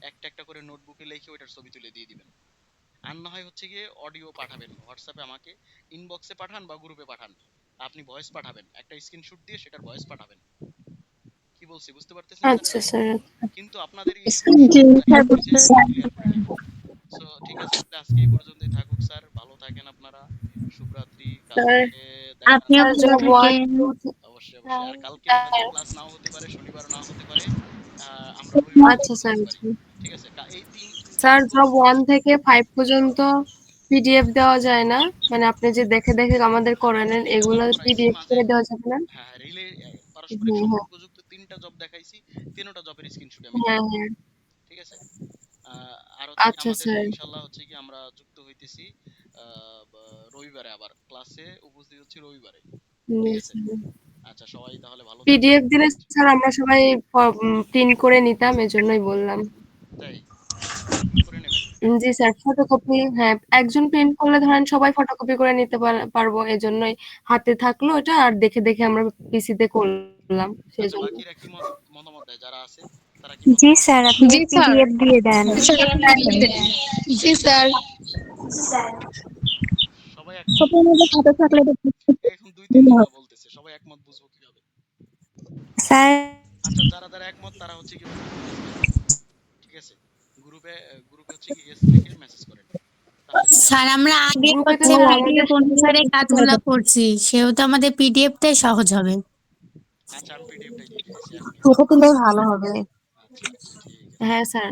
একটা একটা করে নোটবুকে লিখে ওইটার ছবি তুলে দিয়ে দিবেন। আর না হয় হচ্ছে গিয়ে অডিও পাঠাবেন হোয়াটসঅ্যাপে, আমাকে ইনবক্সে পাঠান বা গ্রুপে পাঠান, আপনি ভয়েস পাঠাবেন, একটা স্ক্রিনশট দিয়ে সেটার ভয়েস পাঠাবেন। কি বলছি বুঝতে পারতেছেন আচ্ছা স্যারেরা? স্যার। কিন্তু আপনাদের এই জি সমস্যাটা স্যার একটু বুঝতে নিজের পারছি। ক্লিয়ার করে নেবেন। সো ঠিক আছে, তাহলে আজকে এই পর্যন্তই থাকুক স্যার, ভালো থাকেন আপনারা, শুভরাত্রি, স্যার কালকে দেখা আপনিও স্যার হবে। ভালো জব 1 থাকেন। 2 অবশ্যই অবশ্যই, আর কালকে হয়তো স্যার। ক্লাস নাও হতে পারে, শনিবারও নাও হতে পারে, আমরা রবিবারে আচ্ছা যুক্ত স্যার। হতে পারি। আচ্ছা ঠিক আছে, এই তিনটা স্যার, জব কোর্স 1 থেকে 5 পর্যন্ত পিডিএফ দেওয়া যায় না? মানে আপনি যে দেখে দেখে আমাদের করালেন তিনটা জব এগুলো করাইছি পিডিএফ মাঝে, করে দেওয়া যাবে না? হ্যাঁ হ্যাঁ, রিলে পারস্পরিক হ্যাঁ হ্যাঁ সম্পর্কযুক্ত তিনটা জব দেখাইছি, তিনটা জবের স্ক্রিনশট আমি দিয়ে হ্যাঁ দিই। হ্যাঁ। ঠিক আছে। আর হচ্ছে কি আচ্ছা আমাদের স্যার। ইনশাল্লাহ হচ্ছে কি আমরা যুক্ত হইতেছি রবিবারে, আবার ক্লাসে উপস্থিত হচ্ছি রবিবারে। ঠিক আছে। আচ্ছা, সবাই তাহলে ভালো থাকবেন। পিডিএফ দিলে স্যার আমরা সবাই প্রিন্ট করে নিতাম, এজন্যই বললাম। তাই করে নেবেন। জি স্যার, ফটোকপি, হ্যাঁ একজন প্রিন্ট করলে ধরেন সবাই ফটোকপি করে নিতে পারবো, এজন্যই হাতে থাকলো এটা, আর দেখে দেখে আমরা পিসিতে করলাম আচ্ছা, সেজন্য। বাকিরা কি মতামত দেয় যারা আছে, তারা কি জি মতামত দেয়? স্যার, আপনি জি স্যার। পিডিএফ দিয়ে দেন। জি স্যার। সবাই একমত? সবার মধ্যে খাতা থাকলে এখন 2-3 জন না বলতেছে, সবাই একমত, বুঝবো কিভাবে? স্যার আচ্ছা, যারা যারা একমত তারা হচ্ছে কি ঠিক আছে, গ্রুপে গ্রুপে হচ্ছে কি ইয়েস লিখে মেসেজ করেন, তাহলে কি স্যার আমরা আগে গ্রুপে হচ্ছে তাহলে আমাদের পিডিএফ অনুসারে কাজগুলো করছি, সেহেতু আমাদের পিডিএফটাই সহজ হবে। আচ্ছা, আমি পিডিএফটাই দিয়ে দিতেছি এখনই। সেটা কিন্তু ভালো হবে। আচ্ছা আচ্ছা, ঠিক আছে। হ্যাঁ স্যার।